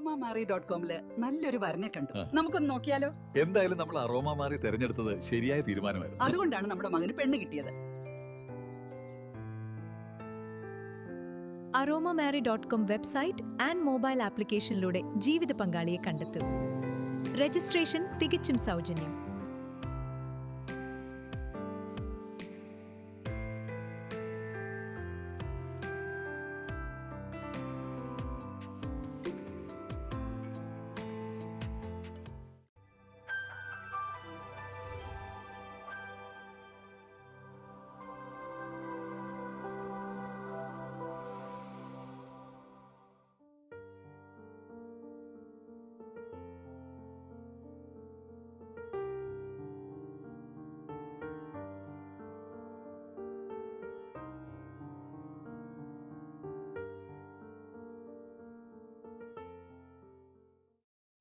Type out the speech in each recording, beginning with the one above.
aromamari.com-ല് നല്ലൊരു വരനെ കണ്ടു. നമുക്കൊന്ന് നോക്കിയാലോ? എന്തായാലും നമ്മൾ അറോമ മാറി തെരഞ്ഞെടുത്തത് ശരിയായ തീരുമാനമായിരുന്നു. അതുകൊണ്ടാണ് നമ്മുടെ മകന് പെണ്ണ് കിട്ടിയത്. aromamari.com വെബ്സൈറ്റ് ആൻഡ് മൊബൈൽ ആപ്ലിക്കേഷനിലൂടെ ജീവിത പങ്കാളിയെ കണ്ടെത്തൂ. രജിസ്ട്രേഷൻ തികച്ചും സൗജന്യം.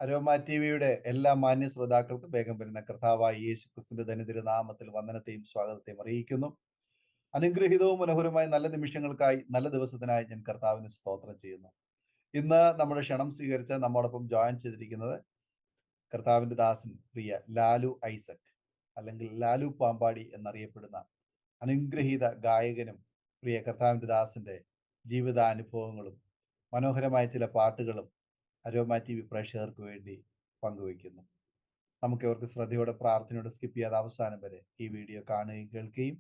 അരോമ ടിവിയുടെ എല്ലാ മാന്യ ശ്രോതാക്കൾക്കും വേഗം വരുന്ന കർത്താവായ യേശു ക്രിസ്തുവിന്റെ ധന്യതിരു നാമത്തിൽ വന്ദനത്തെയും സ്വാഗതത്തെയും അറിയിക്കുന്നു. അനുഗ്രഹീതവും മനോഹരമായ നല്ല നിമിഷങ്ങൾക്കായി, നല്ല ദിവസത്തിനായി ഞാൻ കർത്താവിന് സ്തോത്രം ചെയ്യുന്നു. ഇന്ന് നമ്മുടെ ക്ഷണം സ്വീകരിച്ച് നമ്മോടൊപ്പം ജോയിൻ ചെയ്തിരിക്കുന്നത് കർത്താവിന്റെ ദാസൻ പ്രിയ ലാലു ഐസക്, അല്ലെങ്കിൽ ലാലു പാമ്പാടി എന്നറിയപ്പെടുന്ന അനുഗ്രഹീത ഗായകനും പ്രിയ കർത്താവിന്റെ ദാസന്റെ ജീവിതാനുഭവങ്ങളും മനോഹരമായ ചില പാട്ടുകളും അരോമ ടി വി പ്രേക്ഷകർക്ക് വേണ്ടി പങ്കുവയ്ക്കുന്നു. നമുക്ക് ഇവർക്ക് ശ്രദ്ധയോടെ പ്രാർത്ഥനയോടെ സ്കിപ്പ് ചെയ്യാതെ അവസാനം വരെ ഈ വീഡിയോ കാണുകയും കേൾക്കുകയും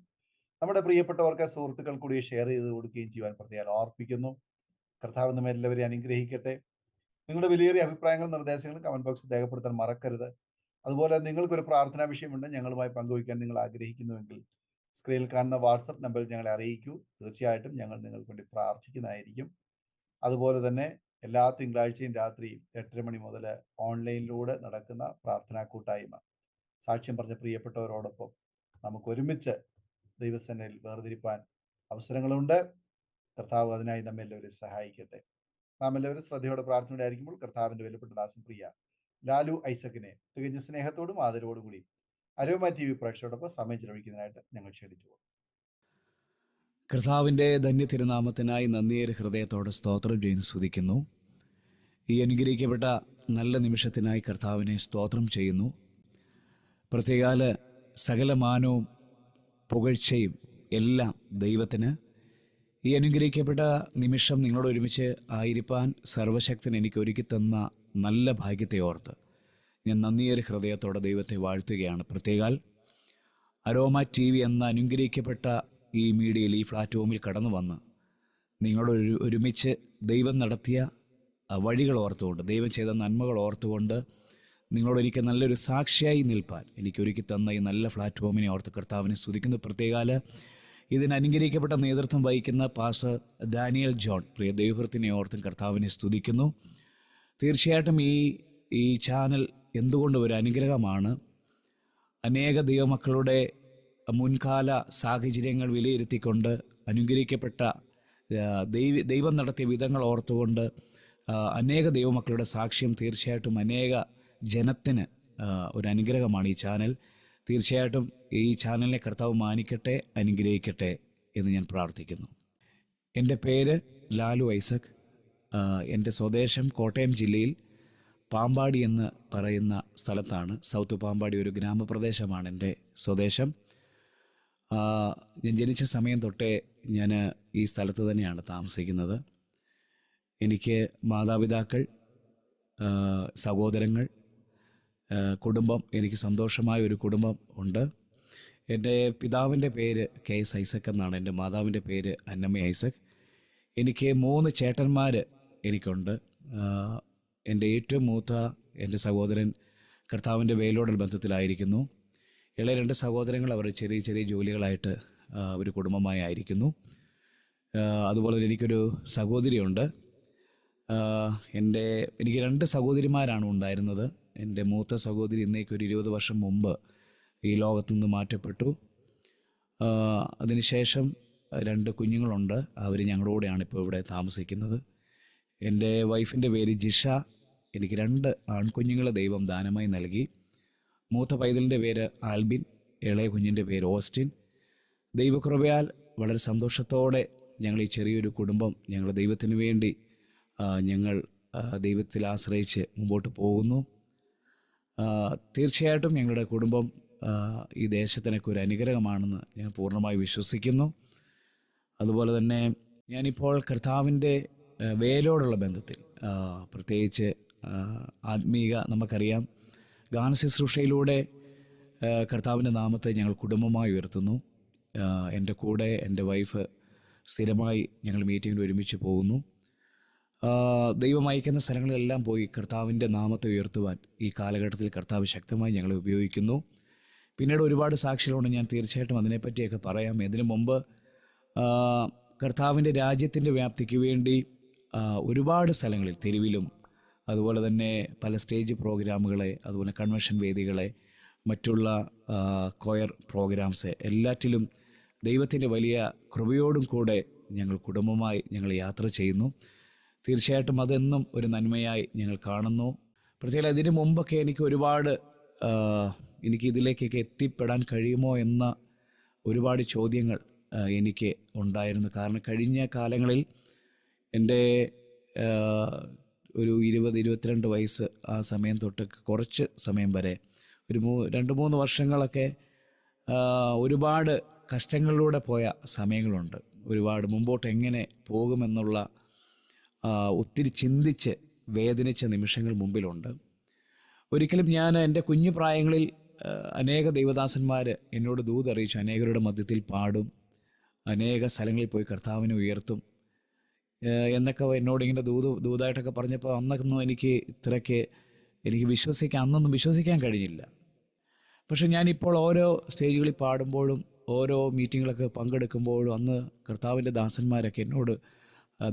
നമ്മുടെ പ്രിയപ്പെട്ടവർക്ക് സുഹൃത്തുക്കൾ കൂടി ഷെയർ ചെയ്ത് കൊടുക്കുകയും ചെയ്യുവാൻ പ്രത്യേകം ഓർപ്പിക്കുന്നു. കർത്താവ് നമ്മെ എല്ലാവരെയും അനുഗ്രഹിക്കട്ടെ. നിങ്ങളുടെ വിലയേറിയ അഭിപ്രായങ്ങളും നിർദ്ദേശങ്ങളും കമന്റ് ബോക്സിൽ രേഖപ്പെടുത്താൻ മറക്കരുത്. അതുപോലെ നിങ്ങൾക്കൊരു പ്രാർത്ഥനാ വിഷയമുണ്ട്, ഞങ്ങളുമായി പങ്കുവയ്ക്കാൻ നിങ്ങൾ ആഗ്രഹിക്കുന്നുവെങ്കിൽ സ്ക്രീനിൽ കാണുന്ന വാട്സപ്പ് നമ്പറിൽ ഞങ്ങളെ അറിയിക്കൂ. തീർച്ചയായിട്ടും ഞങ്ങൾ നിങ്ങൾക്ക് വേണ്ടി പ്രാർത്ഥിക്കുന്നതായിരിക്കും. അതുപോലെ തന്നെ എല്ലാ തിങ്കളാഴ്ചയും രാത്രി 8:30 മണി മുതൽ ഓൺലൈനിലൂടെ നടക്കുന്ന പ്രാർത്ഥനാ കൂട്ടായ്മ, സാക്ഷ്യം പറഞ്ഞ പ്രിയപ്പെട്ടവരോടൊപ്പം നമുക്ക് ഒരുമിച്ച് ദൈവസേനയിൽ വേർതിരിപ്പാൻ അവസരങ്ങളുണ്ട്. കർത്താവ് അതിനായി നമ്മെ എല്ലാവരും സഹായിക്കട്ടെ. നാം എല്ലാവരും ശ്രദ്ധയോടെ പ്രാർത്ഥനയോടെ ആയിരിക്കുമ്പോൾ കർത്താവിന്റെ വിലപ്പെട്ട ദാസൻ പ്രിയ ലാലു ഐസക്കിനെ തികഞ്ഞ സ്നേഹത്തോടും ആദരവോടും കൂടി അരോമ ടി വി പ്രേക്ഷകരോടൊപ്പം സമയം ചെലവഴിക്കുന്നതിനായിട്ട് ഞങ്ങൾ ക്ഷണിച്ചു. കർത്താവിൻ്റെ ധന്യ തിരുനാമത്തിനായി നന്ദിയേറെ ഹൃദയത്തോടെ സ്തോത്രം ചെയ്ത് സ്തുതിക്കുന്നു. ഈ അനുഗ്രഹിക്കപ്പെട്ട നല്ല നിമിഷത്തിനായി കർത്താവിനെ സ്തോത്രം ചെയ്യുന്നു. പ്രത്യേകാല സകല മാനവും പുകഴ്ചയും എല്ലാം ദൈവത്തിന്. ഈ അനുഗ്രഹിക്കപ്പെട്ട നിമിഷം നിങ്ങളോട് ഒരുമിച്ച് ആയിരിക്കാൻ സർവശക്തൻ എനിക്ക് ഒരുക്കി തന്ന നല്ല ഭാഗ്യത്തെ ഓർത്ത് ഞാൻ നന്ദിയേറെ ഹൃദയത്തോടെ ദൈവത്തെ വാഴ്ത്തുകയാണ്. പ്രത്യേകാൽ അരോമ ടി വി എന്ന അനുഗ്രഹിക്കപ്പെട്ട ഈ മീഡിയയിൽ, ഈ പ്ലാറ്റ്ഫോമിൽ കടന്നു വന്ന് നിങ്ങളോട് ഒരുമിച്ച് ദൈവം നടത്തിയ വഴികൾ ഓർത്തുകൊണ്ട്, ദൈവം ചെയ്ത നന്മകൾ ഓർത്തുകൊണ്ട് നിങ്ങളോടൊരിക്കൽ നല്ലൊരു സാക്ഷിയായി നിൽപ്പാൻ എനിക്കൊരുക്കി തന്ന ഈ നല്ല പ്ലാറ്റ്ഫോമിനെ ഓർത്ത് കർത്താവിനെ സ്തുതിക്കുന്നു. പ്രത്യേകാല ഇതിന് അനുഗ്രഹിക്കപ്പെട്ട നേതൃത്വം വഹിക്കുന്ന പാസ്റ്റർ ഡാനിയൽ ജോൺ, പ്രിയ ദൈവവൃത്തിനെ ഓർത്തും കർത്താവിനെ സ്തുതിക്കുന്നു. തീർച്ചയായിട്ടും ഈ ചാനൽ എന്തുകൊണ്ടും ഒരു അനുഗ്രഹമാണ്. അനേക ദൈവമക്കളുടെ മുൻകാല സാഹചര്യങ്ങൾ വിലയിരുത്തിക്കൊണ്ട് അനുഗ്രഹിക്കപ്പെട്ട ദൈവം നടത്തിയ വിധങ്ങൾ ഓർത്തുകൊണ്ട് അനേക ദൈവമക്കളുടെ സാക്ഷ്യം തീർച്ചയായിട്ടും അനേക ജനത്തിന് ഒരു അനുഗ്രഹമാണ് ഈ ചാനൽ. തീർച്ചയായിട്ടും ഈ ചാനലിനെ കർത്താവ് മാനിക്കട്ടെ, അനുഗ്രഹിക്കട്ടെ എന്ന് ഞാൻ പ്രാർത്ഥിക്കുന്നു. എൻ്റെ പേര് ലാലു ഐസക്. എൻ്റെ സ്വദേശം കോട്ടയം ജില്ലയിൽ പാമ്പാടി എന്ന് പറയുന്ന സ്ഥലത്താണ്. സൗത്ത് പാമ്പാടി ഒരു ഗ്രാമപ്രദേശമാണ് എൻ്റെ സ്വദേശം. ഞാൻ ജനിച്ച സമയം തൊട്ടേ ഞാൻ ഈ സ്ഥലത്ത് തന്നെയാണ് താമസിക്കുന്നത്. എനിക്ക് മാതാപിതാക്കൾ, സഹോദരങ്ങൾ, കുടുംബം, എനിക്ക് സന്തോഷമായ ഒരു കുടുംബം ഉണ്ട്. എൻ്റെ പിതാവിൻ്റെ പേര് KS ഐസക് എന്നാണ്. എൻ്റെ മാതാവിൻ്റെ പേര് അന്നമ്മ ഐസക്. എനിക്ക് 3 ചേട്ടന്മാർ എനിക്കുണ്ട്. എൻ്റെ ഏറ്റവും മൂത്ത എൻ്റെ സഹോദരൻ കർത്താവിൻ്റെ വേലോടൽ ബന്ധത്തിലായിരിക്കുന്നു. ഇളയ 2 സഹോദരങ്ങൾ അവർ ചെറിയ ചെറിയ ജോലികളായിട്ട് ഒരു കുടുംബമായി ആയിരിക്കുന്നു. അതുപോലെ എനിക്കൊരു സഹോദരിയുണ്ട്. എനിക്ക് 2 സഹോദരിമാരാണ് ഉണ്ടായിരുന്നത്. എൻ്റെ മൂത്ത സഹോദരി ഇന്നേക്കൊരു 20 വർഷം മുമ്പ് ഈ ലോകത്തു നിന്ന് മാറ്റപ്പെട്ടു. അതിനുശേഷം 2 കുഞ്ഞുങ്ങളുണ്ട്. അവർ ഞങ്ങളോടെയാണ് ഇപ്പോൾ ഇവിടെ താമസിക്കുന്നത്. എൻ്റെ വൈഫിൻ്റെ പേര് ജിഷ. എനിക്ക് 2 ആൺകുഞ്ഞുങ്ങളെ ദൈവം ദാനമായി നൽകി. മൂത്ത പൈതലിൻ്റെ പേര് ആൽബിൻ, ഇളയ കുഞ്ഞിൻ്റെ പേര് ഓസ്റ്റിൻ. ദൈവകൃപയാൽ വളരെ സന്തോഷത്തോടെ ഞങ്ങൾ ഈ ചെറിയൊരു കുടുംബം ഞങ്ങൾ ദൈവത്തിന് വേണ്ടി ഞങ്ങൾ ദൈവത്തിൽ ആശ്രയിച്ച് മുമ്പോട്ട് പോകുന്നു. തീർച്ചയായിട്ടും ഞങ്ങളുടെ കുടുംബം ഈ ദേശത്തിനൊക്കെ ഒരു അനുഗ്രഹമാണെന്ന് ഞാൻ പൂർണ്ണമായി വിശ്വസിക്കുന്നു. അതുപോലെ തന്നെ ഞാനിപ്പോൾ കർത്താവിൻ്റെ വേലോടുള്ള ബന്ധത്തിൽ, പ്രത്യേകിച്ച് ആത്മീക, നമുക്കറിയാം ഗാനശുശ്രൂഷയിലൂടെ കർത്താവിൻ്റെ നാമത്തെ ഞങ്ങൾ കുടുംബമായി ഉയർത്തുന്നു. എൻ്റെ കൂടെ എൻ്റെ വൈഫ് സ്ഥിരമായി ഞങ്ങൾ മീറ്റിങ്ങിൽ ഒരുമിച്ച് പോകുന്നു. ദൈവം അയക്കുന്ന സ്ഥലങ്ങളിലെല്ലാം പോയി കർത്താവിൻ്റെ നാമത്തെ ഉയർത്തുവാൻ ഈ കാലഘട്ടത്തിൽ കർത്താവ് ശക്തമായി ഞങ്ങളെ ഉപയോഗിക്കുന്നു. പിന്നീട് ഒരുപാട് സാക്ഷികളുണ്ട്, ഞാൻ തീർച്ചയായിട്ടും അതിനെപ്പറ്റിയൊക്കെ പറയാം. ഇതിനു മുമ്പ് കർത്താവിൻ്റെ രാജ്യത്തിൻ്റെ വ്യാപ്തിക്ക് വേണ്ടി ഒരുപാട് സ്ഥലങ്ങളിൽ, തെരുവിലും അതുപോലെ തന്നെ പല സ്റ്റേജ് പ്രോഗ്രാമുകളെ, അതുപോലെ കൺവെൻഷൻ വേദികളെ, മറ്റുള്ള കൊയർ പ്രോഗ്രാംസ്, എല്ലാറ്റിലും ദൈവത്തിൻ്റെ വലിയ കൃപയോടും കൂടെ ഞങ്ങൾ കുടുംബമായി ഞങ്ങൾ യാത്ര ചെയ്യുന്നു. തീർച്ചയായിട്ടും അതെന്നും ഒരു നന്മയായി ഞങ്ങൾ കാണുന്നു. പ്രത്യേകം ഇതിനു മുമ്പൊക്കെ എനിക്ക് ഒരുപാട് എനിക്ക് ഇതിലേക്കൊക്കെ എത്തിപ്പെടാൻ കഴിയുമോ എന്ന ഒരുപാട് ചോദ്യങ്ങൾ എനിക്ക് ഉണ്ടായിരുന്നു. കാരണം കഴിഞ്ഞ കാലങ്ങളിൽ എൻ്റെ ഒരു 20-22 വയസ്സ് ആ സമയം തൊട്ട് കുറച്ച് സമയം വരെ ഒരു 2-3 വർഷങ്ങളൊക്കെ ഒരുപാട് കഷ്ടങ്ങളിലൂടെ പോയ സമയങ്ങളുണ്ട്. ഒരുപാട് മുമ്പോട്ട് എങ്ങനെ പോകുമെന്നുള്ള ഒത്തിരി ചിന്തിച്ച് വേദനിച്ച നിമിഷങ്ങൾ മുമ്പിലുണ്ട്. ഒരിക്കലും ഞാൻ എൻ്റെ കുഞ്ഞു പ്രായങ്ങളിൽ അനേക ദൈവദാസന്മാർ എന്നോട് ദൂത് അറിയിച്ചു, അനേകരുടെ മധ്യത്തിൽ പാടും, അനേക സ്ഥലങ്ങളിൽ പോയി കർത്താവിനെ ഉയർത്തും എന്നൊക്കെ എന്നോടിങ്ങനെ ദൂതായിട്ടൊക്കെ പറഞ്ഞപ്പോൾ അന്നൊന്നും എനിക്ക് അന്നൊന്നും വിശ്വസിക്കാൻ കഴിഞ്ഞില്ല. പക്ഷെ ഞാനിപ്പോൾ ഓരോ സ്റ്റേജുകളിൽ പാടുമ്പോഴും ഓരോ മീറ്റിങ്ങിലൊക്കെ പങ്കെടുക്കുമ്പോഴും അന്ന് കർത്താവിൻ്റെ ദാസന്മാരൊക്കെ എന്നോട്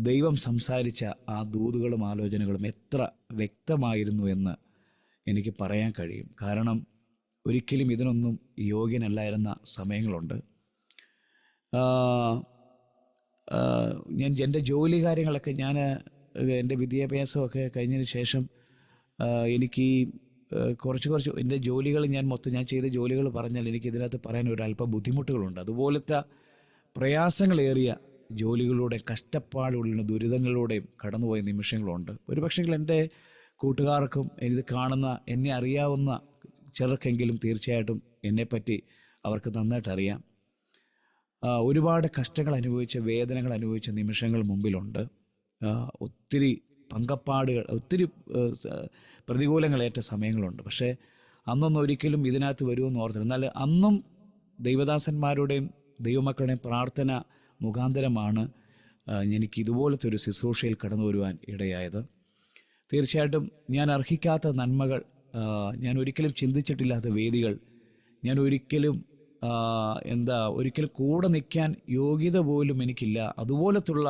ദൈവം സംസാരിച്ച ആ ദൂതുകളും ആലോചനകളും എത്ര വ്യക്തമായിരുന്നു എന്ന് എനിക്ക് പറയാൻ കഴിയും. കാരണം ഒരിക്കലും ഇതിനൊന്നും യോഗ്യനല്ലായിരുന്ന സമയങ്ങളുണ്ട്. എൻ്റെ ജോലി കാര്യങ്ങളൊക്കെ എൻ്റെ വിദ്യാഭ്യാസമൊക്കെ കഴിഞ്ഞതിന് ശേഷം എനിക്ക് കുറച്ച് എൻ്റെ ജോലികൾ ഞാൻ ചെയ്ത ജോലികൾ പറഞ്ഞാൽ എനിക്ക് ഇതിനകത്ത് പറയാൻ ഒരല്പം ബുദ്ധിമുട്ടുകളുണ്ട്. അതുപോലത്തെ പ്രയാസങ്ങളേറിയ ജോലികളിലൂടെ, കഷ്ടപ്പാടുകളിലും ദുരിതങ്ങളിലൂടെയും കടന്നുപോയ നിമിഷങ്ങളുണ്ട്. ഒരുപക്ഷെ എൻ്റെ കൂട്ടുകാർക്കും ഇത് കാണുന്ന, എന്നെ അറിയാവുന്ന ചിലർക്കെങ്കിലും തീർച്ചയായിട്ടും എന്നെപ്പറ്റി അവർക്ക് നന്നായിട്ട് അറിയാം. ഒരുപാട് കഷ്ടങ്ങൾ അനുഭവിച്ച, വേദനകൾ അനുഭവിച്ച നിമിഷങ്ങൾ മുമ്പിലുണ്ട്. ഒത്തിരി പങ്കപ്പാടുകൾ, ഒത്തിരി പ്രതികൂലങ്ങളേറ്റ സമയങ്ങളുണ്ട്. പക്ഷേ അന്നൊന്നും ഒരിക്കലും ഇതിനകത്ത് വരുമെന്ന് ഓർത്തില്ല. എന്നാൽ അന്നും ദൈവദാസന്മാരുടെയും ദൈവമക്കളുടെയും പ്രാർത്ഥന മുഖാന്തരമാണ് എനിക്ക് ഇതുപോലത്തെ ഒരു ശുശ്രൂഷയിൽ കടന്നു വരുവാൻ ഇടയായത്. തീർച്ചയായിട്ടും ഞാൻ അർഹിക്കാത്ത നന്മകൾ, ഞാൻ ഒരിക്കലും ചിന്തിച്ചിട്ടില്ലാത്ത വേദികൾ, ഞാൻ ഒരിക്കലും കൂടെ നിൽക്കാൻ യോഗ്യത പോലും എനിക്കില്ല, അതുപോലത്തുള്ള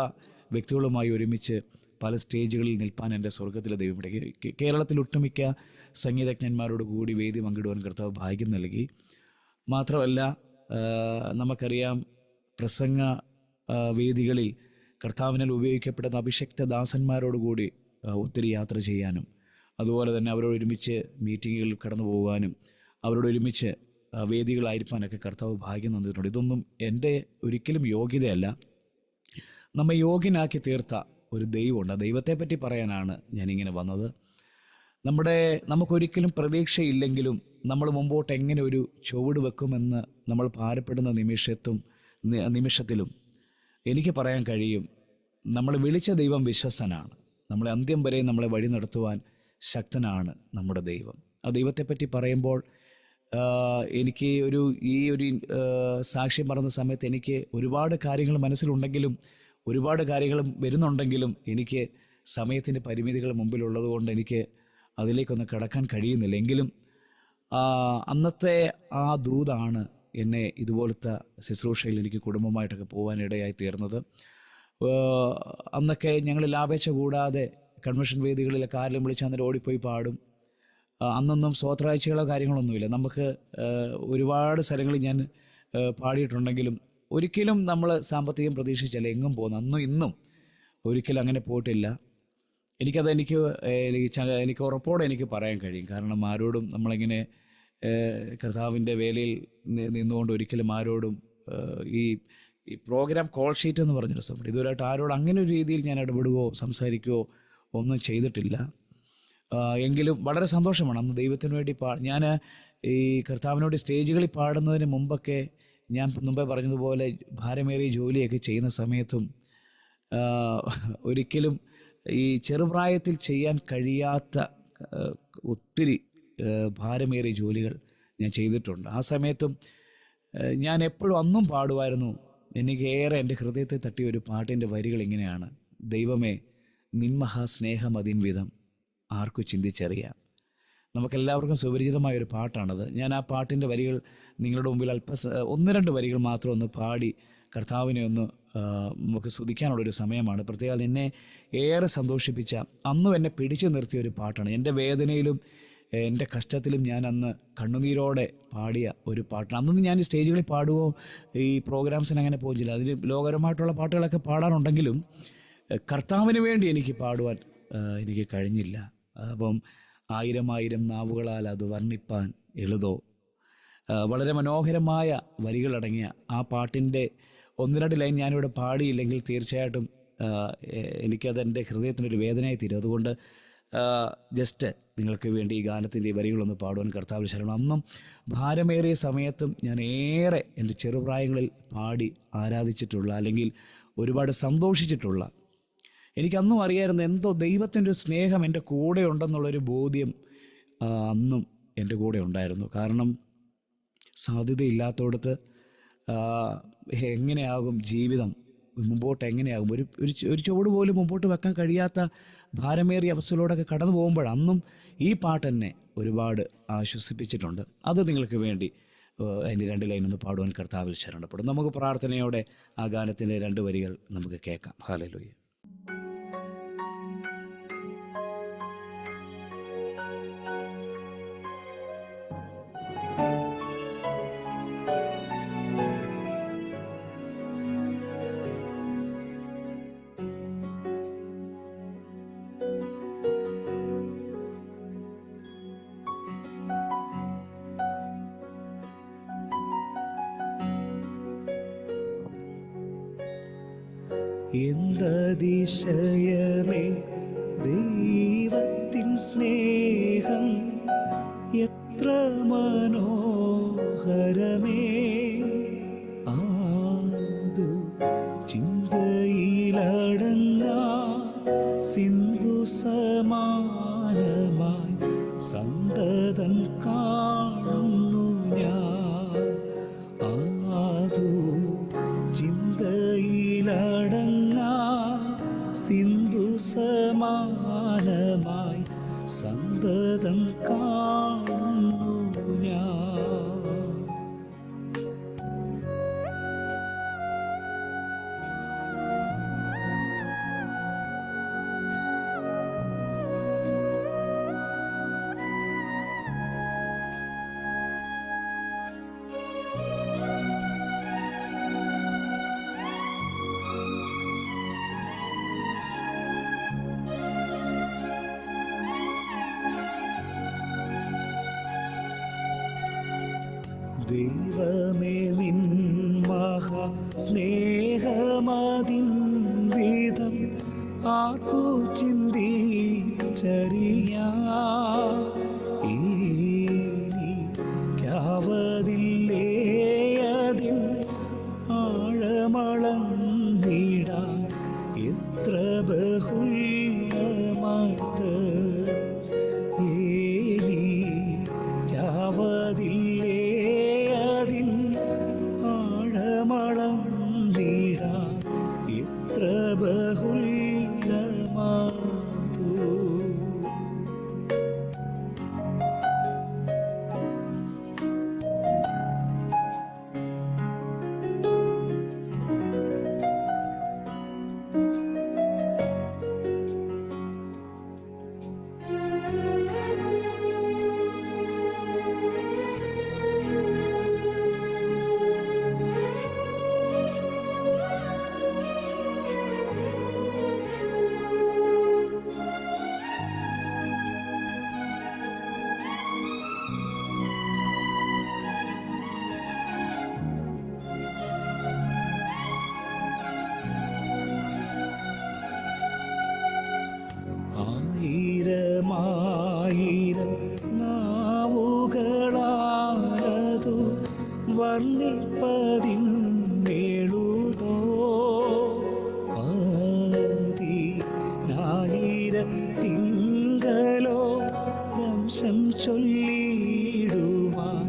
വ്യക്തികളുമായി ഒരുമിച്ച് പല സ്റ്റേജുകളിൽ നിൽപ്പാൻ എൻ്റെ സ്വർഗത്തിലെ ദൈവം ഇടയ്ക്ക് കേരളത്തിൽ ഒട്ടുമിക്ക സംഗീതജ്ഞന്മാരോട് കൂടി വേദി പങ്കിടുവാൻ കർത്താവ് ഭാഗ്യം നൽകി. മാത്രമല്ല നമുക്കറിയാം പ്രസംഗ വേദികളിൽ കർത്താവിനാൽ ഉപയോഗിക്കപ്പെടുന്ന അഭിഷക്ത ദാസന്മാരോടുകൂടി ഒത്തിരി യാത്ര ചെയ്യാനും, അതുപോലെ തന്നെ അവരോട് ഒരുമിച്ച് മീറ്റിങ്ങുകളിൽ കടന്നു പോകാനും, അവരോട് ഒരുമിച്ച് വേദികളായിരിക്കാനൊക്കെ കർത്താവ് ഭാഗ്യം തന്നിട്ടുണ്ട്. ഇതൊന്നും എൻ്റെ ഒരിക്കലും യോഗ്യതയല്ല, നമ്മെ യോഗ്യനാക്കി തീർത്ത ഒരു ദൈവമുണ്ട്. ദൈവത്തെപ്പറ്റി പറയാനാണ് ഞാനിങ്ങനെ വന്നത്. നമുക്കൊരിക്കലും പ്രതീക്ഷയില്ലെങ്കിലും നമ്മൾ മുമ്പോട്ട് എങ്ങനെ ഒരു ചുവട് വെക്കുമെന്ന് നമ്മൾ ഭാരപ്പെടുന്ന നിമിഷത്തിലും എനിക്ക് പറയാൻ കഴിയും, നമ്മളെ വിളിച്ച ദൈവം വിശ്വസ്തനാണ്. നമ്മളെ അന്ത്യം വരെ നമ്മളെ വഴി നടത്തുവാൻ ശക്തനാണ് നമ്മുടെ ദൈവം. ആ ദൈവത്തെപ്പറ്റി പറയുമ്പോൾ എനിക്ക് ഈ ഒരു സാക്ഷ്യം പറയുന്ന സമയത്ത് എനിക്ക് ഒരുപാട് കാര്യങ്ങൾ മനസ്സിലുണ്ടെങ്കിലും, ഒരുപാട് കാര്യങ്ങളും വരുന്നുണ്ടെങ്കിലും എനിക്ക് സമയത്തിൻ്റെ പരിമിതികൾ മുമ്പിലുള്ളത് കൊണ്ട് എനിക്ക് അതിലേക്കൊന്ന് കടക്കാൻ കഴിയുന്നില്ല. എങ്കിലും അന്നത്തെ ആ ദൂതാണ് എന്നെ ഇതുപോലത്തെ ശുശ്രൂഷയിൽ എനിക്ക് കുടുംബമായിട്ടൊക്കെ പോകാനിടയായി തീർന്നത്. അന്നൊക്കെ ഞങ്ങൾ ലാഭേച്ഛ കൂടാതെ കൺവെൻഷൻ വേദികളിലൊക്കെ ആരെങ്കിലും വിളിച്ച് അന്നേരം ഓടിപ്പോയി പാടും. അന്നൊന്നും സ്വത്രാഴ്ചകളോ കാര്യങ്ങളൊന്നുമില്ല. നമുക്ക് ഒരുപാട് സ്ഥലങ്ങളിൽ ഞാൻ പാടിയിട്ടുണ്ടെങ്കിലും ഒരിക്കലും നമ്മൾ സാമ്പത്തികം പ്രതീക്ഷിച്ചല്ല എങ്ങും പോകുന്നു. അന്നും ഇന്നും ഒരിക്കലും അങ്ങനെ പോയിട്ടില്ല. എനിക്ക് ഉറപ്പോടെ എനിക്ക് പറയാൻ കഴിയും. കാരണം ആരോടും നമ്മളിങ്ങനെ കർത്താവിൻ്റെ വേലയിൽ നിന്നുകൊണ്ട് ഒരിക്കലും ആരോടും ഈ പ്രോഗ്രാം കോൾ ഷീറ്റ് എന്ന് പറഞ്ഞൊരു സംഭവം ഇതുവരെയായിട്ട് ആരോട് അങ്ങനെ ഒരു രീതിയിൽ ഞാൻ ഇടപെടുകയോ സംസാരിക്കുകയോ ഒന്നും ചെയ്തിട്ടില്ല. എങ്കിലും വളരെ സന്തോഷമാണ്. അന്ന് ദൈവത്തിന് വേണ്ടി ഞാൻ ഈ കർത്താവിനോട് സ്റ്റേജുകളിൽ പാടുന്നതിന് മുമ്പൊക്കെ ഞാൻ മുമ്പേ പറഞ്ഞതുപോലെ ഭാരമേറിയ ജോലിയൊക്കെ ചെയ്യുന്ന സമയത്തും ഒരിക്കലും ഈ ചെറുപ്രായത്തിൽ ചെയ്യാൻ കഴിയാത്ത ഒത്തിരി ഭാരമേറിയ ജോലികൾ ഞാൻ ചെയ്തിട്ടുണ്ട്. ആ സമയത്തും ഞാൻ എപ്പോഴും അന്നും പാടുമായിരുന്നു. എനിക്ക് ഏറെ എൻ്റെ ഹൃദയത്തെ തട്ടിയ ഒരു പാട്ടിൻ്റെ വരികൾ ഇങ്ങനെയാണ്: ദൈവമേ നിൻ മഹാസ്നേഹം അതിൻ വിധം ആർക്കു ചിന്തിച്ചറിയാം. നമുക്കെല്ലാവർക്കും സുപരിചിതമായൊരു പാട്ടാണത്. ഞാൻ ആ പാട്ടിൻ്റെ വരികൾ നിങ്ങളുടെ മുമ്പിൽ ഒന്ന് രണ്ട് വരികൾ മാത്രം ഒന്ന് പാടി കർത്താവിനെ ഒന്ന് നമുക്ക് സ്തുതിക്കാനുള്ളൊരു സമയമാണ്. പ്രത്യേകം എന്നെ ഏറെ സന്തോഷിപ്പിച്ച, അന്നും എന്നെ പിടിച്ചു നിർത്തിയ ഒരു പാട്ടാണ്. എൻ്റെ വേദനയിലും എൻ്റെ കഷ്ടത്തിലും ഞാൻ അന്ന് കണ്ണുനീരോടെ പാടിയ ഒരു പാട്ടാണ്. അന്നൊന്നും ഞാൻ ഈ സ്റ്റേജുകളിൽ പാടുകയോ ഈ പ്രോഗ്രാംസിന് അങ്ങനെ പോകില്ല. അതിന് ലോകപരമായിട്ടുള്ള പാട്ടുകളൊക്കെ പാടാനുണ്ടെങ്കിലും കർത്താവിന് വേണ്ടി എനിക്ക് പാടുവാൻ എനിക്ക് കഴിഞ്ഞില്ല. അപ്പം 1000 നാവുകളാൽ അത് വർണ്ണിപ്പാൻ എളുതോ. വളരെ മനോഹരമായ വരികളടങ്ങിയ ആ പാട്ടിൻ്റെ 1-2 ലൈൻ ഞാനിവിടെ പാടിയില്ലെങ്കിൽ തീർച്ചയായിട്ടും എനിക്കത് എൻ്റെ ഹൃദയത്തിനൊരു വേദനയായി തീരും. അതുകൊണ്ട് ജസ്റ്റ് നിങ്ങൾക്ക് വേണ്ടി ഈ ഗാനത്തിൻ്റെ ഈ വരികളൊന്ന് പാടുവാൻ കർത്താവിൽ ശരണം. അന്നും ഭാരമേറിയ സമയത്തും ഞാൻ ഏറെ എൻ്റെ ചെറുപ്രായങ്ങളിൽ പാടി ആരാധിച്ചിട്ടുള്ള, അല്ലെങ്കിൽ ഒരുപാട് സന്തോഷിച്ചിട്ടുള്ള, എനിക്കന്നും അറിയായിരുന്നു എന്തോ ദൈവത്തിൻ്റെ ഒരു സ്നേഹം എൻ്റെ കൂടെ ഉണ്ടെന്നുള്ളൊരു ബോധ്യം അന്നും എൻ്റെ കൂടെ ഉണ്ടായിരുന്നു. കാരണം സാധ്യതയില്ലാത്തടത്ത് എങ്ങനെയാകും ജീവിതം, മുമ്പോട്ട് എങ്ങനെയാകും, ഒരു ചുവട് പോലും മുമ്പോട്ട് വെക്കാൻ കഴിയാത്ത ഭാരമേറിയ അവസ്ഥയിലൂടെയൊക്കെ കടന്നു പോകുമ്പോൾ അന്നും ഈ പാട്ട് എന്നെ ഒരുപാട് ആശ്വസിപ്പിച്ചിട്ടുണ്ട്. അത് നിങ്ങൾക്ക് വേണ്ടി അതിൻ്റെ 2 ലൈനൊന്ന് പാടുവാൻ കർത്താവിൽ ശരണപ്പെടും. നമുക്ക് പ്രാർത്ഥനയോടെ ആ ഗാനത്തിൻ്റെ 2 വരികൾ നമുക്ക് കേൾക്കാം. ഹല്ലേലൂയ. എന്തതിശയമേ ദൈവത്തിൻ സ്നേഹം, എത്ര മനോഹരമേ ആതു ചിന്തയിലടങ്ങാ സിന്ധു സമാനമായി സന്തതം കാണുന്നു ഞാൻ. ആതു ചിന്തയിലടങ്ങാ സിന്ധു സമാനമായി സന്തതം കാണുന്നു ഞാൻ. ദൈവമേ നിൻ മഹാസ്നേഹമതിൻ വിധം ആർക്കു ചിന്തിച്ചറിയാം. എനിക്കാവതില്ലേ അതിൻ ആഴമളന്നിടാൻ എത്ര ബഹുല്യമായത്. എനിക്കാവതില്ലേ ആഴമളന്നിടാൻ എത്ര ബഹുല്യമാതു. ആയിരം നാവുകളാലതു വർണ്ണിപ്പതിന്മേളുതോ പതിനായിരത്തിങ്കലോ വംശം ചൊല്ലിടുവാൻ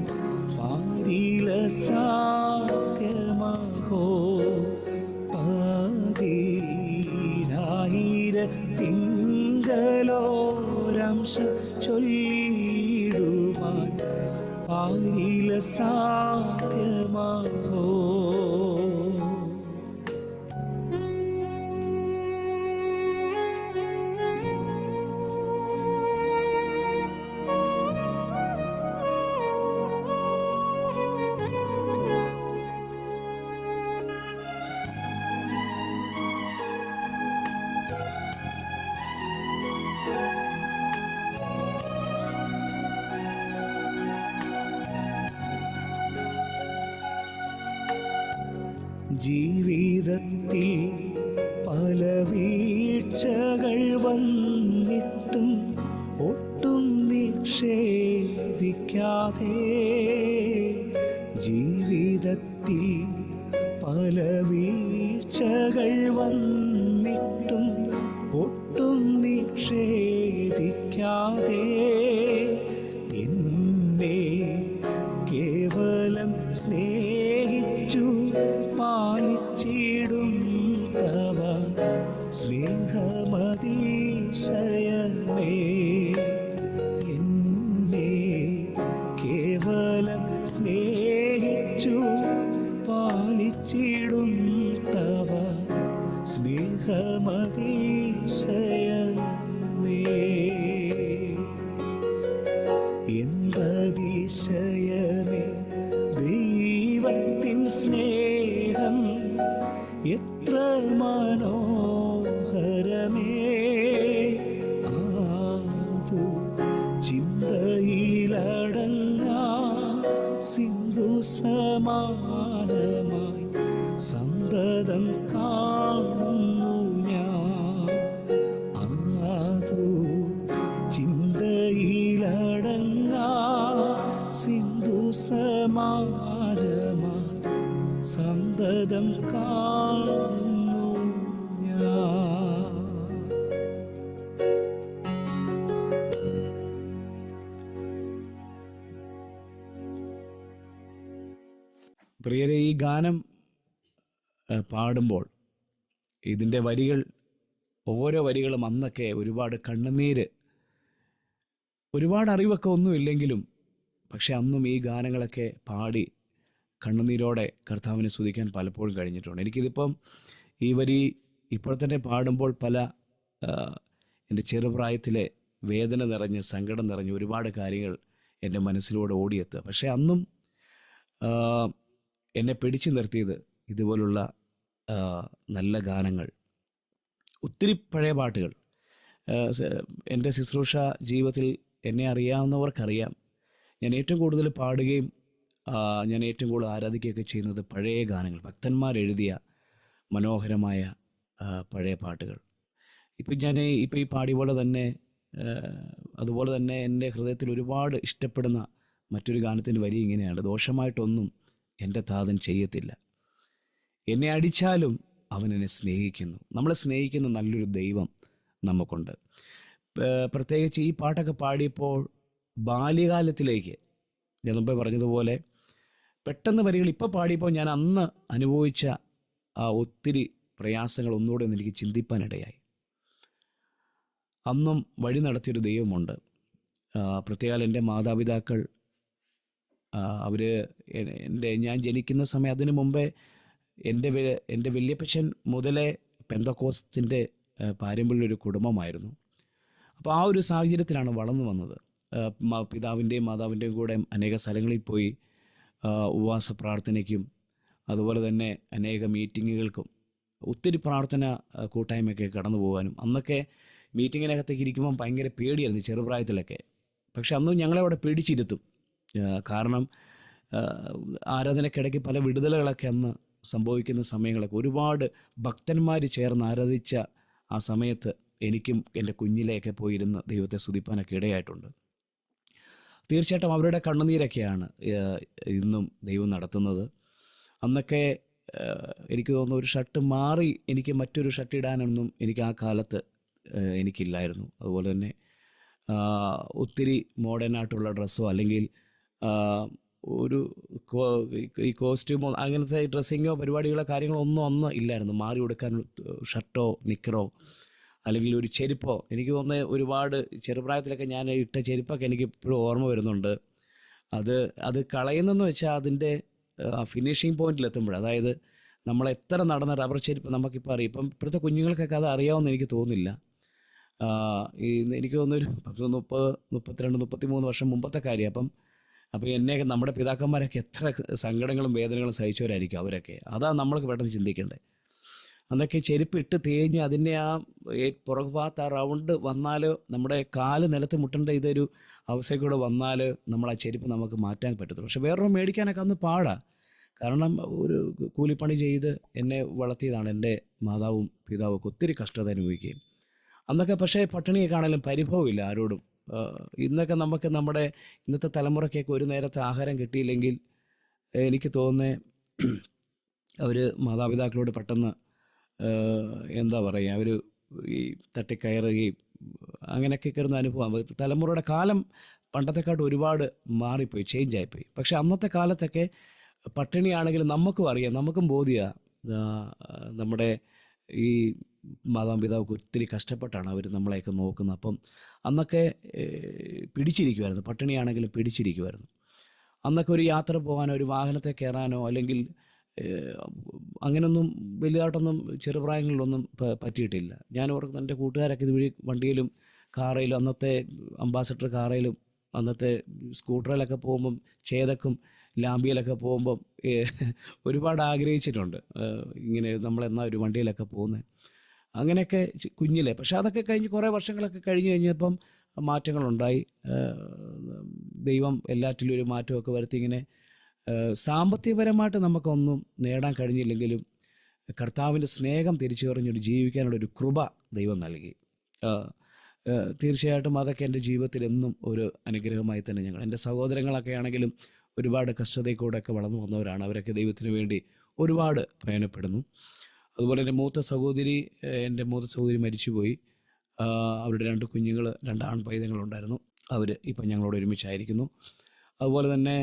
പാരില സാധ്യമഹോ പതിനായിരത്തിങ്കലോരംശം ചൊല്ലിടുവാൻ പാരില സാധ്യമഹോ. ജീവിതത്തിൽ പല വീഴ്ചകൾ വന്നിട്ടും ഒട്ടും നിക്ഷേപിക്കാതെ, ജീവിതത്തിൽ പല വീഴ്ചകൾ വന്നിട്ടും ഒട്ടും നിക്ഷേപിക്കാതെ എന്നെ കേവലം സ്നേഹിച്ചു പാലിച്ചിടും തവ സ്നേഹമതിശയമേ. എന്നെ കേവലം സ്നേഹിച്ചു പാലിച്ചിടും തവ സ്നേഹമതിശയമേ. എന്തതിശയമേ ദൈവത്തിൻ സ്നേഹം, എത്ര മനോഹരമേ. ആതു ചിന്തയിലടങ്ങാ സിന്ധു സമാനമായി സന്തതം കാണുന്നു ഞാൻ. ആതു ചിന്തയിലടങ്ങാ സിന്ധു സമാനമായി സന്തതം കാണുന്നു ഞാൻ. പ്രിയരെ, ഈ ഗാനം പാടുമ്പോൾ ഇതിൻ്റെ വരികൾ, ഓരോ വരികളും അന്നൊക്കെ ഒരുപാട് കണ്ണുനീര്, ഒരുപാട് അറിവൊക്കെ ഒന്നുമില്ലെങ്കിലും പക്ഷെ അന്നും ഈ ഗാനങ്ങളൊക്കെ പാടി കണ്ണുനീരോടെ കർത്താവിനെ സ്തുതിക്കാൻ പലപ്പോഴും കഴിഞ്ഞിട്ടുണ്ട്. എനിക്കിതിപ്പം ഈ വരി ഇപ്പോൾ തന്നെ പാടുമ്പോൾ പല എൻ്റെ ചെറുപ്രായത്തിലെ വേദന നിറഞ്ഞ് സങ്കടം നിറഞ്ഞ് ഒരുപാട് കാര്യങ്ങൾ എൻ്റെ മനസ്സിലൂടെ ഓടിയെത്തുക. പക്ഷേ അന്നും എന്നെ പിടിച്ചു നിർത്തിയത് ഇതുപോലുള്ള നല്ല ഗാനങ്ങൾ, ഒത്തിരി പഴയ പാട്ടുകൾ. എൻ്റെ ശുശ്രൂഷ ജീവിതത്തിൽ എന്നെ അറിയാവുന്നവർക്കറിയാം, ഞാൻ ഏറ്റവും കൂടുതൽ പാടുകയും ഞാൻ ഏറ്റവും കൂടുതൽ ആരാധിക്കുകയൊക്കെ ചെയ്യുന്നത് പഴയ ഗാനങ്ങൾ, ഭക്തന്മാരെഴുതിയ മനോഹരമായ പഴയ പാട്ടുകൾ. ഇപ്പം ഈ പാടിയ പോലെ തന്നെ അതുപോലെ തന്നെ എൻ്റെ ഹൃദയത്തിൽ ഒരുപാട് ഇഷ്ടപ്പെടുന്ന മറ്റൊരു ഗാനത്തിൻ്റെ വരി ഇങ്ങനെയാണ്: ദോഷമായിട്ടൊന്നും എൻ്റെ താതൻ ചെയ്യത്തില്ല, എന്നെ അടിച്ചാലും അവൻ എന്നെ സ്നേഹിക്കുന്നു. നമ്മളെ സ്നേഹിക്കുന്ന നല്ലൊരു ദൈവം നമുക്കുണ്ട്. പ്രത്യേകിച്ച് ഈ പാട്ടൊക്കെ പാടിയപ്പോൾ ബാല്യകാലത്തിലേക്ക്, ഞാൻ മുമ്പേ പറഞ്ഞതുപോലെ പെട്ടെന്ന് വരികൾ ഇപ്പോൾ പാടിയപ്പോൾ ഞാൻ അന്ന് അനുഭവിച്ച ആ ഒത്തിരി പ്രയാസങ്ങൾ ഒന്നുകൂടെ ഒന്ന് എനിക്ക് ചിന്തിപ്പാനിടയായി. അന്നും വഴി നടത്തിയൊരു ദൈവമുണ്ട്. പ്രത്യേകം എൻ്റെ മാതാപിതാക്കൾ, ഞാൻ ജനിക്കുന്ന സമയം അതിനു മുമ്പേ എൻ്റെ വല്യപ്പച്ചൻ മുതലേ പെന്തക്കോസ്തിൻ്റെ പാരമ്പര്യമൊരു കുടുംബമായിരുന്നു. അപ്പോൾ ആ ഒരു സാഹചര്യത്തിലാണ് വളർന്നു വന്നത്. പിതാവിൻ്റെയും മാതാവിൻ്റെയും കൂടെ അനേക സ്ഥലങ്ങളിൽ പോയി ഉപവാസ പ്രാർത്ഥനയ്ക്കും അതുപോലെ തന്നെ അനേക മീറ്റിങ്ങുകൾക്കും ഒത്തിരി പ്രാർത്ഥന കൂട്ടായ്മയൊക്കെ കടന്നു പോകാനും, അന്നൊക്കെ മീറ്റിങ്ങിനകത്തേക്ക് ഇരിക്കുമ്പം ഭയങ്കര പേടിയായിരുന്നു ചെറുപ്രായത്തിലൊക്കെ. പക്ഷെ അന്നും ഞങ്ങളെ അവിടെ പേടിച്ചിരുത്തും. കാരണം ആരാധനയ്ക്കിടയ്ക്ക് പല വിടുതലുകളൊക്കെ അന്ന് സംഭവിക്കുന്ന സമയങ്ങളൊക്കെ ഒരുപാട് ഭക്തന്മാർ ചേർന്ന് ആരാധിച്ച ആ സമയത്ത് എനിക്കും എൻ്റെ കുഞ്ഞിലെയൊക്കെ പോയിരുന്ന് ദൈവത്തെ സ്തുതിപ്പാനൊക്കെ ഇടയായിട്ടുണ്ട്. തീർച്ചയായിട്ടും അവരുടെ കണ്ണുനീരൊക്കെയാണ് ഇന്നും ദൈവം നടത്തുന്നത്. അന്നൊക്കെ എനിക്ക് തോന്നുന്നു ഒരു ഷർട്ട് മാറി എനിക്ക് മറ്റൊരു ഷർട്ട് ഇടാനൊന്നും എനിക്ക് ആ കാലത്ത് എനിക്കില്ലായിരുന്നു. അതുപോലെ തന്നെ ഒത്തിരി മോഡേണായിട്ടുള്ള ഡ്രസ്സോ അല്ലെങ്കിൽ ഒരു ഈ കോസ്റ്റ്യൂമോ അങ്ങനത്തെ ഡ്രസ്സിങ്ങോ പരിപാടികളോ കാര്യങ്ങളോ ഒന്നും അന്ന് ഇല്ലായിരുന്നു. മാറി കൊടുക്കാൻ ഷർട്ടോ നിക്കറോ അല്ലെങ്കിൽ ഒരു ചെരുപ്പോ. എനിക്ക് തോന്നുന്നത് ഒരുപാട് ചെറുപ്രായത്തിലൊക്കെ ഞാൻ ഇട്ട ചെരുപ്പൊക്കെ എനിക്ക് ഇപ്പോഴും ഓർമ്മ വരുന്നുണ്ട്. അത് കളയുന്നെന്ന് വെച്ചാൽ അതിൻ്റെ ഫിനിഷിങ് പോയിന്റിലെത്തുമ്പോൾ, അതായത് നമ്മളെത്ര നടന്ന റബ്ബർ ചെരുപ്പ് നമുക്കിപ്പോൾ അറിയാം. ഇപ്പം ഇപ്പോഴത്തെ കുഞ്ഞുങ്ങൾക്കൊക്കെ അത് അറിയാമെന്ന് എനിക്ക് തോന്നുന്നില്ല. എനിക്ക് തോന്നുന്നൊരു 32-33 വർഷം മുമ്പത്തെ കാര്യം. അപ്പോൾ എന്നെയൊക്കെ നമ്മുടെ പിതാക്കന്മാരൊക്കെ എത്ര സങ്കടങ്ങളും വേദനകളും സഹിച്ചവരായിരിക്കും അവരൊക്കെ. അതാണ് നമ്മൾക്ക് പെട്ടെന്ന് ചിന്തിക്കേണ്ടത്. അന്നൊക്കെ ചെരുപ്പ് ഇട്ട് തേഞ്ഞ് അതിൻ്റെ ആ പുറകുഭാഗത്ത് ആ റൗണ്ട് വന്നാൽ നമ്മുടെ കാല് നിലത്ത് മുട്ടേണ്ട ഇതൊരു അവസ്ഥയ്ക്കൂടെ വന്നാൽ നമ്മൾ ആ ചെരുപ്പ് നമുക്ക് മാറ്റാൻ പറ്റത്തുള്ളൂ. പക്ഷെ വേറൊരു മേടിക്കാനൊക്കെ അന്ന് പാടാണ്. കാരണം ഒരു കൂലിപ്പണി ചെയ്ത് എന്നെ വളർത്തിയതാണ് എൻ്റെ മാതാവും പിതാവും ഒക്കെ. ഒത്തിരി കഷ്ടത അനുഭവിക്കുകയും അന്നൊക്കെ. പക്ഷേ പട്ടിണിയൊക്കെ ആണെങ്കിലും പരിഭവമില്ല ആരോടും. ഇന്നൊക്കെ നമുക്ക് നമ്മുടെ ഇന്നത്തെ തലമുറയ്ക്കൊക്കെ ഒരു നേരത്തെ ആഹാരം കിട്ടിയില്ലെങ്കിൽ എനിക്ക് തോന്നുന്നത് അവർ മാതാപിതാക്കളോട് പെട്ടെന്ന് എന്താ പറയുക, അവർ ഈ തട്ടിക്കയറുകയും അങ്ങനെയൊക്കെ കയറുന്ന അനുഭവം. തലമുറയുടെ കാലം പണ്ടത്തെക്കാട്ട് ഒരുപാട് മാറിപ്പോയി, ചേഞ്ചായിപ്പോയി. പക്ഷെ അന്നത്തെ കാലത്തൊക്കെ പട്ടിണിയാണെങ്കിലും നമുക്കും അറിയാം, നമുക്കും ബോധ്യമാണ് നമ്മുടെ ഈ മാതാപിതാവ് ഒത്തിരി കഷ്ടപ്പെട്ടാണ് അവർ നമ്മളെയൊക്കെ നോക്കുന്നത്. അപ്പം അന്നൊക്കെ പിടിച്ചിരിക്കുമായിരുന്നു, പട്ടിണിയാണെങ്കിലും പിടിച്ചിരിക്കുമായിരുന്നു. അന്നൊക്കെ ഒരു യാത്ര പോകാനോ ഒരു വാഹനത്തെ കയറാനോ അല്ലെങ്കിൽ അങ്ങനെയൊന്നും വലുതായിട്ടൊന്നും ചെറുപ്രായങ്ങളിലൊന്നും പറ്റിയിട്ടില്ല. ഞാൻ ഓർക്കുന്നു എൻ്റെ കൂട്ടുകാരൊക്കെ ഇതുവഴി വണ്ടിയിലും കാറയിലും അന്നത്തെ അംബാസഡർ കാറയിലും അന്നത്തെ സ്കൂട്ടറിലൊക്കെ പോകുമ്പം ചേതക്കും ലാംബിയിലൊക്കെ പോകുമ്പം ഒരുപാട് ആഗ്രഹിച്ചിട്ടുണ്ട് ഇങ്ങനെ നമ്മളെന്നാ ഒരു വണ്ടിയിലൊക്കെ പോകുന്നത്. അങ്ങനെയൊക്കെ കുഞ്ഞിലെ. പക്ഷെ അതൊക്കെ കഴിഞ്ഞ് കുറേ വർഷങ്ങളൊക്കെ കഴിഞ്ഞ് കഴിഞ്ഞപ്പം മാറ്റങ്ങളുണ്ടായി. ദൈവം എല്ലാറ്റിലും ഒരു മാറ്റമൊക്കെ വരുത്തി. ഇങ്ങനെ സാമ്പത്തികപരമായിട്ട് നമുക്കൊന്നും നേടാൻ കഴിഞ്ഞില്ലെങ്കിലും കർത്താവിൻ്റെ സ്നേഹം തിരിച്ചറിഞ്ഞൊരു ജീവിക്കാനുള്ളൊരു കൃപ ദൈവം നൽകി. തീർച്ചയായിട്ടും അതൊക്കെ എൻ്റെ ജീവിതത്തിൽ എന്നും ഒരു അനുഗ്രഹമായി തന്നെ എൻ്റെ സഹോദരങ്ങളൊക്കെ ആണെങ്കിലും ഒരുപാട് കഷ്ടതയിൽക്കൂടെയൊക്കെ വളർന്നു വന്നവരാണ്. അവരൊക്കെ ദൈവത്തിന് വേണ്ടി ഒരുപാട് പ്രയോജനപ്പെടുന്നു. അതുപോലെ എൻ്റെ മൂത്ത സഹോദരി മരിച്ചുപോയി. അവരുടെ 2 കുഞ്ഞുങ്ങൾ, 2 ആൺപൈതങ്ങളുണ്ടായിരുന്നു. അവർ ഇപ്പം ഞങ്ങളോട് ഒരുമിച്ചായിരിക്കുന്നു. അതുപോലെ തന്നെ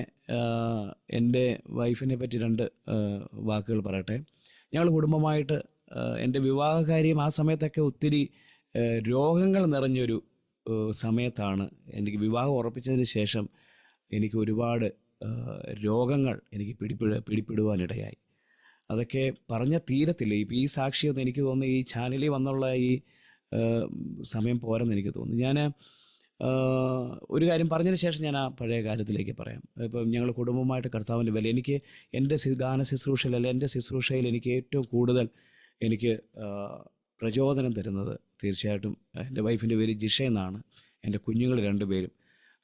എൻ്റെ വൈഫിനെ പറ്റി 2 വാക്കുകൾ പറയട്ടെ. ഞങ്ങൾ കുടുംബമായിട്ട് എൻ്റെ വിവാഹകാര്യം ആ സമയത്തൊക്കെ ഒത്തിരി രോഗങ്ങൾ നിറഞ്ഞൊരു സമയത്താണ്. എനിക്ക് വിവാഹം ഉറപ്പിച്ചതിന് ശേഷം എനിക്ക് ഒരുപാട് രോഗങ്ങൾ എനിക്ക് പിടിപ്പെടുവാനിടയായി. അതൊക്കെ പറഞ്ഞ തീരത്തില്ല. ഈ സാക്ഷിയൊന്നും എനിക്ക് തോന്നുന്നു ഈ ചാനലിൽ വന്നുള്ള ഈ സമയം പോരെന്ന് എനിക്ക് തോന്നുന്നു. ഞാൻ ഒരു കാര്യം പറഞ്ഞതിന് ശേഷം ഞാൻ ആ പഴയ കാര്യത്തിലേക്ക് പറയാം. ഇപ്പം ഞങ്ങൾ കുടുംബമായിട്ട് കർത്താവിൻ്റെ വില എനിക്ക് എൻ്റെ ഗാന ശുശ്രൂഷയിൽ അല്ല എൻ്റെ ശുശ്രൂഷയിൽ എനിക്ക് ഏറ്റവും കൂടുതൽ എനിക്ക് പ്രചോദനം തരുന്നത് തീർച്ചയായിട്ടും എൻ്റെ വൈഫിൻ്റെ പേര് ജിഷ എന്നാണ്. എൻ്റെ കുഞ്ഞുങ്ങൾ 2 പേരും.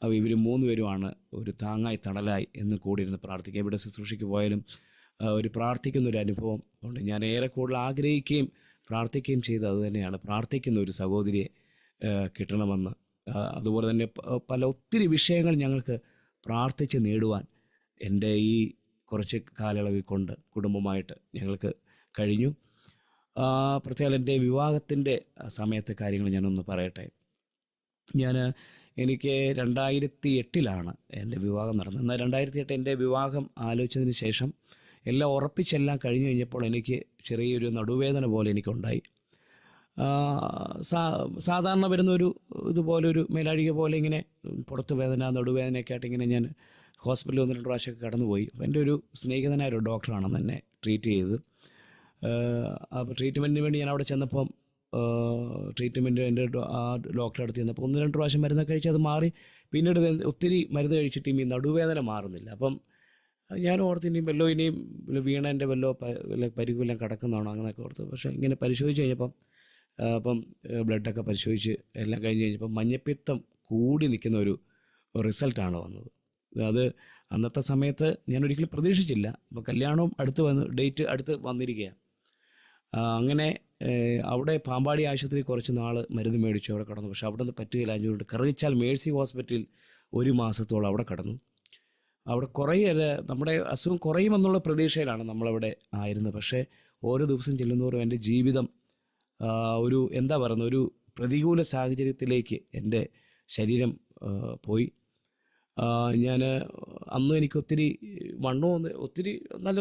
അപ്പോൾ ഇവർ 3 പേരുമാണ് ഒരു താങ്ങായി തണലായി എന്ന് കൂടിയിരുന്ന് പ്രാർത്ഥിക്കുക. എവിടെ ശുശ്രൂഷയ്ക്ക് പോയാലും ഒരു പ്രാർത്ഥിക്കുന്നൊരു അനുഭവം ഉണ്ട്. ഞാൻ ഏറെ കൂടുതൽ ആഗ്രഹിക്കുകയും പ്രാർത്ഥിക്കുകയും ചെയ്ത് അത് തന്നെയാണ്, പ്രാർത്ഥിക്കുന്ന ഒരു സഹോദരിയെ കിട്ടണമെന്ന്. അതുപോലെ തന്നെ ഒത്തിരി വിഷയങ്ങൾ ഞങ്ങൾക്ക് പ്രാർത്ഥിച്ച് നേടുവാൻ എൻ്റെ ഈ കുറച്ച് കാലയളവിൽ കൊണ്ട് കുടുംബമായിട്ട് ഞങ്ങൾക്ക് കഴിഞ്ഞു. പ്രത്യേകം എൻ്റെ വിവാഹത്തിൻ്റെ സമയത്തെ കാര്യങ്ങൾ ഞാനൊന്ന് പറയട്ടെ. എനിക്ക് 2008 എൻ്റെ വിവാഹം നടന്നത്. എന്നാൽ 2008 എൻ്റെ വിവാഹം ആലോചിച്ചതിന് ശേഷം എല്ലാം ഉറപ്പിച്ചെല്ലാം കഴിഞ്ഞ് കഴിഞ്ഞപ്പോൾ എനിക്ക് ചെറിയൊരു നടുവേദന പോലെ എനിക്കുണ്ടായി. സാധാരണ വരുന്നൊരു ഇതുപോലൊരു മേലാഴിക പോലെ ഇങ്ങനെ പുറത്ത് വേദന, നടുവേദനയൊക്കെ ആയിട്ട് ഇങ്ങനെ ഞാൻ ഹോസ്പിറ്റലിൽ 1-2 പ്രാവശ്യമൊക്കെ കടന്നുപോയി. അപ്പോൾ എൻ്റെ ഒരു സ്നേഹിതനായ ഒരു ഡോക്ടറാണ് എന്നെ ട്രീറ്റ് ചെയ്തത്. അപ്പോൾ ട്രീറ്റ്മെൻറ്റിന് വേണ്ടി ഞാൻ അവിടെ ചെന്നപ്പം ട്രീറ്റ്മെൻറ്റ് എൻ്റെ ആ ഡോക്ടറെ അടുത്ത് ചെന്നപ്പോൾ 1-2 പ്രാവശ്യം മരുന്നൊക്കെ കഴിച്ച് അത് മാറി. പിന്നീട് ഒത്തിരി മരുന്ന് കഴിച്ചിട്ട് ഈ നടുവേദന മാറുന്നില്ല. അപ്പം ഞാൻ ഓർത്ത് ഇനിയും വീണേൻ്റെ വല്ലോ പരിക്കുമെല്ലാം കിടക്കുന്നതാണോ അങ്ങനെയൊക്കെ ഓർത്ത്. പക്ഷേ ഇങ്ങനെ പരിശോധിച്ച് കഴിഞ്ഞപ്പം ബ്ലഡൊക്കെ പരിശോധിച്ച് എല്ലാം കഴിഞ്ഞ് കഴിഞ്ഞപ്പം മഞ്ഞപ്പിത്തം കൂടി നിൽക്കുന്ന ഒരു റിസൾട്ടാണ് വന്നത്. അത് അന്നത്തെ സമയത്ത് ഞാൻ ഒരിക്കലും പ്രതീക്ഷിച്ചില്ല. അപ്പോൾ കല്യാണവും ഡേറ്റ് അടുത്ത് വന്നിരിക്കുകയാണ്. അങ്ങനെ അവിടെ പാമ്പാടി ആശുപത്രി കുറച്ച് നാൾ മരുന്ന് മേടിച്ചു അവിടെ കിടന്നു. പക്ഷെ അവിടെ നിന്ന് പറ്റുകയില്ല. അഞ്ഞൂറ് കറുകിച്ചാൽ മേഴ്സി ഹോസ്പിറ്റലിൽ 1 മാസത്തോളം അവിടെ കിടന്നു. അവിടെ നമ്മുടെ അസുഖം കുറയുമെന്നുള്ള പ്രതീക്ഷയിലാണ് നമ്മളവിടെ ആയിരുന്നത്. പക്ഷേ ഓരോ ദിവസം ചെല്ലുന്നവരും എൻ്റെ ജീവിതം ഒരു എന്താ പറയുന്നത്, ഒരു പ്രതികൂല സാഹചര്യത്തിലേക്ക് എൻ്റെ ശരീരം പോയി. ഞാൻ അന്ന് എനിക്ക് ഒത്തിരി വണ്ണവും ഒത്തിരി നല്ല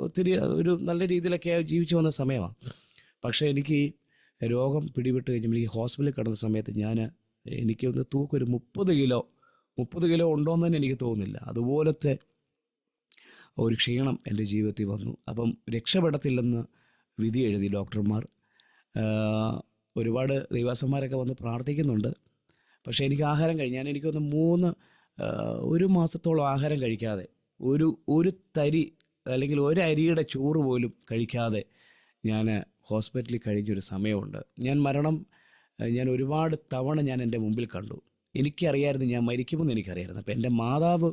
ഒത്തിരി ഒരു നല്ല രീതിയിലൊക്കെ ജീവിച്ചു വന്ന സമയമാണ്. പക്ഷേ എനിക്ക് രോഗം പിടിപെട്ട് കഴിഞ്ഞപ്പോൾ ഈ ഹോസ്പിറ്റലിൽ കിടന്ന സമയത്ത് എനിക്കൊന്ന് തൂക്കം ഒരു 30 കിലോ ഉണ്ടോയെന്ന് തന്നെ എനിക്ക് തോന്നുന്നില്ല. അതുപോലത്തെ ഒരു ക്ഷീണം എൻ്റെ ജീവിതത്തിൽ വന്നു. അപ്പം രക്ഷപ്പെടത്തില്ലെന്ന് വിധി എഴുതി ഡോക്ടർമാർ. ഒരുപാട് ദൈവാസന്മാരൊക്കെ വന്ന് പ്രാർത്ഥിക്കുന്നുണ്ട്. പക്ഷേ എനിക്ക് ആഹാരം എനിക്കൊന്ന് 1 മാസത്തോളം ആഹാരം കഴിക്കാതെ ഒരു തരി അല്ലെങ്കിൽ ഒരു അരിയുടെ ചോറ് പോലും കഴിക്കാതെ ഞാൻ ഹോസ്പിറ്റലിൽ കഴിഞ്ഞൊരു സമയമുണ്ട്. ഞാൻ ഒരുപാട് തവണ എൻ്റെ മുമ്പിൽ കണ്ടു. എനിക്കറിയായിരുന്നു ഞാൻ മരിക്കുമെന്ന് എനിക്കറിയായിരുന്നു. അപ്പം എൻ്റെ മാതാവ്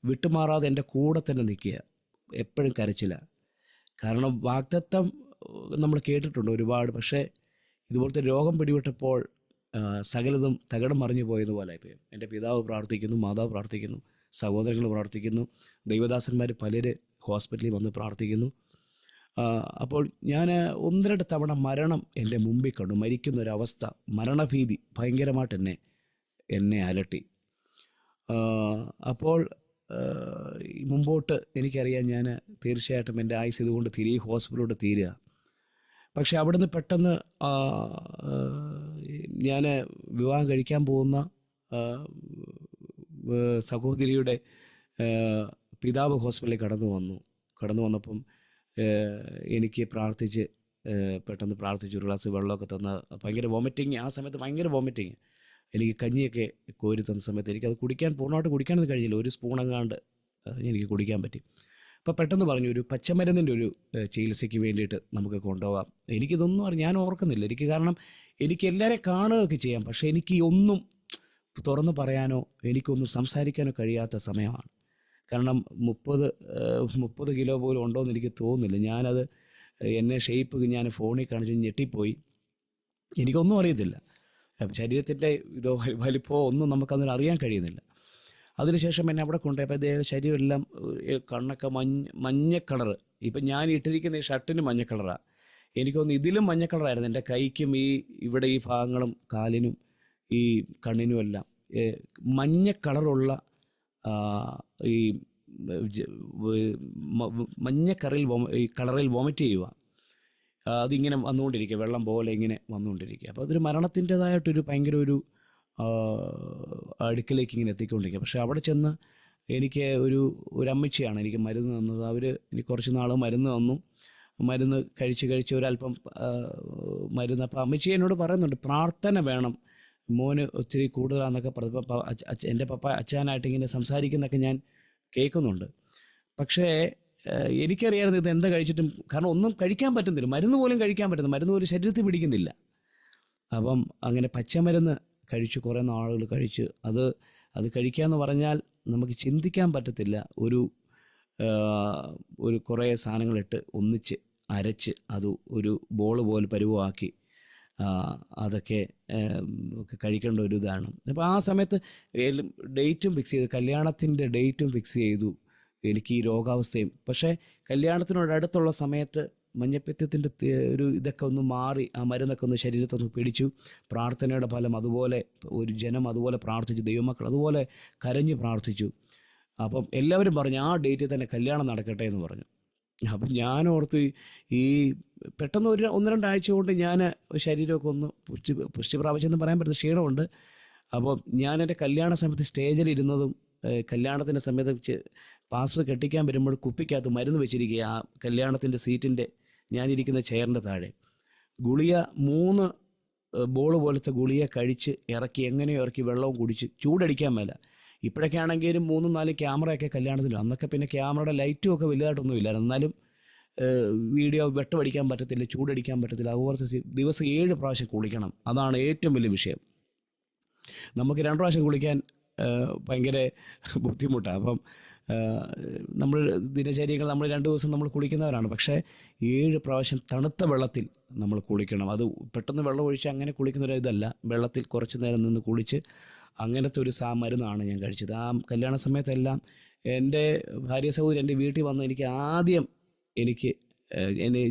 വിട്ടുമാറാതെ എൻ്റെ കൂടെ തന്നെ നിൽക്കുക, എപ്പോഴും കരച്ചില്ല. കാരണം വാഗ്ദത്തം നമ്മൾ കേട്ടിട്ടുണ്ട് ഒരുപാട്. പക്ഷേ ഇതുപോലത്തെ രോഗം പിടിപെട്ടപ്പോൾ സകലതും തകിടം മറിഞ്ഞു പോയതുപോലെ ആയിപ്പോയി. എൻ്റെ പിതാവ് പ്രാർത്ഥിക്കുന്നു, മാതാവ് പ്രാർത്ഥിക്കുന്നു, സഹോദരങ്ങൾ പ്രാർത്ഥിക്കുന്നു, ദൈവദാസന്മാർ പലര് ഹോസ്പിറ്റലിൽ വന്ന് പ്രാർത്ഥിക്കുന്നു. അപ്പോൾ ഞാൻ 1-2 തവണ മരണം എൻ്റെ മുമ്പിൽ കണ്ടു. മരിക്കുന്നൊരവസ്ഥ, മരണഭീതി ഭയങ്കരമായിട്ട് എന്നെ അലട്ടി. അപ്പോൾ മുമ്പോട്ട് എനിക്കറിയാം ഞാൻ തീർച്ചയായിട്ടും എൻ്റെ ആയുസ് ഇതുകൊണ്ട് ഹോസ്പിറ്റലിലോട്ട് തീരുക. പക്ഷെ അവിടുന്ന് പെട്ടെന്ന് ഞാൻ വിവാഹം കഴിക്കാൻ പോകുന്ന സഹോദരിയുടെ പിതാവ് ഹോസ്പിറ്റലിൽ കടന്നു വന്നപ്പം എനിക്ക് പെട്ടെന്ന് പ്രാർത്ഥിച്ച് ഒരു ഗ്ലാസ് വെള്ളമൊക്കെ തന്ന് ഭയങ്കര വോമിറ്റിങ്. ആ സമയത്ത് ഭയങ്കര വോമിറ്റിങ്. എനിക്ക് കഞ്ഞിയൊക്കെ കോരി തന്ന സമയത്ത് എനിക്കത് പൂർണ്ണമായിട്ട് കുടിക്കാനൊന്നും കഴിഞ്ഞില്ല. 1 സ്പൂണെങ്ങാണ്ട് എനിക്ക് കുടിക്കാൻ പറ്റി. അപ്പോൾ പെട്ടെന്ന് പറഞ്ഞു ഒരു പച്ചമരുന്നിൻ്റെ ഒരു ചികിത്സയ്ക്ക് വേണ്ടിയിട്ട് നമുക്ക് കൊണ്ടുപോകാം. എനിക്കിതൊന്നും ഞാൻ ഓർക്കുന്നില്ല. കാരണം എനിക്ക് എല്ലാവരെയും കാണുകയൊക്കെ ചെയ്യാം. പക്ഷേ എനിക്ക് ഒന്നും തുറന്ന് പറയാനോ എനിക്കൊന്നും സംസാരിക്കാനോ കഴിയാത്ത സമയമാണ്. കാരണം 30 കിലോ പോലും ഉണ്ടോയെന്ന് എനിക്ക് തോന്നുന്നില്ല. ഞാനത് എന്നെ ഷേപ്പ് ഞാൻ ഫോണിൽ കാണിച്ച് ഞെട്ടിപ്പോയി. എനിക്കൊന്നും അറിയത്തില്ല. ശരീരത്തിൻ്റെ വലിപ്പമോ ഒന്നും നമുക്കതിന് അറിയാൻ കഴിയുന്നില്ല. അതിനുശേഷം എന്നെ അവിടെ കൊണ്ടുപോയപ്പോൾ ശരീരമെല്ലാം കണ്ണൊക്കെ മഞ്ഞ കളറ്. ഇപ്പം ഞാൻ ഇട്ടിരിക്കുന്ന ഈ ഷർട്ടിന് മഞ്ഞ കളറാണ്. എനിക്കൊന്ന് ഇതിലും മഞ്ഞ കളറായിരുന്നു. എൻ്റെ കൈക്കും ഇവിടെ ഈ ഭാഗങ്ങളും കാലിനും ഈ കണ്ണിനുമെല്ലാം മഞ്ഞ കളറുള്ള ഈ കളറിൽ വോമിറ്റ് ചെയ്യുക. അതിങ്ങനെ വന്നുകൊണ്ടിരിക്കുക, വെള്ളം പോലെ ഇങ്ങനെ വന്നുകൊണ്ടിരിക്കുക. അപ്പോൾ അതൊരു മരണത്തിൻ്റെതായിട്ടൊരു ഭയങ്കര ഒരു അടുക്കിലേക്ക് ഇങ്ങനെ എത്തിക്കൊണ്ടിരിക്കുക. പക്ഷേ അവിടെ ചെന്ന് എനിക്ക് ഒരു അമ്മച്ചിയാണ് എനിക്ക് മരുന്ന് തന്നത്. എനിക്ക് കുറച്ച് നാൾ മരുന്ന് തന്നു. മരുന്ന് കഴിച്ച് ഒരല്പം മരുന്ന്. അപ്പോൾ അമ്മച്ചി എന്നോട് പറയുന്നുണ്ട് പ്രാർത്ഥന വേണം മോന് ഒത്തിരി കൂടുതലാണെന്നൊക്കെ പറഞ്ഞപ്പോൾ എൻ്റെ അച്ഛനായിട്ട് ഇങ്ങനെ സംസാരിക്കുന്നതൊക്കെ ഞാൻ കേൾക്കുന്നുണ്ട്. പക്ഷേ എനിക്കറിയാമായിരുന്നു ഇത് എന്താ കഴിച്ചിട്ടും, കാരണം ഒന്നും കഴിക്കാൻ പറ്റുന്നില്ല. മരുന്ന് പോലും കഴിക്കാൻ പറ്റുന്നില്ല. മരുന്ന് പോലും ശരീരത്തിൽ പിടിക്കുന്നില്ല. അപ്പം അങ്ങനെ പച്ചമരുന്ന് കഴിച്ചു, കുറേ നാളുകൾ കഴിച്ച്. അത് കഴിക്കാമെന്ന് പറഞ്ഞാൽ നമുക്ക് ചിന്തിക്കാൻ പറ്റത്തില്ല. ഒരു കുറേ സാധനങ്ങളിട്ട് ഒന്നിച്ച് അരച്ച് അത് ഒരു ബോള് പോലെ പരുവമാക്കി അതൊക്കെ കഴിക്കേണ്ട ഒരു ഇതാണ്. അപ്പോൾ ആ സമയത്ത് ഡേറ്റും ഫിക്സ് ചെയ്തു, കല്യാണത്തിൻ്റെ ഡേറ്റും ഫിക്സ് ചെയ്തു. എനിക്ക് ഈ രോഗാവസ്ഥയും. പക്ഷേ കല്യാണത്തിനോടടുത്തുള്ള സമയത്ത് മഞ്ഞപ്പിത്തത്തിൻ്റെ ഒരു ഇതൊക്കെ ഒന്ന് മാറി, ആ മരുന്നൊക്കെ ഒന്ന് ശരീരത്തൊന്ന് പിടിച്ചു. പ്രാർത്ഥനയുടെ ഫലം അതുപോലെ ജനം അതുപോലെ പ്രാർത്ഥിച്ചു, ദൈവമക്കൾ അതുപോലെ കരഞ്ഞ് പ്രാർത്ഥിച്ചു. അപ്പം എല്ലാവരും പറഞ്ഞു ആ ഡേറ്റിൽ തന്നെ കല്യാണം നടക്കട്ടെ എന്ന് പറഞ്ഞു. അപ്പം ഞാൻ ഓർത്തു ഈ പെട്ടെന്ന് 1-2 ആഴ്ച കൊണ്ട് ഞാൻ ശരീരമൊക്കെ ഒന്ന് പുഷ്ടി പ്രാപിച്ചെന്ന് പറയാൻ പറ്റുന്ന ക്ഷീണമുണ്ട്. അപ്പോൾ ഞാൻ എൻ്റെ കല്യാണ സമയത്ത് സ്റ്റേജിലിരുന്നതും കല്യാണത്തിൻ്റെ സമയത്ത് പാസ്റ്റർ കെട്ടിക്കാൻ വരുമ്പോൾ കുപ്പിക്കകത്ത് മരുന്ന് വെച്ചിരിക്കുക. ആ കല്യാണത്തിൻ്റെ സീറ്റിൻ്റെ ഞാനിരിക്കുന്ന ചെയറിൻ്റെ താഴെ ഗുളിക 3 ബോൾ പോലത്തെ ഗുളിക കഴിച്ച് എങ്ങനെയോ ഇറക്കി വെള്ളവും കുടിച്ച് ചൂടടിക്കാൻ മേല. ഇപ്പോഴൊക്കെ ആണെങ്കിലും 3-4 ക്യാമറയൊക്കെ കല്യാണത്തിലും. അന്നൊക്കെ പിന്നെ ക്യാമറയുടെ ലൈറ്റും ഒക്കെ വലുതായിട്ടൊന്നും ഇല്ല. എന്നാലും വീഡിയോ വെട്ടമടിക്കാൻ പറ്റത്തില്ല, ചൂടടിക്കാൻ പറ്റത്തില്ല. അതുപോലത്തെ ദിവസം 7 പ്രാവശ്യം കുളിക്കണം. അതാണ് ഏറ്റവും വലിയ വിഷയം. നമുക്ക് 2 പ്രാവശ്യം കുളിക്കാൻ ഭയങ്കര ബുദ്ധിമുട്ടാണ്. അപ്പം നമ്മൾ ദിനചര്യകൾ നമ്മൾ 2 ദിവസം നമ്മൾ കുളിക്കുന്നവരാണ്. പക്ഷേ 7 പ്രാവശ്യം തണുത്ത വെള്ളത്തിൽ നമ്മൾ കുളിക്കണം. അത് പെട്ടെന്ന് വെള്ളം ഒഴിച്ച് അങ്ങനെ കുളിക്കുന്നൊരു ഇതല്ല. വെള്ളത്തിൽ കുറച്ച് നേരം നിന്ന് കുളിച്ച് അങ്ങനത്തെ ഒരു മരുന്നാണ് ഞാൻ കഴിച്ചത്. ആ കല്യാണ സമയത്തെല്ലാം എൻ്റെ ഭാര്യ സഹോദരി എൻ്റെ വീട്ടിൽ വന്ന് എനിക്ക് എന്നെ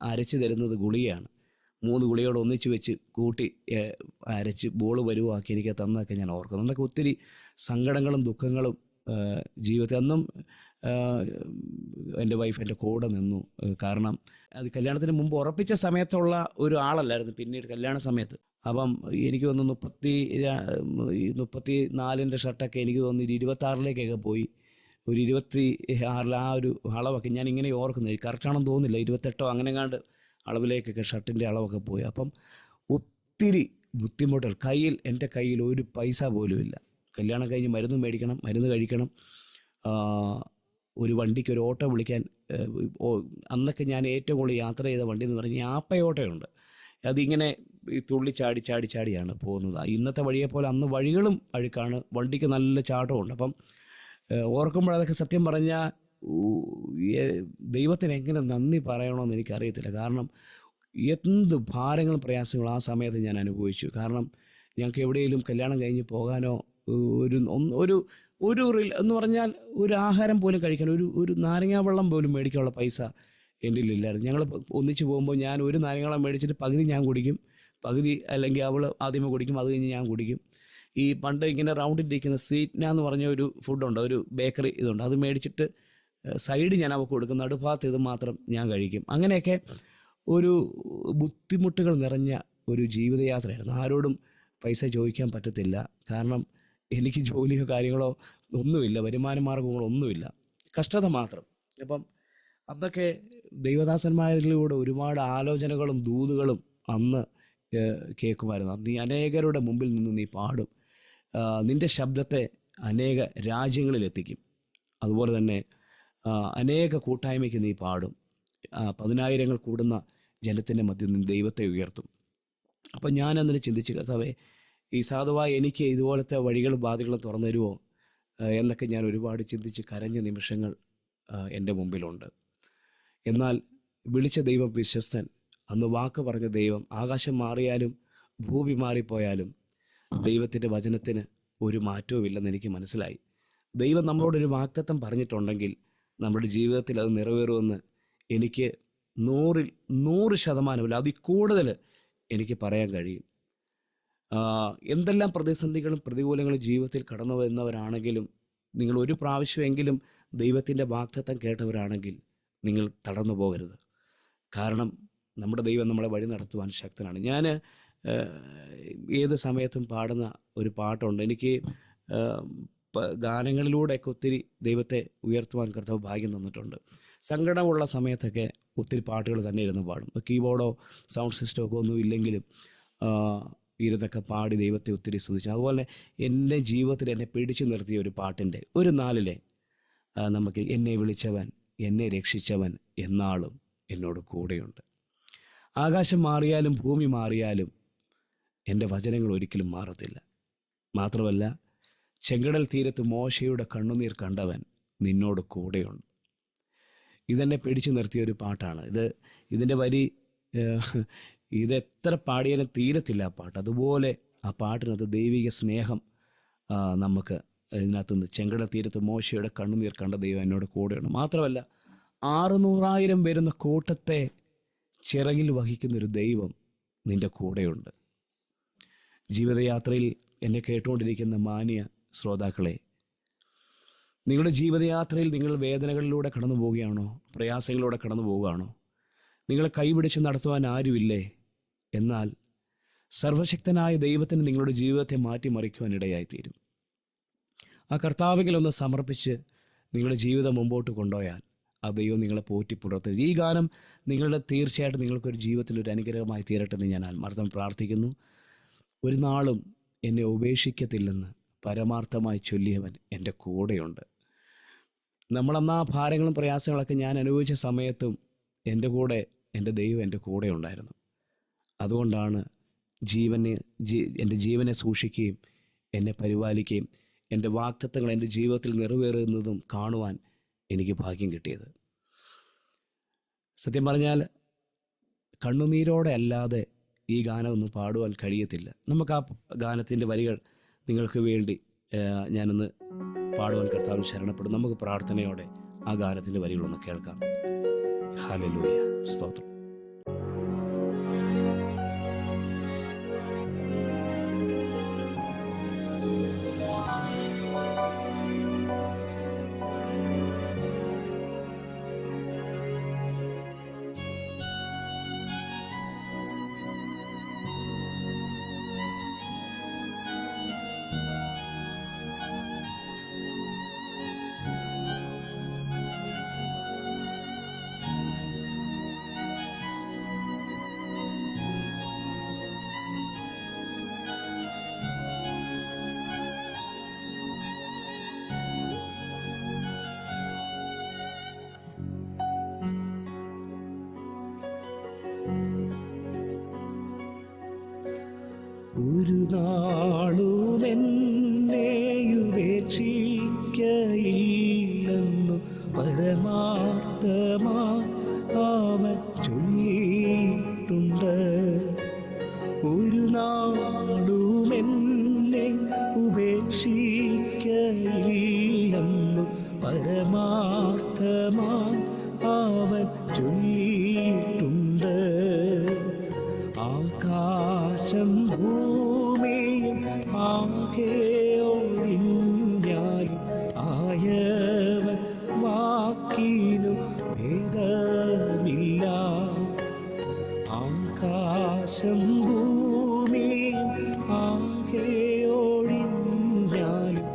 അരച്ച് തരുന്നത് ഗുളികയാണ്. 3 ഗുളികയോട് ഒന്നിച്ച് വെച്ച് കൂട്ടി അരച്ച് ബോൾ വരുവാക്കി എനിക്ക് തന്നതൊക്കെ ഞാൻ ഓർക്കുന്നു. അന്നൊക്കെ ഒത്തിരി സങ്കടങ്ങളും ദുഃഖങ്ങളും ജീവിതത്തിൽ അന്നും എൻ്റെ വൈഫ് എൻ്റെ കൂടെ നിന്നു. കാരണം അത് കല്യാണത്തിന് മുമ്പ് ഉറപ്പിച്ച സമയത്തുള്ള ഒരു ആളല്ലായിരുന്നു പിന്നീട് കല്യാണ സമയത്ത്. അപ്പം എനിക്ക് തോന്നുന്നു 34 ഷർട്ടൊക്കെ എനിക്ക് തോന്നുന്നു 26 പോയി. ഒരു 26 ആ ഒരു അളവൊക്കെ ഞാൻ ഇങ്ങനെ ഓർക്കുന്നത് കറക്റ്റാണെന്ന് തോന്നുന്നില്ല, 28 അങ്ങനെങ്ങാണ്ട് അളവിലേക്കൊക്കെ ഷർട്ടിൻ്റെ അളവൊക്കെ പോയി. അപ്പം ഒത്തിരി ബുദ്ധിമുട്ടുകൾ. എൻ്റെ കയ്യിൽ ഒരു പൈസ പോലും ഇല്ല. കല്യാണം കഴിഞ്ഞ് മരുന്ന് മേടിക്കണം, മരുന്ന് കഴിക്കണം, ഒരു വണ്ടിക്ക് ഒരു ഓട്ടോ വിളിക്കാൻ. അന്നൊക്കെ ഞാൻ ഏറ്റവും കൂടുതൽ യാത്ര ചെയ്ത വണ്ടി എന്ന് പറഞ്ഞാൽ ആപ്പയോട്ടോയുണ്ട്. അതിങ്ങനെ ചാടിയാണ് പോകുന്നത്. ഇന്നത്തെ വഴിയെപ്പോലെ അന്ന് വഴികളും അഴുക്കാണ്, വണ്ടിക്ക് നല്ല ചാട്ടമുണ്ട്. അപ്പം ഓർക്കുമ്പോഴതൊക്കെ സത്യം പറഞ്ഞാൽ ദൈവത്തിന് എങ്ങനെ നന്ദി പറയണമെന്ന് എനിക്കറിയത്തില്ല. കാരണം എന്ത് ഭാരങ്ങളും പ്രയാസങ്ങളും ആ സമയത്ത് ഞാൻ അനുഭവിച്ചു. കാരണം ഞങ്ങൾക്ക് എവിടെയെങ്കിലും കല്യാണം കഴിഞ്ഞ് പോകാനോ ഒരു എന്ന് പറഞ്ഞാൽ ഒരു ആഹാരം പോലും കഴിക്കാൻ ഒരു നാരങ്ങാ വെള്ളം പോലും മേടിക്കാനുള്ള പൈസ എൻ്റെ ഇല്ലായിരുന്നു. ഞങ്ങൾ ഒന്നിച്ച് പോകുമ്പോൾ ഞാൻ ഒരു നാരങ്ങ വെള്ളം മേടിച്ചിട്ട് പകുതി ഞാൻ കുടിക്കും, പകുതി അല്ലെങ്കിൽ അവൾ ആദ്യമേ കുടിക്കും, അത് കഴിഞ്ഞ് ഞാൻ കുടിക്കും. ഈ പണ്ട് ഇങ്ങനെ റൗണ്ടിലിരിക്കുന്ന സ്വീറ്റ്ന എന്ന് പറഞ്ഞ ഒരു ഫുഡുണ്ട്, ഒരു ബേക്കറി ഇതുണ്ട്, അത് മേടിച്ചിട്ട് സൈഡ് ഞാൻ അവൾക്ക് കൊടുക്കും, നടുഭാഗത്ത് ഇത് മാത്രം ഞാൻ കഴിക്കും. അങ്ങനെയൊക്കെ ഒരു ബുദ്ധിമുട്ടുകൾ നിറഞ്ഞ ഒരു ജീവിതയാത്രയായിരുന്നു. ആരോടും പൈസ ചോദിക്കാൻ പറ്റത്തില്ല. കാരണം എനിക്ക് ജോലിയോ കാര്യങ്ങളോ ഒന്നുമില്ല, വരുമാന മാർഗങ്ങളോ ഒന്നുമില്ല, കഷ്ടത മാത്രം. അപ്പം അന്നൊക്കെ ദൈവദാസന്മാരിലൂടെ ഒരുപാട് ആലോചനകളും ദൂതുകളും അന്ന് കേൾക്കുമായിരുന്നു. നീ അനേകരുടെ മുമ്പിൽ നിന്ന് നീ പാടും, നിൻ്റെ ശബ്ദത്തെ അനേക രാജ്യങ്ങളിലെത്തിക്കും, അതുപോലെ തന്നെ അനേക കൂട്ടായ്മയ്ക്ക് നീ പാടും, 10,000 കൂടുന്ന ജനത്തിൻ്റെ മധ്യത്തിൽ നിന്ന് ദൈവത്തെ ഉയർത്തും. അപ്പം ഞാനതിന് ചിന്തിച്ച്, കർത്താവേ, ഈ സാധുവായി എനിക്ക് ഇതുപോലത്തെ വഴികളും ബാധകളും തുറന്നു തരുമോ എന്നൊക്കെ ഞാൻ ഒരുപാട് ചിന്തിച്ച് കരഞ്ഞ നിമിഷങ്ങൾ എൻ്റെ മുമ്പിലുണ്ട്. എന്നാൽ വിളിച്ച ദൈവം വിശ്വസ്തൻ. അന്ന് വാക്ക് പറഞ്ഞ ദൈവം, ആകാശം മാറിയാലും ഭൂമി മാറിപ്പോയാലും ദൈവത്തിൻ്റെ വചനത്തിന് ഒരു മാറ്റവും ഇല്ലെന്ന് എനിക്ക് മനസ്സിലായി. ദൈവം നമ്മളോടൊരു വാഗ്ദത്തം പറഞ്ഞിട്ടുണ്ടെങ്കിൽ നമ്മുടെ ജീവിതത്തിൽ അത് നിറവേറുമെന്ന് എനിക്ക് 100% അതിൽ കൂടുതൽ എനിക്ക് പറയാൻ കഴിയും. എന്തെല്ലാം പ്രതിസന്ധികളും പ്രതികൂലങ്ങളും ജീവിതത്തിൽ കടന്നു വരുന്നവരാണെങ്കിലും, നിങ്ങൾ ഒരു പ്രാവശ്യമെങ്കിലും ദൈവത്തിൻ്റെ വാഗ്ദത്തം കേട്ടവരാണെങ്കിൽ നിങ്ങൾ തളർന്നു പോകരുത്. കാരണം നമ്മുടെ ദൈവം നമ്മളെ വഴി നടത്തുവാൻ ശക്തനാണ്. ഞാൻ ഏത് സമയത്തും പാടുന്ന ഒരു പാട്ടുണ്ട്. എനിക്ക് ഗാനങ്ങളിലൂടെയൊക്കെ ഒത്തിരി ദൈവത്തെ ഉയർത്തുവാൻ കർത്താവ് ഭാഗ്യം തന്നിട്ടുണ്ട്. സങ്കടമുള്ള സമയത്തൊക്കെ ഒത്തിരി പാട്ടുകൾ തന്നെ ഇരുന്ന് പാടും. കീബോർഡോ സൗണ്ട് സിസ്റ്റമോ ഒക്കെ ഒന്നും ഇല്ലെങ്കിലും ഇരുന്നൊക്കെ പാടി ദൈവത്തെ ഒത്തിരി സ്തുതിച്ചു. അതുപോലെ എൻ്റെ ജീവിതത്തിൽ എന്നെ പിടിച്ചു നിർത്തിയ ഒരു പാട്ടിൻ്റെ ഒരു 4 നമുക്ക് എന്നെ വിളിച്ചവൻ എന്നെ രക്ഷിച്ചവൻ എന്നാളും എന്നോട് കൂടെയുണ്ട്. ആകാശം മാറിയാലും ഭൂമി മാറിയാലും എൻ്റെ വചനങ്ങൾ ഒരിക്കലും മാറത്തില്ല. മാത്രമല്ല, ചെങ്കടൽ തീരത്ത് മോശയുടെ കണ്ണുനീർ കണ്ടവൻ നിന്നോട് കൂടെയുണ്ട്. ഇതെന്നെ പിടിച്ചു നിർത്തിയ ഒരു പാട്ടാണ്. ഇതിൻ്റെ വരി ഇതെത്ര പാടിയാലും തീരത്തില്ല ആ പാട്ട്. അതുപോലെ ആ പാട്ടിനകത്ത് ദൈവിക സ്നേഹം നമുക്ക് ഇതിനകത്തുനിന്ന്, ചെങ്കടൽ തീരത്ത് മോശയുടെ കണ്ണുനീർ കണ്ട ദൈവം എന്നോട് കൂടെയുണ്ട്. മാത്രമല്ല, 600,000 വരുന്ന കൂട്ടത്തെ ചിറകിൽ വഹിക്കുന്നൊരു ദൈവം നിൻ്റെ കൂടെയുണ്ട്. ജീവിതയാത്രയിൽ എന്നെ കേട്ടുകൊണ്ടിരിക്കുന്ന മാന്യ ശ്രോതാക്കളെ, നിങ്ങളുടെ ജീവിതയാത്രയിൽ നിങ്ങൾ വേദനകളിലൂടെ കടന്നു പോവുകയാണോ? പ്രയാസങ്ങളിലൂടെ കടന്നു പോവുകയാണോ? നിങ്ങളെ കൈപിടിച്ച് നടത്തുവാൻ ആരുമില്ലേ? എന്നാൽ സർവശക്തനായ ദൈവത്തിന് നിങ്ങളുടെ ജീവിതത്തെ മാറ്റിമറിക്കുവാനിടയായിത്തീരും. ആ കർത്താവിലൊന്ന് സമർപ്പിച്ച് നിങ്ങളുടെ ജീവിതം മുമ്പോട്ട് കൊണ്ടുപോയാൽ ആ ദൈവം നിങ്ങളെ പോറ്റി പുലർത്തും. ഈ ഗാനം തീർച്ചയായിട്ടും നിങ്ങൾക്കൊരു ജീവിതത്തിലൊരു അനുഗ്രഹമായി തീരട്ടെ എന്ന് ഞാൻ ആത്മാർത്ഥം പ്രാർത്ഥിക്കുന്നു. ഒരു നാളും എന്നെ ഉപേക്ഷിക്കത്തില്ലെന്ന് പരമാർത്ഥമായി ചൊല്ലിയവൻ എൻ്റെ കൂടെയുണ്ട്. നമ്മളന്ന് ആ ഭാരങ്ങളും പ്രയാസങ്ങളൊക്കെ ഞാൻ അനുഭവിച്ച സമയത്തും എൻ്റെ ദൈവം എൻ്റെ കൂടെ ഉണ്ടായിരുന്നു. അതുകൊണ്ടാണ് എൻ്റെ ജീവനെ സൂക്ഷിക്കുകയും എന്നെ പരിപാലിക്കുകയും എൻ്റെ വാഗ്ദത്തങ്ങൾ എൻ്റെ ജീവിതത്തിൽ നിറവേറുന്നതും കാണുവാൻ എനിക്ക് ഭാഗ്യം കിട്ടിയത്. സത്യം പറഞ്ഞാൽ കണ്ണുനീരോടെ അല്ലാതെ ഈ ഗാനം ഒന്നും പാടുവാൻ കഴിയത്തില്ല. നമുക്ക് ആ ഗാനത്തിൻ്റെ വരികൾ നിങ്ങൾക്ക് വേണ്ടി ഞാനൊന്ന് പാടുവാൻ കർത്താവിൽ ശരണപ്പെടും. നമുക്ക് പ്രാർത്ഥനയോടെ ആ ഗാനത്തിൻ്റെ വരികളൊന്ന് കേൾക്കാം. ഹല്ലേലൂയ, സ്തോത്രം. ഒരു നാളുമെന്നെയുപേക്ഷിക്കയില്ലെന്നു പരമാർത്ഥമാ അവൻ ചൊല്ലിയിട്ടുണ്ട്. ഒരു നാളുമെന്നെ ഉപേക്ഷിക്കയില്ലെന്നു പരമാർത്ഥമാ അവൻ ചൊല്ലിയിട്ടുണ്ട്. ആകാശം ഭൂമിയും ആകെ ഒഴിഞ്ഞാലും ആയവൻ വാക്കിനു ഭേദമില്ല. ആകാശം ഭൂമിയും ആകെ ഒഴിഞ്ഞാലും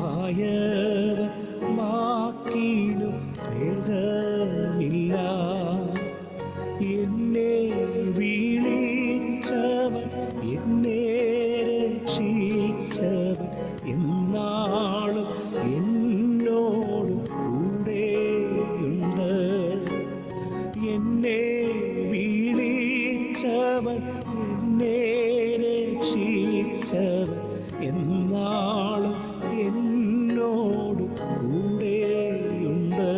ആയവൻ വാക്കിനു ഭേദമില്ല. എന്നെ വിളിച്ചവൻ എന്നെ രക്ഷിച്ചവൻ എന്നാളും എന്നോട് കൂടെയുണ്ട്. എന്നെ വിളിച്ചവൻ എന്നെ രക്ഷിച്ചവൻ എന്നാളും എന്നോട് കൂടെയുണ്ട്.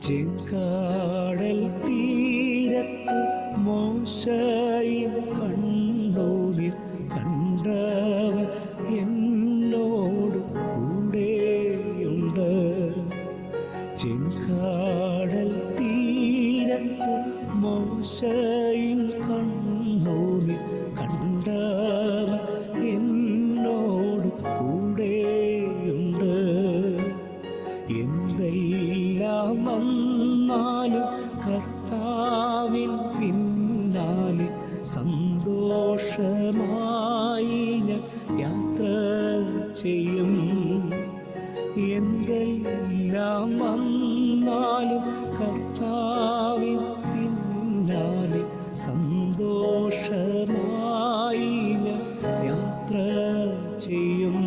ചെങ്കാടൽ തീരത്ത് മോശയും കണ്ണോതിൽ കണ്ടവൻ എന്നോട് കൂടെയുണ്ട്. ചെങ്കാടൽ തീരത്ത് മോശയും കണ്ണോതിൽ കണ്ടവൻ എന്നോട് കൂടെയുണ്ട്. എന്തെല്ലാം വന്നാലും കർത്താവിൻ പിന്നാലെ സന്തോഷമായി ഞാൻ യാത്ര ചെയ്യും. എന്തെല്ലാം വന്നാലും കർത്താവിൻ പിന്നാലെ സന്തോഷമായി ഞാൻ യാത്ര ചെയ്യും.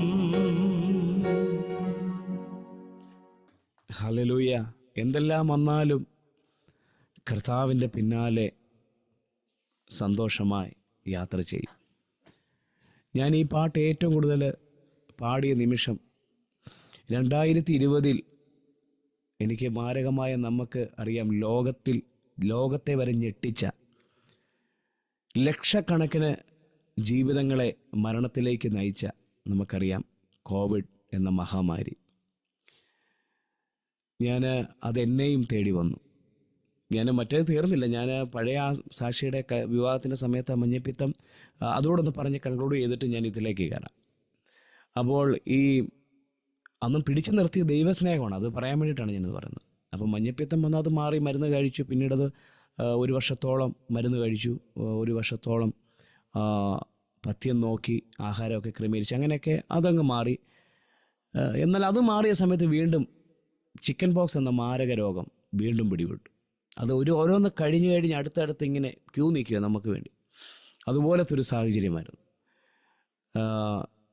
ഹല്ലേലൂയ. എന്തെല്ലാം വന്നാലും കർത്താവിൻ്റെ പിന്നാലെ സന്തോഷമായി യാത്ര ചെയ്യും. ഞാൻ ഈ പാട്ട് ഏറ്റവും കൂടുതൽ പാടിയ നിമിഷം 2020 എനിക്ക് മാരകമായ, നമുക്ക് അറിയാം, ലോകത്തെ വരെ ഞെട്ടിച്ച ലക്ഷക്കണക്കിന് ജീവിതങ്ങളെ മരണത്തിലേക്ക് നയിച്ച നമുക്കറിയാം കോവിഡ് എന്ന മഹാമാരി. അതെന്നെയും തേടി വന്നു. മറ്റേത് തീർന്നില്ല. പഴയ ആ സാക്ഷിയുടെ വിവാഹത്തിൻ്റെ സമയത്ത് മഞ്ഞപ്പിത്തം അതോടൊന്ന് പറഞ്ഞ് കൺക്ലൂഡ് ചെയ്തിട്ട് ഞാൻ ഇതിലേക്ക് കയറാം. അപ്പോൾ ഈ അന്നും പിടിച്ചു നിർത്തിയ ദൈവസ്നേഹമാണ്, അത് പറയാൻ വേണ്ടിയിട്ടാണ് ഞാനിത് പറയുന്നത്. അപ്പം മഞ്ഞപ്പിത്തം വന്നാൽ അത് മാറി, മരുന്ന് കഴിച്ചു. പിന്നീടത് 1 വർഷത്തോളം മരുന്ന് കഴിച്ചു. 1 വർഷത്തോളം പഥ്യം നോക്കി ആഹാരമൊക്കെ ക്രമീകരിച്ച് അങ്ങനെയൊക്കെ അതങ്ങ് മാറി. എന്നാൽ അത് മാറിയ സമയത്ത് വീണ്ടും ചിക്കൻ പോക്സ് എന്ന മാരക രോഗം വീണ്ടും പിടിപെട്ടു. അത് ഓരോന്ന് കഴിഞ്ഞ് അടുത്തടുത്ത് ഇങ്ങനെ ക്യൂ നിൽക്കുക നമുക്ക് വേണ്ടി. അതുപോലത്തെ ഒരു സാഹചര്യമായിരുന്നു.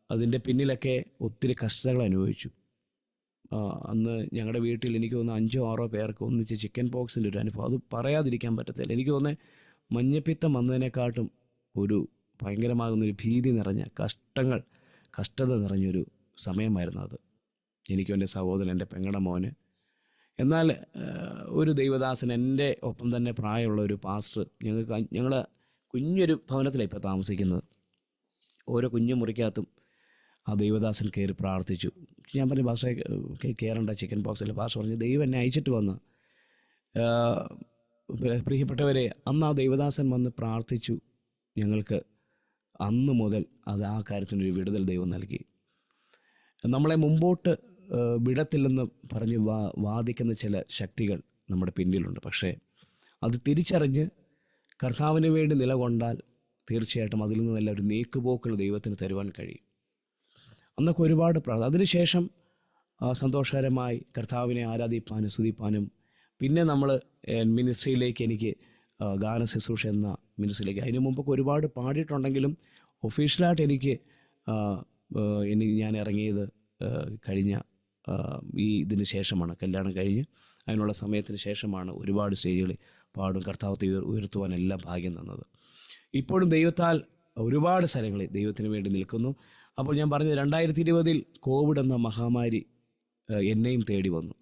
അതിൻ്റെ പിന്നിലൊക്കെ ഒത്തിരി കഷ്ടതകൾ അനുഭവിച്ചു. അന്ന് ഞങ്ങളുടെ വീട്ടിൽ എനിക്ക് തോന്നുന്നു 5-6 പേർക്ക് ഒന്നിച്ച് ചിക്കൻ പോക്സിൻ്റെ ഒരു അനുഭവം, അത് പറയാതിരിക്കാൻ പറ്റത്തില്ല. എനിക്ക് തോന്നുന്നത് മഞ്ഞപ്പിത്തം വന്നതിനെക്കാട്ടും ഒരു ഭയങ്കരമാകുന്നൊരു ഭീതി നിറഞ്ഞ കഷ്ടത നിറഞ്ഞൊരു സമയമായിരുന്നു അത്. എനിക്കും എൻ്റെ സഹോദരൻ, എൻ്റെ പെങ്ങളുടെ മോന്. എന്നാൽ ഒരു ദൈവദാസൻ, എൻ്റെ ഒപ്പം തന്നെ പ്രായമുള്ള ഒരു പാസ്റ്റർ, ഞങ്ങൾ കുഞ്ഞൊരു ഭവനത്തിലാണ് ഇപ്പോൾ താമസിക്കുന്നത്. ഓരോ കുഞ്ഞു മുറിക്കകത്തും ആ ദൈവദാസൻ കയറി പ്രാർത്ഥിച്ചു. ഞാൻ പറഞ്ഞു, പാസ്റ്ററെ കയറേണ്ട ചിക്കൻ പോക്സിൽ. പാസ്റ്റർ പറഞ്ഞു, ദൈവം എന്നെ അയച്ചിട്ട് വന്ന്. പ്രിയപ്പെട്ടവരെ, അന്ന് ആ ദൈവദാസൻ വന്ന് പ്രാർത്ഥിച്ചു. ഞങ്ങൾക്ക് അന്ന് മുതൽ ആ കാര്യത്തിനൊരു വിടുതൽ ദൈവം നൽകി. നമ്മളെ മുമ്പോട്ട് വിടത്തില്ലെന്ന് പറഞ്ഞ് വാദിക്കുന്ന ചില ശക്തികൾ നമ്മുടെ പിന്നിലുണ്ട്. പക്ഷേ അത് തിരിച്ചറിഞ്ഞ് കർത്താവിന് വേണ്ടി നിലകൊണ്ടാൽ തീർച്ചയായിട്ടും അതിൽ നിന്നെല്ലാം ഒരു നീക്കുപോക്കുകൾ ദൈവത്തിന് തരുവാൻ കഴിയും. അന്നൊക്കെ ഒരുപാട് അതിനുശേഷം സന്തോഷകരമായി കർത്താവിനെ ആരാധിപ്പാനും സ്തുതിപ്പാനും, പിന്നെ നമ്മൾ മിനിസ്ട്രിയിലേക്ക്, എനിക്ക് ഗാന ശുശ്രൂഷ എന്ന മിനിസ്ട്രിയിലേക്ക്, അതിനു മുമ്പൊക്കെ ഒരുപാട് പാടിയിട്ടുണ്ടെങ്കിലും ഒഫീഷ്യലായിട്ട് ഞാൻ ഇറങ്ങിയത് കഴിഞ്ഞ ഇതിന് ശേഷമാണ്. കല്യാണം കഴിഞ്ഞ് അതിനുള്ള സമയത്തിന് ശേഷമാണ് ഒരുപാട് സ്റ്റേജുകളിൽ പാടും കർത്താവത്തെ ഉയർത്തുവാനെല്ലാം ഭാഗ്യം തന്നത്. ഇപ്പോഴും ദൈവത്താൽ ഒരുപാട് സ്ഥലങ്ങളിൽ ദൈവത്തിന് വേണ്ടി നിൽക്കുന്നു. അപ്പോൾ ഞാൻ പറഞ്ഞത് 2020 കോവിഡ് എന്ന മഹാമാരി എന്നെയും തേടി വന്നു.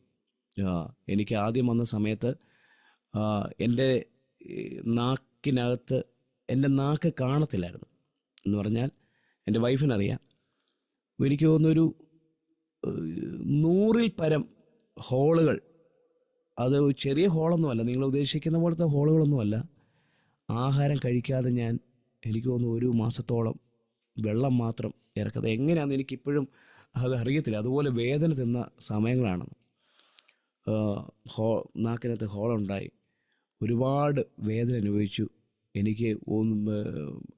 എനിക്ക് ആദ്യം വന്ന സമയത്ത് എൻ്റെ നാക്കിനകത്ത് എൻ്റെ നാക്ക് കാണത്തില്ലായിരുന്നു. എന്ന് പറഞ്ഞാൽ എൻ്റെ വൈഫിനറിയാം, എനിക്ക് തോന്നുന്നൊരു 100-ൽ പരം ഹോളുകൾ. അത് ചെറിയ ഹോളൊന്നുമല്ല, നിങ്ങൾ ഉദ്ദേശിക്കുന്ന പോലത്തെ ഹോളുകളൊന്നുമല്ല. ആഹാരം കഴിക്കാതെ എനിക്ക് തോന്നുന്നു 1 മാസത്തോളം വെള്ളം മാത്രം ഇറക്കുന്നത്. എങ്ങനെയാണെന്ന് എനിക്കിപ്പോഴും അത് അറിയത്തില്ല. അതുപോലെ വേദന തിന്ന സമയങ്ങളാണ്. നാക്കിനകത്ത് ഹോളുണ്ടായി, ഒരുപാട് വേദന അനുഭവിച്ചു. എനിക്ക്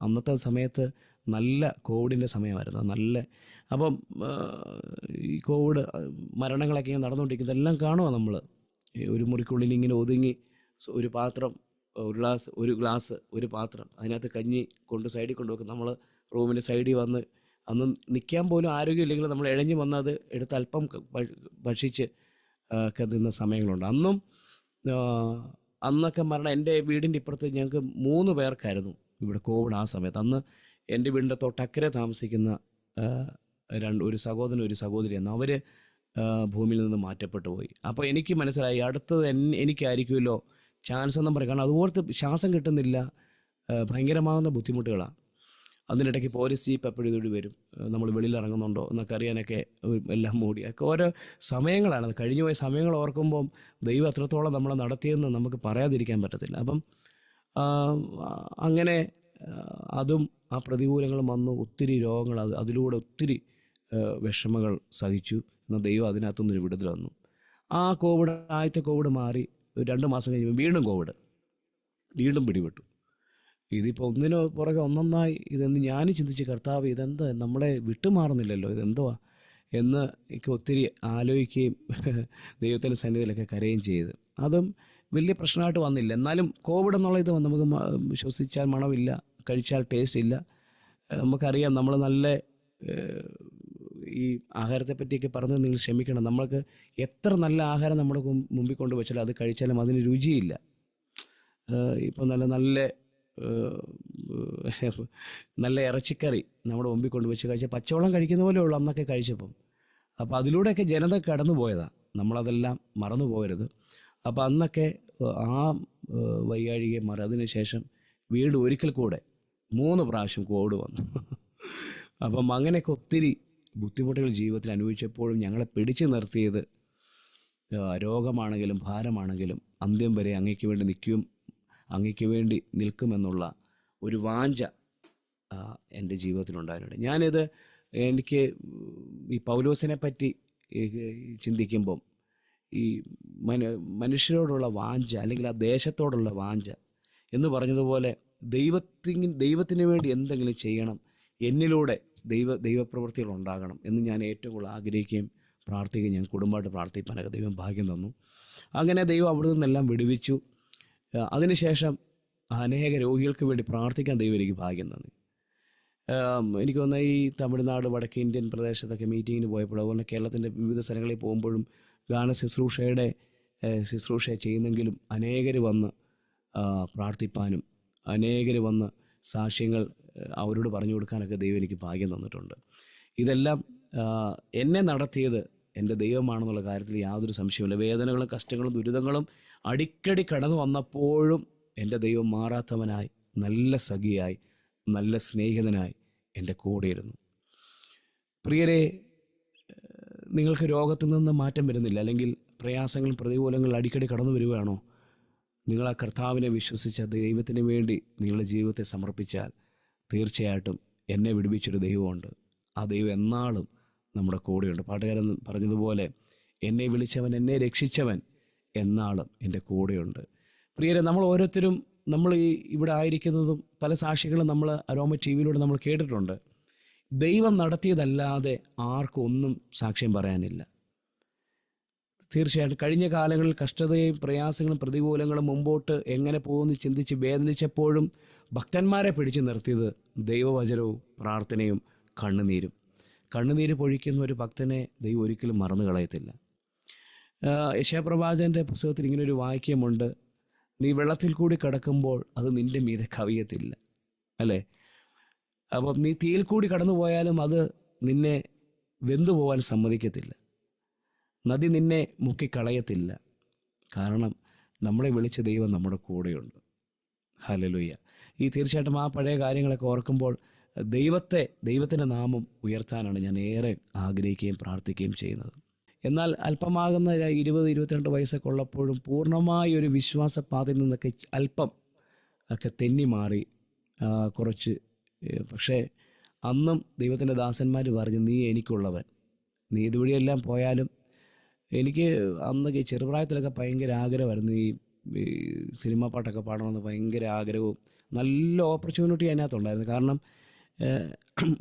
അന്നത്തെ സമയത്ത് നല്ല കോവിഡിൻ്റെ സമയമായിരുന്നു. അപ്പം ഈ കോവിഡ് മരണങ്ങളൊക്കെ ഇങ്ങനെ നടന്നുകൊണ്ടിരിക്കുന്നത് എല്ലാം കാണുക. നമ്മൾ ഒരു മുറിക്കുള്ളിൽ ഇങ്ങനെ ഒതുങ്ങി ഒരു പാത്രം, ഒരു ഗ്ലാസ്, ഒരു പാത്രം, അതിനകത്ത് കഞ്ഞി കൊണ്ട് സൈഡിൽ കൊണ്ടുവെക്കും. നമ്മൾ റൂമിൻ്റെ സൈഡിൽ വന്ന് അന്ന് നിൽക്കാൻ പോലും ആരോഗ്യമില്ലെങ്കിൽ നമ്മൾ ഇഴഞ്ഞു വന്ന് അത് എടുത്ത് അല്പം ഭക്ഷിച്ച് ഒക്കെ നിന്ന സമയങ്ങളുണ്ട്. അന്നൊക്കെ എൻ്റെ വീടിൻ്റെ ഇപ്പുറത്ത് ഞങ്ങൾക്ക് 3 പേർക്കായിരുന്നു ഇവിടെ കോവിഡ് ആ സമയത്ത്. അന്ന് എൻ്റെ വീടിൻ്റെ തൊട്ടക്കരെ താമസിക്കുന്ന ഒരു സഹോദരൻ, ഒരു സഹോദരിയാണ്. അവർ ഭൂമിയിൽ നിന്ന് മാറ്റപ്പെട്ടു പോയി. അപ്പോൾ എനിക്ക് മനസ്സിലായി അടുത്തത് എനിക്കായിരിക്കുമല്ലോ ചാൻസ് എന്ന് പറയും. കാരണം അതുപോലത്തെ ശ്വാസം കിട്ടുന്നില്ല, ഭയങ്കരമാകുന്ന ബുദ്ധിമുട്ടുകളാണ്. അതിനിടയ്ക്ക് പോലീസ് ജീപ്പ് എപ്പോഴും ഇതോട് വരും, നമ്മൾ വെളിയിൽ ഇറങ്ങുന്നുണ്ടോ എന്നൊക്കെ അറിയാനൊക്കെ എല്ലാം മൂടി ഒക്കെ ഓരോ സമയങ്ങളാണ്. കഴിഞ്ഞു പോയ സമയങ്ങൾ ഓർക്കുമ്പം ദൈവം എത്രത്തോളം നമ്മളെ നടത്തിയെന്ന് നമുക്ക് പറയാതിരിക്കാൻ പറ്റത്തില്ല. അപ്പം അങ്ങനെ അതും ആ പ്രതികൂലങ്ങളും വന്നു. ഒത്തിരി രോഗങ്ങൾ, അതിലൂടെ ഒത്തിരി വിഷമങ്ങൾ സഹിച്ചു. എന്നാൽ ദൈവം അതിനകത്തുനിന്നൊരു വിടുതൽ വന്നു. ആ ആദ്യത്തെ കോവിഡ് മാറി 2 മാസം കഴിയുമ്പോൾ വീണ്ടും പിടിപെട്ടു. ഇതിപ്പോൾ ഒന്നിനു പുറകെ ഒന്നൊന്നായി. ഇതെന്ന് ഞാനും ചിന്തിച്ച്, കർത്താവ് ഇതെന്താ നമ്മളെ വിട്ടുമാറുന്നില്ലല്ലോ, ഇതെന്തുവാ എന്ന് എനിക്ക് ഒത്തിരി ആലോചിക്കുകയും ദൈവത്തിൻ്റെ സന്നിധിയിലൊക്കെ കരയുകയും ചെയ്ത്. അതും വലിയ പ്രശ്നമായിട്ട് വന്നില്ല. എന്നാലും കോവിഡ് എന്നുള്ള ഇത് നമുക്ക് ശ്വസിച്ചാൽ മണമില്ല, കഴിച്ചാൽ ടേസ്റ്റ് ഇല്ല. നമുക്കറിയാം, നമ്മൾ നല്ല ഈ ആഹാരത്തെ പറ്റിയൊക്കെ പറഞ്ഞത് നിങ്ങൾ ക്ഷമിക്കണം. നമ്മൾക്ക് എത്ര നല്ല ആഹാരം നമ്മുടെ മുമ്പിൽ കൊണ്ട് വെച്ചാലും അത് കഴിച്ചാലും അതിന് രുചിയില്ല. ഇപ്പം നല്ല ഇറച്ചിക്കറി നമ്മുടെ മുമ്പിൽ കൊണ്ട് വെച്ച് കഴിച്ചാൽ പച്ചവെള്ളം കഴിക്കുന്ന പോലെ ഉള്ളൂ അന്നൊക്കെ കഴിച്ചപ്പം. അപ്പോൾ അതിലൂടെയൊക്കെ ജനത കടന്നു പോയതാണ്, നമ്മളതെല്ലാം മറന്നു പോകരുത്. അപ്പോൾ അന്നൊക്കെ ആ വൈകാഴികയെ മാറി. അതിന് ശേഷം വീണ്ടും ഒരിക്കൽ കൂടെ 3 പ്രാവശ്യം കോവിഡ് വന്നു. അപ്പം അങ്ങനെയൊക്കെ ഒത്തിരി ബുദ്ധിമുട്ടുകൾ ജീവിതത്തിൽ അനുഭവിച്ചപ്പോഴും ഞങ്ങളെ പിടിച്ചു നിർത്തിയത് രോഗമാണെങ്കിലും ഭാരമാണെങ്കിലും അന്ത്യം വരെ അങ്ങയ്ക്ക് വേണ്ടി അങ്ങയ്ക്ക് വേണ്ടി നിൽക്കുമെന്നുള്ള ഒരു വാഞ്ച എൻ്റെ ജീവിതത്തിലുണ്ടായിട്ടുണ്ട്. എനിക്ക് ഈ പൗലോസിനെ പറ്റി ചിന്തിക്കുമ്പം ഈ മനുഷ്യരോടുള്ള വാഞ്ച അല്ലെങ്കിൽ ആ ദേശത്തോടുള്ള വാഞ്ച എന്ന് പറഞ്ഞതുപോലെ ദൈവത്തിന് വേണ്ടി എന്തെങ്കിലും ചെയ്യണം, എന്നിലൂടെ ദൈവപ്രവൃത്തികൾ ഉണ്ടാകണം എന്ന് ഞാൻ ഏറ്റവും കൂടുതൽ ആഗ്രഹിക്കുകയും പ്രാർത്ഥിക്കുകയും ഞാൻ കുടുംബമായിട്ട് പ്രാർത്ഥിക്കാനൊക്കെ ദൈവം ഭാഗ്യം തന്നു. അങ്ങനെ ദൈവം അവിടെ നിന്നെല്ലാം വിടുവിച്ചു. അതിനുശേഷം അനേക രോഗികൾക്ക് വേണ്ടി പ്രാർത്ഥിക്കാൻ ദൈവം എനിക്ക് ഭാഗ്യം തന്നു. എനിക്ക് തോന്നുന്ന ഈ തമിഴ്നാട്, വടക്കേ ഇന്ത്യൻ പ്രദേശത്തൊക്കെ മീറ്റിങ്ങിന് പോയപ്പോൾ, അതുപോലെ കേരളത്തിൻ്റെ വിവിധ സ്ഥലങ്ങളിൽ പോകുമ്പോഴും ഗാന ശുശ്രൂഷ ചെയ്യുന്നെങ്കിലും അനേകർ വന്ന് പ്രാർത്ഥിപ്പാനും അനേകർ വന്ന് സാക്ഷ്യങ്ങൾ അവരോട് പറഞ്ഞു കൊടുക്കാനൊക്കെ ദൈവം എനിക്ക് ഭാഗ്യം തന്നിട്ടുണ്ട്. ഇതെല്ലാം എന്നെ നടത്തിയത് എൻ്റെ ദൈവമാണെന്നുള്ള കാര്യത്തിൽ യാതൊരു സംശയമില്ല. വേദനകളും കഷ്ടങ്ങളും ദുരിതങ്ങളും അടിക്കടി കടന്നു വന്നപ്പോഴും എൻ്റെ ദൈവം മാറാത്തവനായി, നല്ല സഖിയായി, നല്ല സ്നേഹിതനായി എൻ്റെ കൂടെയിരുന്നു. പ്രിയരെ, നിങ്ങൾക്ക് രോഗത്തിൽ നിന്ന് മാറ്റം വരുന്നില്ല, അല്ലെങ്കിൽ പ്രയാസങ്ങളും പ്രതികൂലങ്ങളും അടിക്കടി കടന്നു വരികയാണോ? നിങ്ങൾ ആ കർത്താവിനെ വിശ്വസിച്ച ദൈവത്തിന് വേണ്ടി നിങ്ങളുടെ ജീവിതത്തെ സമർപ്പിച്ചാൽ തീർച്ചയായിട്ടും എന്നെ വിടുവിച്ചൊരു ദൈവമുണ്ട്. ആ ദൈവം എന്നാളും നമ്മുടെ കൂടെയുണ്ട്. പാട്ടുകാരൻ പറഞ്ഞതുപോലെ, എന്നെ വിളിച്ചവൻ, എന്നെ രക്ഷിച്ചവൻ എന്നാളും എൻ്റെ കൂടെയുണ്ട്. പ്രിയരെ, നമ്മൾ ഓരോരുത്തരും നമ്മൾ ഇവിടെ ആയിരിക്കുന്നതും പല സാക്ഷികളും നമ്മൾ അരോമ ടി വിയിലൂടെ നമ്മൾ കേട്ടിട്ടുണ്ട്. ദൈവം നടത്തിയതല്ലാതെ ആർക്കും ഒന്നും സാക്ഷ്യം പറയാനില്ല. തീർച്ചയായിട്ടും കഴിഞ്ഞ കാലങ്ങളിൽ കഷ്ടതയും പ്രയാസങ്ങളും പ്രതികൂലങ്ങളും മുമ്പോട്ട് എങ്ങനെ പോകുമെന്ന് ചിന്തിച്ച് വേദനിച്ചപ്പോഴും ഭക്തന്മാരെ പിടിച്ചു നിർത്തിയത് ദൈവവചനവും പ്രാർത്ഥനയും കണ്ണുനീരും. കണ്ണുനീര് പൊഴിക്കുന്ന ഒരു ഭക്തനെ ദൈവം ഒരിക്കലും മറന്നു കളയത്തില്ല. യെശയ്യാപ്രവാചകൻ്റെ പുസ്തകത്തിൽ ഇങ്ങനൊരു വാക്യമുണ്ട്: നീ വെള്ളത്തിൽ കൂടി കടക്കുമ്പോൾ അത് നിൻ്റെ മീതെ കവിയത്തില്ല, അല്ലേ? അപ്പം നീ തീയിൽ കൂടി കടന്നു പോയാലും അത് നിന്നെ വെന്തു പോകാൻ സമ്മതിക്കത്തില്ല. നദി നിന്നെ മുക്കിക്കളയത്തില്ല. കാരണം നമ്മളെ വിളിച്ച ദൈവം നമ്മുടെ കൂടെയുണ്ട്. ഹല്ലേലൂയ. തീർച്ചയായിട്ടും ആ പഴയ കാര്യങ്ങളൊക്കെ ഓർക്കുമ്പോൾ ദൈവത്തിൻ്റെ നാമം ഉയർത്താനാണ് ഞാൻ ഏറെ ആഗ്രഹിക്കുകയും പ്രാർത്ഥിക്കുകയും ചെയ്യുന്നത്. എന്നാൽ അല്പമാകുന്ന 20-22 വയസ്സൊക്കെ ഉള്ളപ്പോഴും പൂർണ്ണമായ ഒരു വിശ്വാസപാതയിൽ നിന്നൊക്കെ അല്പം ഒക്കെ തെന്നി മാറി കുറച്ച്. പക്ഷേ അന്നും ദൈവത്തിൻ്റെ ദാസന്മാർ പറഞ്ഞു, നീ എനിക്കുള്ളവൻ, നീ ഇതുവഴിയെല്ലാം പോയാലും. എനിക്ക് അന്നൊക്കെ ചെറുപ്രായത്തിലൊക്കെ ഭയങ്കര ആഗ്രഹമായിരുന്നു ഈ സിനിമ പാട്ടൊക്കെ പാടണമെന്ന്, ഭയങ്കര ആഗ്രഹവും നല്ല ഓപ്പർച്യൂണിറ്റി അതിനകത്തുണ്ടായിരുന്നു. കാരണം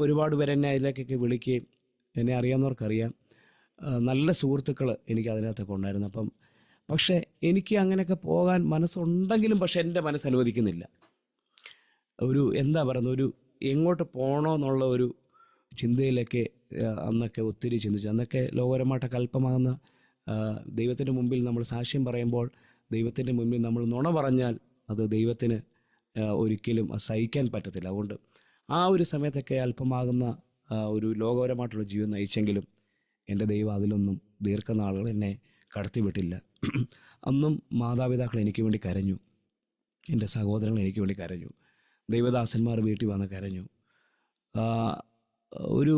ഒരുപാട് പേര് എന്നെ അതിലേക്കൊക്കെ വിളിക്കുകയും എന്നെ അറിയാവുന്നവർക്കറിയാം, നല്ല സുഹൃത്തുക്കൾ എനിക്ക് അതിനകത്തൊക്കെ ഉണ്ടായിരുന്നു. പക്ഷേ എനിക്ക് അങ്ങനെയൊക്കെ പോകാൻ മനസ്സുണ്ടെങ്കിലും പക്ഷെ എൻ്റെ മനസ്സ് അനുവദിക്കുന്നില്ല. എന്താ പറയുന്നത്, ഒരു എങ്ങോട്ട് പോകണമെന്നുള്ള ഒരു ചിന്തയിലൊക്കെ അന്നൊക്കെ ഒത്തിരി ചിന്തിച്ചു. അന്നൊക്കെ ലോകപരമായിട്ടൊക്കെ അല്പമാകുന്ന ദൈവത്തിൻ്റെ മുമ്പിൽ നമ്മൾ സാക്ഷ്യം പറയുമ്പോൾ, ദൈവത്തിൻ്റെ മുമ്പിൽ നമ്മൾ നുണ പറഞ്ഞാൽ അത് ദൈവത്തിന് ഒരിക്കലും സഹിക്കാൻ പറ്റത്തില്ല. അതുകൊണ്ട് ആ ഒരു സമയത്തൊക്കെ അല്പമാകുന്ന ഒരു ലോകപരമായിട്ടുള്ള ജീവിതം നയിച്ചെങ്കിലും എൻ്റെ ദൈവം അതിലൊന്നും ദീർഘനാളുകൾ എന്നെ കടത്തിവിട്ടില്ല. അന്നും മാതാപിതാക്കൾ എനിക്ക് വേണ്ടി കരഞ്ഞു, എൻ്റെ സഹോദരങ്ങൾ എനിക്ക് വേണ്ടി കരഞ്ഞു, ദൈവദാസന്മാർ വീട്ടിൽ വന്ന് കരഞ്ഞു. ഒരു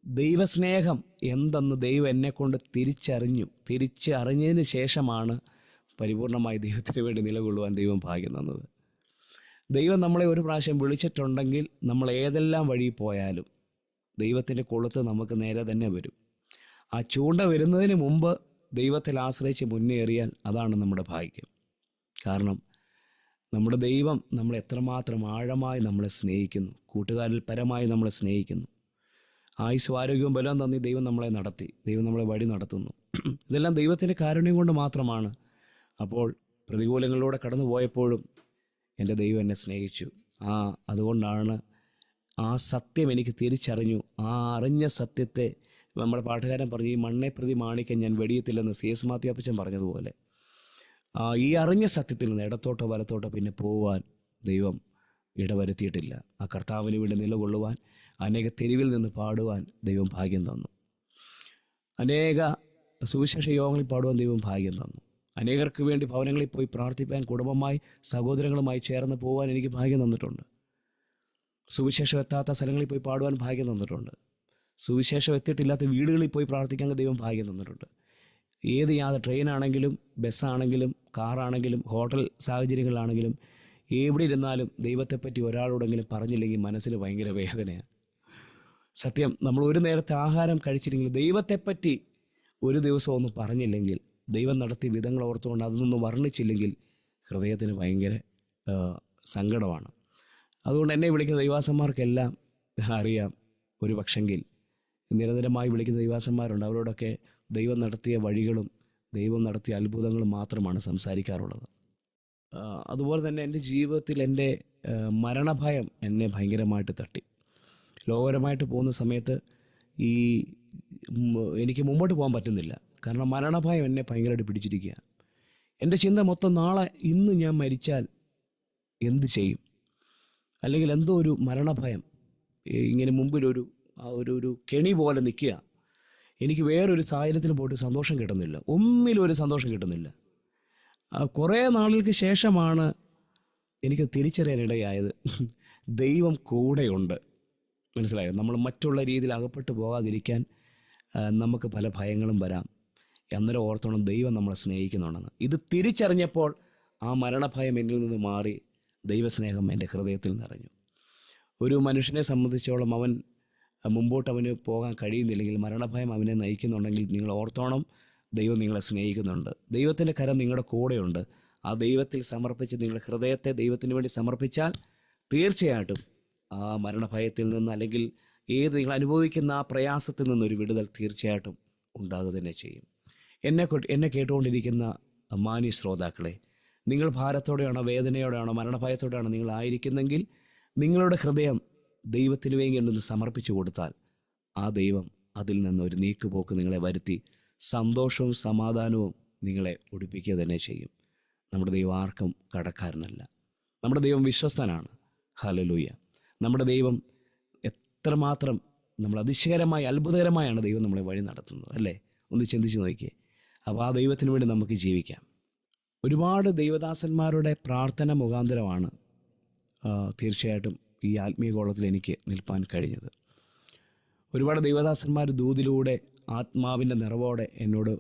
ദൈവസ്നേഹം എന്തെന്ന് ദൈവം എന്നെക്കൊണ്ട് തിരിച്ചറിഞ്ഞതിന് ശേഷമാണ് പരിപൂർണമായി ദൈവത്തിന് വേണ്ടി നിലകൊള്ളുവാൻ ദൈവം ഭാഗ്യം തന്നത്. ദൈവം നമ്മളെ ഒരു പ്രാവശ്യം വിളിച്ചിട്ടുണ്ടെങ്കിൽ നമ്മൾ ഏതെല്ലാം വഴി പോയാലും ദൈവത്തിൻ്റെ കൊളുത്ത് നമുക്ക് നേരെ തന്നെ വരും. ആ ചൂണ്ട വരുന്നതിന് മുമ്പ് ദൈവത്തിൽ ആശ്രയിച്ച് മുന്നേറിയാൽ അതാണ് നമ്മുടെ ഭാഗ്യം. കാരണം നമ്മുടെ ദൈവം നമ്മളെ എത്രമാത്രം ആഴമായി നമ്മളെ സ്നേഹിക്കുന്നു, കൂട്ടുകാരിൽ പരമായി നമ്മളെ സ്നേഹിക്കുന്നു. ആയുസ്സും ആരോഗ്യവും ബലവും തന്നി ദൈവം നമ്മളെ നടത്തി, ദൈവം നമ്മളെ വഴി നടത്തുന്നു. ഇതെല്ലാം ദൈവത്തിൻ്റെ കാരുണ്യം കൊണ്ട് മാത്രമാണ്. അപ്പോൾ പ്രതികൂലങ്ങളിലൂടെ കടന്നു പോയപ്പോഴും എൻ്റെ ദൈവം എന്നെ സ്നേഹിച്ചു. അതുകൊണ്ടാണ് ആ സത്യം എനിക്ക് തിരിച്ചറിഞ്ഞു. ആ അറിഞ്ഞ സത്യത്തെ നമ്മുടെ പാട്ടുകാരൻ പറഞ്ഞു, ഈ മണ്ണെ പ്രതി മാണിക്കാൻ ഞാൻ വെടിയത്തില്ലെന്ന് CS മാത്യു അപ്പച്ചൻ പറഞ്ഞതുപോലെ, ഈ അറിഞ്ഞ സത്യത്തിൽ നിന്ന് ഇടത്തോട്ടോ വലത്തോട്ടോ പിന്നെ പോവാൻ ദൈവം ഇടവരുത്തിയിട്ടില്ല. ആ കർത്താവിന് വേണ്ടി നിലകൊള്ളുവാൻ, അനേക തെരുവിൽ നിന്ന് പാടുവാൻ ദൈവം ഭാഗ്യം തന്നു. അനേക സുവിശേഷ യോഗങ്ങളിൽ പാടുവാൻ ദൈവം ഭാഗ്യം തന്നു. അനേകർക്ക് വേണ്ടി ഭവനങ്ങളിൽ പോയി പ്രാർത്ഥിപ്പാൻ, കുടുംബമായി സഹോദരങ്ങളുമായി ചേർന്ന് പോകാൻ എനിക്ക് ഭാഗ്യം തന്നിട്ടുണ്ട്. സുവിശേഷം എത്താത്ത സ്ഥലങ്ങളിൽ പോയി പാടുവാൻ ഭാഗ്യം തന്നിട്ടുണ്ട്. സുവിശേഷം എത്തിയിട്ടില്ലാത്ത വീടുകളിൽ പോയി പ്രാർത്ഥിക്കാൻ ദൈവം ഭാഗ്യം തന്നിട്ടുണ്ട്. ഏത് ട്രെയിനാണെങ്കിലും ബസ്സാണെങ്കിലും കാറാണെങ്കിലും ഹോട്ടൽ സാഹചര്യങ്ങളാണെങ്കിലും എവിടെ ഇരുന്നാലും ദൈവത്തെപ്പറ്റി ഒരാളോടെങ്കിലും പറഞ്ഞില്ലെങ്കിൽ മനസ്സിന് ഭയങ്കര വേദനയാണ്. സത്യം, നമ്മൾ ഒരു നേരത്തെ ആഹാരം കഴിച്ചില്ലെങ്കിൽ ദൈവത്തെപ്പറ്റി ഒരു ദിവസം ഒന്ന് പറഞ്ഞില്ലെങ്കിൽ, ദൈവം നടത്തിയ വിധങ്ങൾ ഓർത്തുകൊണ്ട് അതൊന്നും വർണ്ണിച്ചില്ലെങ്കിൽ ഹൃദയത്തിന് ഭയങ്കര സങ്കടമാണ്. അതുകൊണ്ട് എന്നെ വിളിക്കുന്ന ദൈവാസന്മാർക്കെല്ലാം അറിയാം, ഒരു പക്ഷെങ്കിൽ നിരന്തരമായി വിളിക്കുന്ന ദൈവാസന്മാരുണ്ട്. അവരോടൊക്കെ ദൈവം നടത്തിയ വഴികളും ദൈവം നടത്തിയ അത്ഭുതങ്ങളും മാത്രമാണ് സംസാരിക്കാറുള്ളത്. അതുപോലെ തന്നെ എൻ്റെ ജീവിതത്തിൽ എൻ്റെ മരണഭയം എന്നെ ഭയങ്കരമായിട്ട് തട്ടി. ലോകപരമായിട്ട് പോകുന്ന സമയത്ത് എനിക്ക് മുമ്പോട്ട് പോകാൻ പറ്റുന്നില്ല. കാരണം മരണഭയം എന്നെ ഭയങ്കരമായിട്ട് പിടിച്ചിരിക്കുക. എൻ്റെ ചിന്ത മൊത്തം നാളെ ഇന്ന് ഞാൻ മരിച്ചാൽ എന്ത് ചെയ്യും, അല്ലെങ്കിൽ എന്തോ ഒരു മരണഭയം ഇങ്ങനെ മുമ്പിലൊരു ഒരു കെണി പോലെ നിൽക്കുക. എനിക്ക് വേറൊരു സാഹചര്യത്തിൽ പോയിട്ട് സന്തോഷം കിട്ടുന്നില്ല, ഒന്നിലും ഒരു സന്തോഷം കിട്ടുന്നില്ല. കുറേ നാളുകൾക്ക് ശേഷമാണ് എനിക്ക് തിരിച്ചറിയാനിടയായത്, ദൈവം കൂടെയുണ്ട്. മനസ്സിലായോ? നമ്മൾ മറ്റുള്ള രീതിയിൽ അകപ്പെട്ടു പോകാതിരിക്കാൻ നമുക്ക് പല ഭയങ്ങളും വരാം. അന്നേരം ഓർത്തോണം ദൈവം നമ്മളെ സ്നേഹിക്കുന്നുണ്ടെന്ന്. ഇത് തിരിച്ചറിഞ്ഞപ്പോൾ ആ മരണഭയം എന്നിൽ നിന്ന് മാറി ദൈവസ്നേഹം എൻ്റെ ഹൃദയത്തിൽ നിറഞ്ഞു. ഒരു മനുഷ്യനെ സംബന്ധിച്ചോളം അവൻ മുമ്പോട്ട് അവന് പോകാൻ കഴിയുന്നില്ലെങ്കിൽ, മരണഭയം അവനെ നയിക്കുന്നുണ്ടെങ്കിൽ, നിങ്ങൾ ഓർത്തോണം ദൈവം നിങ്ങളെ സ്നേഹിക്കുന്നുണ്ട്. ദൈവത്തിൻ്റെ കരം നിങ്ങളുടെ കൂടെയുണ്ട്. ആ ദൈവത്തിൽ സമർപ്പിച്ച് നിങ്ങളുടെ ഹൃദയത്തെ ദൈവത്തിന് വേണ്ടി സമർപ്പിച്ചാൽ തീർച്ചയായിട്ടും ആ മരണഭയത്തിൽ നിന്ന്, അല്ലെങ്കിൽ നിങ്ങൾ അനുഭവിക്കുന്ന ആ പ്രയാസത്തിൽ നിന്നൊരു വിടുതൽ തീർച്ചയായിട്ടും ഉണ്ടാകുക തന്നെ ചെയ്യും. എന്നെ കേട്ടുകൊണ്ടിരിക്കുന്ന മാന്യ ശ്രോതാക്കളെ, നിങ്ങൾ ഭാരത്തോടെയാണോ, വേദനയോടെയാണോ, മരണഭയത്തോടെയാണോ നിങ്ങൾ ആയിരിക്കുന്നെങ്കിൽ, നിങ്ങളുടെ ഹൃദയം ദൈവത്തിന് വേണ്ടി ഒന്ന് സമർപ്പിച്ചു കൊടുത്താൽ ആ ദൈവം അതിൽ നിന്നൊരു നീക്കുപോക്ക് നിങ്ങളെ വരുത്തി സന്തോഷവും സമാധാനവും നിങ്ങളെ ഒടിപ്പിക്കുക തന്നെ ചെയ്യും. നമ്മുടെ ദൈവം ആർക്കും കടക്കാരനല്ല. നമ്മുടെ ദൈവം വിശ്വസ്തനാണ്. ഹല്ലേലൂയ. നമ്മുടെ ദൈവം എത്രമാത്രം അതിശയകരമായി അത്ഭുതകരമായാണ് ദൈവം നമ്മളെ വഴി നടത്തുന്നത്, അല്ലേ? ഒന്ന് ചിന്തിച്ച് നോക്കിയേ. അപ്പോൾ ആ ദൈവത്തിന് വേണ്ടി നമുക്ക് ജീവിക്കാം. ഒരുപാട് ദൈവദാസന്മാരുടെ പ്രാർത്ഥന മുഖാന്തരമാണ് തീർച്ചയായിട്ടും ഈ ആത്മീയ ഗോളത്തിൽ എനിക്ക് നിൽപ്പാൻ കഴിഞ്ഞത്. ഒരുപാട് ദൈവദാസന്മാർ ദൂതിലൂടെ ആത്മാവിൻ്റെ നിറവോടെ എന്നോട്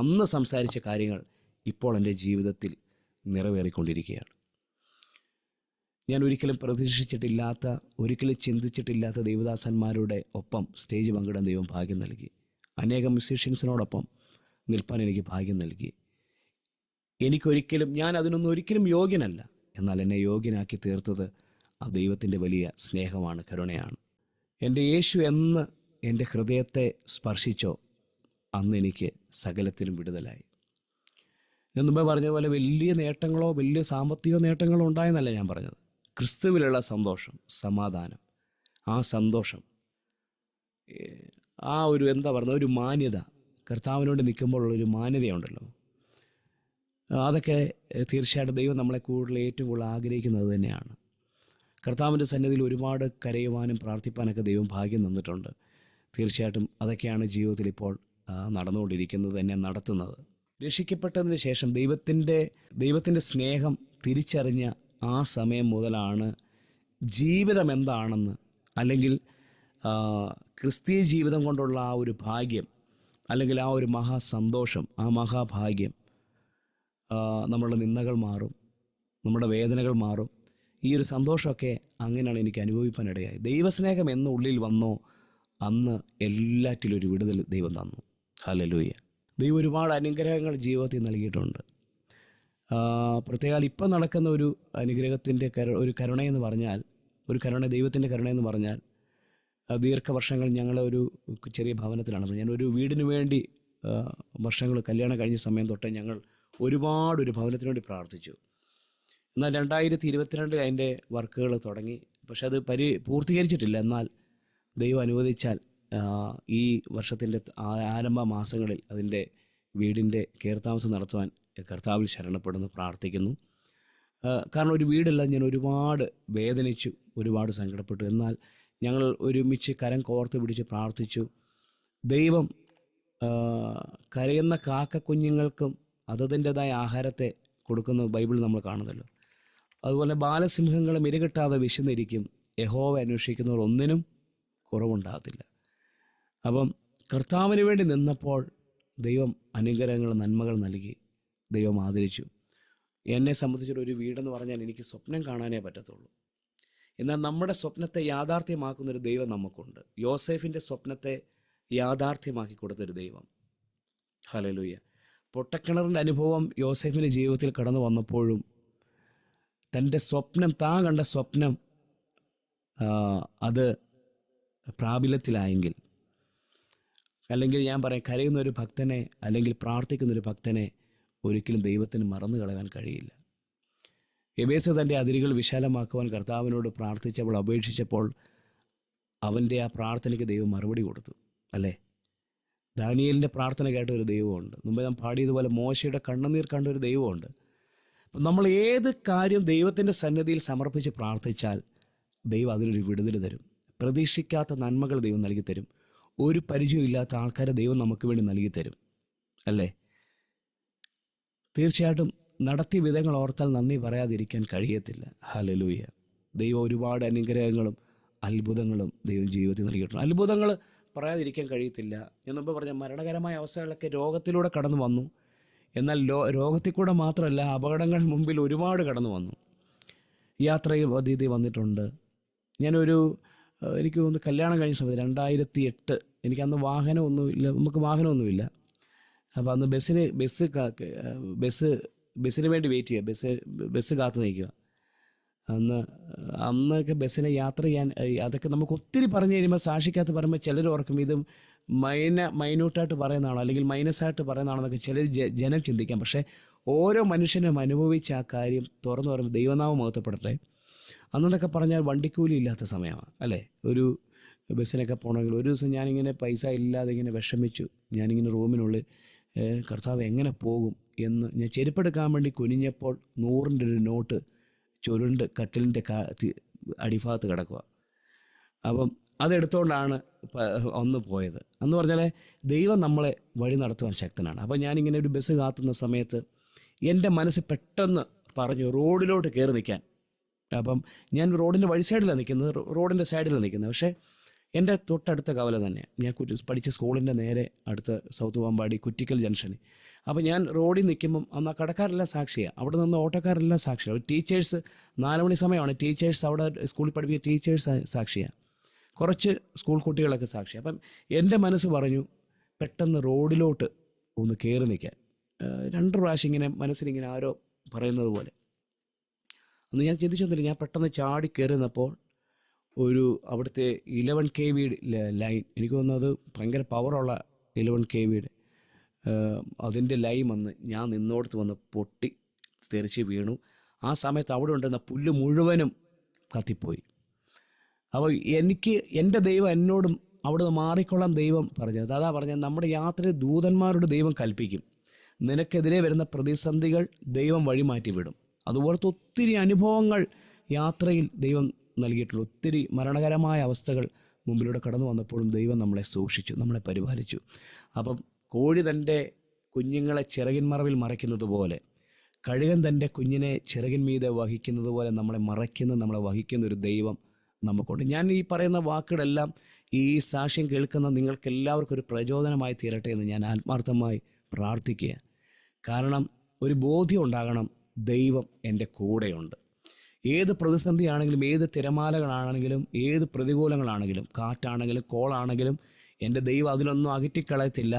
അന്ന് സംസാരിച്ച കാര്യങ്ങൾ ഇപ്പോൾ എൻ്റെ ജീവിതത്തിൽ നിറവേറിക്കൊണ്ടിരിക്കുകയാണ്. ഞാൻ ഒരിക്കലും പ്രതീക്ഷിച്ചിട്ടില്ലാത്ത, ഒരിക്കലും ചിന്തിച്ചിട്ടില്ലാത്ത ദൈവദാസന്മാരുടെ ഒപ്പം സ്റ്റേജ് പങ്കിടാൻ ദൈവം ഭാഗ്യം നൽകി. അനേകം മ്യൂസീഷ്യൻസിനോടൊപ്പം നിൽപ്പാൻ എനിക്ക് ഭാഗ്യം നൽകി. ഞാൻ അതിനൊന്നും ഒരിക്കലും യോഗ്യനല്ല. എന്നാൽ എന്നെ യോഗ്യനാക്കി തീർത്തത് ആ ദൈവത്തിൻ്റെ വലിയ സ്നേഹമാണ്, കരുണയാണ്. എൻ്റെ യേശു എന്ന് എൻ്റെ ഹൃദയത്തെ സ്പർശിച്ചോ അന്ന് എനിക്ക് സകലത്തിലും വിടുതലായി. ഞാൻ മുമ്പേ പറഞ്ഞതുപോലെ വലിയ നേട്ടങ്ങളോ വലിയ സാമ്പത്തിക നേട്ടങ്ങളോ ഉണ്ടായെന്നല്ല ഞാൻ പറഞ്ഞത്. ക്രിസ്തുവിലുള്ള സന്തോഷം, സമാധാനം, ആ സന്തോഷം, ആ ഒരു ഒരു മാന്യത, കർത്താവിനോട് നിൽക്കുമ്പോഴുള്ളൊരു മാന്യതയുണ്ടല്ലോ, അതൊക്കെ തീർച്ചയായിട്ടും ദൈവം നമ്മളെ ഏറ്റവും കൂടുതൽ ആഗ്രഹിക്കുന്നത് തന്നെയാണ്. കർത്താവിൻ്റെ സന്നിധിയിൽ ഒരുപാട് കരയുവാനും പ്രാർത്ഥിപ്പാനൊക്കെ ദൈവം ഭാഗ്യം തന്നിട്ടുണ്ട്. തീർച്ചയായിട്ടും അതൊക്കെയാണ് ജീവിതത്തിൽ ഇപ്പോൾ നടന്നുകൊണ്ടിരിക്കുന്നത്, എന്നെ നടത്തുന്നത്. രക്ഷിക്കപ്പെട്ടതിന് ശേഷം ദൈവത്തിൻ്റെ സ്നേഹം തിരിച്ചറിഞ്ഞ ആ സമയം മുതലാണ് ജീവിതം എന്താണെന്ന്, അല്ലെങ്കിൽ ക്രിസ്തീയ ജീവിതം കൊണ്ടുള്ള ആ ഒരു ഭാഗ്യം, അല്ലെങ്കിൽ ആ ഒരു മഹാസന്തോഷം, ആ മഹാഭാഗ്യം, നമ്മളുടെ നിന്ദകൾ മാറും, നമ്മുടെ വേദനകൾ മാറും. ഈ ഒരു സന്തോഷമൊക്കെ അങ്ങനെയാണ് എനിക്ക് അനുഭവിക്കാനിടയായി. ദൈവസ്നേഹം എന്ന് ഉള്ളിൽ വന്നോ അന്ന് എല്ലാറ്റിലും ഒരു വിടുതൽ ദൈവം തന്നു. ഹല്ലേലൂയ. ദൈവം ഒരുപാട് അനുഗ്രഹങ്ങൾ ജീവിതത്തിൽ നൽകിയിട്ടുണ്ട്. പ്രത്യേകം ഇപ്പം നടക്കുന്ന ഒരു അനുഗ്രഹത്തിൻ്റെ ഒരു കരുണയെന്ന് പറഞ്ഞാൽ, ദൈവത്തിൻ്റെ കരുണയെന്ന് പറഞ്ഞാൽ, ദീർഘവർഷങ്ങൾ ഞങ്ങളൊരു ചെറിയ ഭവനത്തിലാണ്. ഞാനൊരു വീടിന് വേണ്ടി വർഷങ്ങൾ കല്യാണം കഴിഞ്ഞ സമയം തൊട്ട് ഞങ്ങൾ ഒരുപാട് ഒരു ഭവനത്തിന് വേണ്ടി പ്രാർത്ഥിച്ചു. എന്നാൽ 2022 അതിൻ്റെ വർക്കുകൾ തുടങ്ങി. പക്ഷെ അത് പൂർത്തീകരിച്ചിട്ടില്ല. എന്നാൽ ദൈവം അനുവദിച്ചാൽ ഈ വർഷത്തിൻ്റെ ആരംഭ മാസങ്ങളിൽ അതിൻ്റെ വീടിൻ്റെ കയർത്താമസം നടത്തുവാൻ കർത്താവിൽ ശരണപ്പെടുന്നു, പ്രാർത്ഥിക്കുന്നു. കാരണം ഒരു വീടില്ലാതെ ഞാൻ ഒരുപാട് വേദനിച്ചു, ഒരുപാട് സങ്കടപ്പെട്ടു. എന്നാൽ ഞങ്ങൾ ഒരുമിച്ച് കരം കോർത്ത് പിടിച്ച് പ്രാർത്ഥിച്ചു. ദൈവം കരയുന്ന കാക്കക്കുഞ്ഞുങ്ങൾക്കും അതതിൻ്റെതായ ആഹാരത്തെ കൊടുക്കുന്ന ബൈബിൾ നമ്മൾ കാണുന്നല്ലോ. അതുപോലെ ബാലസിംഹങ്ങളും ഇരകിട്ടാതെ വിശന്നിരിക്കും, യഹോവ അന്വേഷിക്കുന്നവർ ഒന്നിനും കുറവുണ്ടാകത്തില്ല. അപ്പം കർത്താവിന് വേണ്ടി നിന്നപ്പോൾ ദൈവം അനുഗ്രഹങ്ങൾ, നന്മകൾ നൽകി, ദൈവം ആദരിച്ചു. എന്നെ സംബന്ധിച്ചൊരു വീടെന്ന് പറഞ്ഞാൽ എനിക്ക് സ്വപ്നം കാണാനേ പറ്റത്തുള്ളൂ. എന്നാൽ നമ്മുടെ സ്വപ്നത്തെ യാഥാർത്ഥ്യമാക്കുന്നൊരു ദൈവം നമുക്കുണ്ട്. യോസേഫിൻ്റെ സ്വപ്നത്തെ യാഥാർത്ഥ്യമാക്കി കൊടുത്തൊരു ദൈവം. ഹല്ലേലൂയ. പൊട്ടക്കിണറിൻ്റെ അനുഭവം യോസേഫിൻ്റെ ജീവിതത്തിൽ കടന്നു വന്നപ്പോഴും തൻ്റെ സ്വപ്നം, താൻ കണ്ട സ്വപ്നം അത് പ്രാബല്യത്തിലായെങ്കിൽ, അല്ലെങ്കിൽ ഞാൻ പറയാം, കരയുന്നൊരു ഭക്തനെ അല്ലെങ്കിൽ പ്രാർത്ഥിക്കുന്നൊരു ഭക്തനെ ഒരിക്കലും ദൈവത്തിന് മറന്നു കളയാൻ കഴിയില്ല. എബേസ് തൻ്റെ അതിരുകൾ വിശാലമാക്കുവാൻ കർത്താവിനോട് പ്രാർത്ഥിച്ചപ്പോൾ, അപേക്ഷിച്ചപ്പോൾ അവൻ്റെ ആ പ്രാർത്ഥനയ്ക്ക് ദൈവം മറുപടി കൊടുത്തു, അല്ലേ? ദാനിയേലിൻ്റെ പ്രാർത്ഥന കേട്ട ഒരു ദൈവമുണ്ട്. മുമ്പ് ഞാൻ പാടിയതുപോലെ മോശയുടെ കണ്ണുനീർ കണ്ട ഒരു ദൈവമുണ്ട്. അപ്പം നമ്മൾ ഏത് കാര്യം ദൈവത്തിൻ്റെ സന്നിധിയിൽ സമർപ്പിച്ച് പ്രാർത്ഥിച്ചാൽ ദൈവം അതിനൊരു വിടുതൽ തരും. പ്രതീക്ഷിക്കാത്ത നന്മകൾ ദൈവം നൽകി തരും. ഒരു പരിചയമില്ലാത്ത ആൾക്കാരെ ദൈവം നമുക്ക് വേണ്ടി നൽകി തരും, അല്ലേ? തീർച്ചയായിട്ടും നടത്തിയ വിധങ്ങൾ ഓർത്താൽ നന്ദി പറയാതിരിക്കാൻ കഴിയത്തില്ല. ഹല്ലേലൂയ. ദൈവം ഒരുപാട് അനുഗ്രഹങ്ങളും അത്ഭുതങ്ങളും ദൈവം ജീവിതത്തിൽ നൽകിയിട്ടുണ്ട്. അത്ഭുതങ്ങൾ പറയാതിരിക്കാൻ കഴിയത്തില്ല. ഞാൻ മുമ്പ് പറഞ്ഞ മരണകരമായ അവസ്ഥകളൊക്കെ രോഗത്തിലൂടെ കടന്നു വന്നു. എന്നാൽ രോഗത്തിൽ കൂടെ മാത്രമല്ല, അപകടങ്ങൾ മുമ്പിൽ ഒരുപാട് കടന്നു വന്നു. യാത്രയിൽ പദ്ധതി വന്നിട്ടുണ്ട്. എനിക്ക് തോന്നുന്നു കല്യാണം കഴിഞ്ഞ സമയത്ത് 2008, എനിക്കന്ന് വാഹനമൊന്നുമില്ല, നമുക്ക് വാഹനമൊന്നുമില്ല. അപ്പോൾ അന്ന് ബസ്സിന് വേണ്ടി വെയിറ്റ് ചെയ്യുക, ബസ് കാത്തു നിൽക്കുക. അന്നൊക്കെ ബസ്സിനെ യാത്ര ചെയ്യാൻ, അതൊക്കെ നമുക്ക് ഒത്തിരി പറഞ്ഞു കഴിയുമ്പോൾ, സാക്ഷിക്കകത്ത് പറയുമ്പോൾ ചിലർ ഓർക്കും ഇത് മൈന്യൂട്ടായിട്ട് പറയുന്നതാണോ അല്ലെങ്കിൽ മൈനസായിട്ട് പറയുന്നതാണെന്നൊക്കെ ചിലർ ജനം ചിന്തിക്കാം. പക്ഷേ ഓരോ മനുഷ്യനും അനുഭവിച്ച ആ കാര്യം തുറന്നു പറയുമ്പോൾ ദൈവനാമം മഹത്വപ്പെടട്ടെ. അന്നൊക്കെ പറഞ്ഞാൽ വണ്ടിക്കൂലി ഇല്ലാത്ത സമയമാണ്, അല്ലേ? ഒരു ബസ്സിനൊക്കെ പോകണമെങ്കിൽ ഒരു ദിവസം ഞാനിങ്ങനെ പൈസ ഇല്ലാതെ ഇങ്ങനെ വിഷമിച്ചു. ഞാനിങ്ങനെ റൂമിനുള്ളിൽ കർത്താവ് എങ്ങനെ പോകും എന്ന് ഞാൻ ചെരുപ്പെടുക്കാൻ വേണ്ടി കുനിഞ്ഞപ്പോൾ 100-ൻ്റെ ഒരു നോട്ട് ചുരുണ്ട് കട്ടിലിൻ്റെ അടിഭാഗത്ത് കിടക്കുക. അപ്പം അതെടുത്തുകൊണ്ടാണ് ഒന്ന് പോയത്. എന്ന് പറഞ്ഞാൽ ദൈവം നമ്മളെ വഴി നടത്തുവാൻ ശക്തനാണ്. അപ്പം ഞാനിങ്ങനെ ഒരു ബസ് കാത്തുന്ന സമയത്ത് എൻ്റെ മനസ്സ് പെട്ടെന്ന് പറഞ്ഞു റോഡിലോട്ട് കയറി നിൽക്കാൻ. അപ്പം ഞാൻ റോഡിൻ്റെ വഴി സൈഡിലാണ് നിൽക്കുന്നത്, റോഡിൻ്റെ സൈഡിലാണ് നിൽക്കുന്നത്. പക്ഷേ എൻ്റെ തൊട്ടടുത്ത കവല തന്നെയാണ്. ഞാൻ പഠിച്ച സ്കൂളിൻ്റെ നേരെ അടുത്ത സൗത്ത് പാമ്പാടി കുറ്റിക്കൽ ജംഗ്ഷന്. അപ്പോൾ ഞാൻ റോഡിൽ നിൽക്കുമ്പം അന്ന് ആ കടക്കാരെല്ലാം സാക്ഷിയാണ്, അവിടെ നിന്ന് ഓട്ടോക്കാരെല്ലാം സാക്ഷിയാണ്. ടീച്ചേഴ്സ് 4 മണി സമയമാണ്, ടീച്ചേഴ്സ് അവിടെ സ്കൂളിൽ പഠിപ്പിച്ച ടീച്ചേഴ്സ് സാക്ഷിയാണ്, കുറച്ച് സ്കൂൾ കുട്ടികളൊക്കെ സാക്ഷിയാണ്. അപ്പം എൻ്റെ മനസ്സ് പറഞ്ഞു പെട്ടെന്ന് റോഡിലോട്ട് ഒന്ന് കയറി നിൽക്കാൻ. 2 പ്രാവശ്യം ഇങ്ങനെ മനസ്സിലിങ്ങനെ ആരോ പറയുന്നത് പോലെ. അന്ന് ഞാൻ ചിന്തിച്ചൊന്നുമില്ല. ഞാൻ പെട്ടെന്ന് ചാടി കയറി നിന്നപ്പോൾ അവിടുത്തെ 11 kV ലൈൻ, എനിക്ക് തോന്നുന്നത് ഭയങ്കര പവറുള്ള 11 kV അതിൻ്റെ ലൈൻ വന്ന് ഞാൻ നിന്നോടത്ത് വന്ന് പൊട്ടി തെറിച്ച് വീണു. ആ സമയത്ത് അവിടെ ഉണ്ടായിരുന്ന പുല്ല് മുഴുവനും കത്തിപ്പോയി. അപ്പോൾ എൻ്റെ ദൈവം എന്നോടും അവിടെ നിന്ന് മാറിക്കൊള്ളാൻ ദൈവം പറഞ്ഞത് അതാ പറഞ്ഞത്, നമ്മുടെ യാത്രയിൽ ദൂതന്മാരുടെ ദൈവം കൽപ്പിക്കും. നിനക്കെതിരെ വരുന്ന പ്രതിസന്ധികൾ ദൈവം വഴിമാറ്റി വിടും. അതുപോലത്തെ ഒത്തിരി അനുഭവങ്ങൾ യാത്രയിൽ ദൈവം നൽകിയിട്ടുള്ളൂ. ഒത്തിരി മരണകരമായ അവസ്ഥകൾ മുമ്പിലൂടെ കടന്നു വന്നപ്പോഴും ദൈവം നമ്മളെ സൂക്ഷിച്ചു, നമ്മളെ പരിപാലിച്ചു. അപ്പം കോഴി തൻ്റെ കുഞ്ഞുങ്ങളെ ചിറകിൻ മറവിൽ മറയ്ക്കുന്നത് പോലെ, കഴുകൻ തൻ്റെ കുഞ്ഞിനെ ചിറകിൻ മീതെ വഹിക്കുന്നത് പോലെ നമ്മളെ വഹിക്കുന്ന ഒരു ദൈവം നമുക്കുണ്ട്. ഞാൻ ഈ പറയുന്ന വാക്കുകളെല്ലാം ഈ സാക്ഷ്യം കേൾക്കുന്ന നിങ്ങൾക്കെല്ലാവർക്കും ഒരു പ്രചോദനമായി തീരട്ടെ എന്ന് ഞാൻ ആത്മാർത്ഥമായി പ്രാർത്ഥിക്കുക. കാരണം ഒരു ബോധ്യം ഉണ്ടാകണം, ദൈവം എൻ്റെ കൂടെയുണ്ട്. ഏത് പ്രതിസന്ധിയാണെങ്കിലും, ഏത് തിരമാലകളാണെങ്കിലും, ഏത് പ്രതികൂലങ്ങളാണെങ്കിലും, കാറ്റാണെങ്കിലും കോളാണെങ്കിലും, എൻ്റെ ദൈവം അതിലൊന്നും അകറ്റിക്കളയത്തില്ല.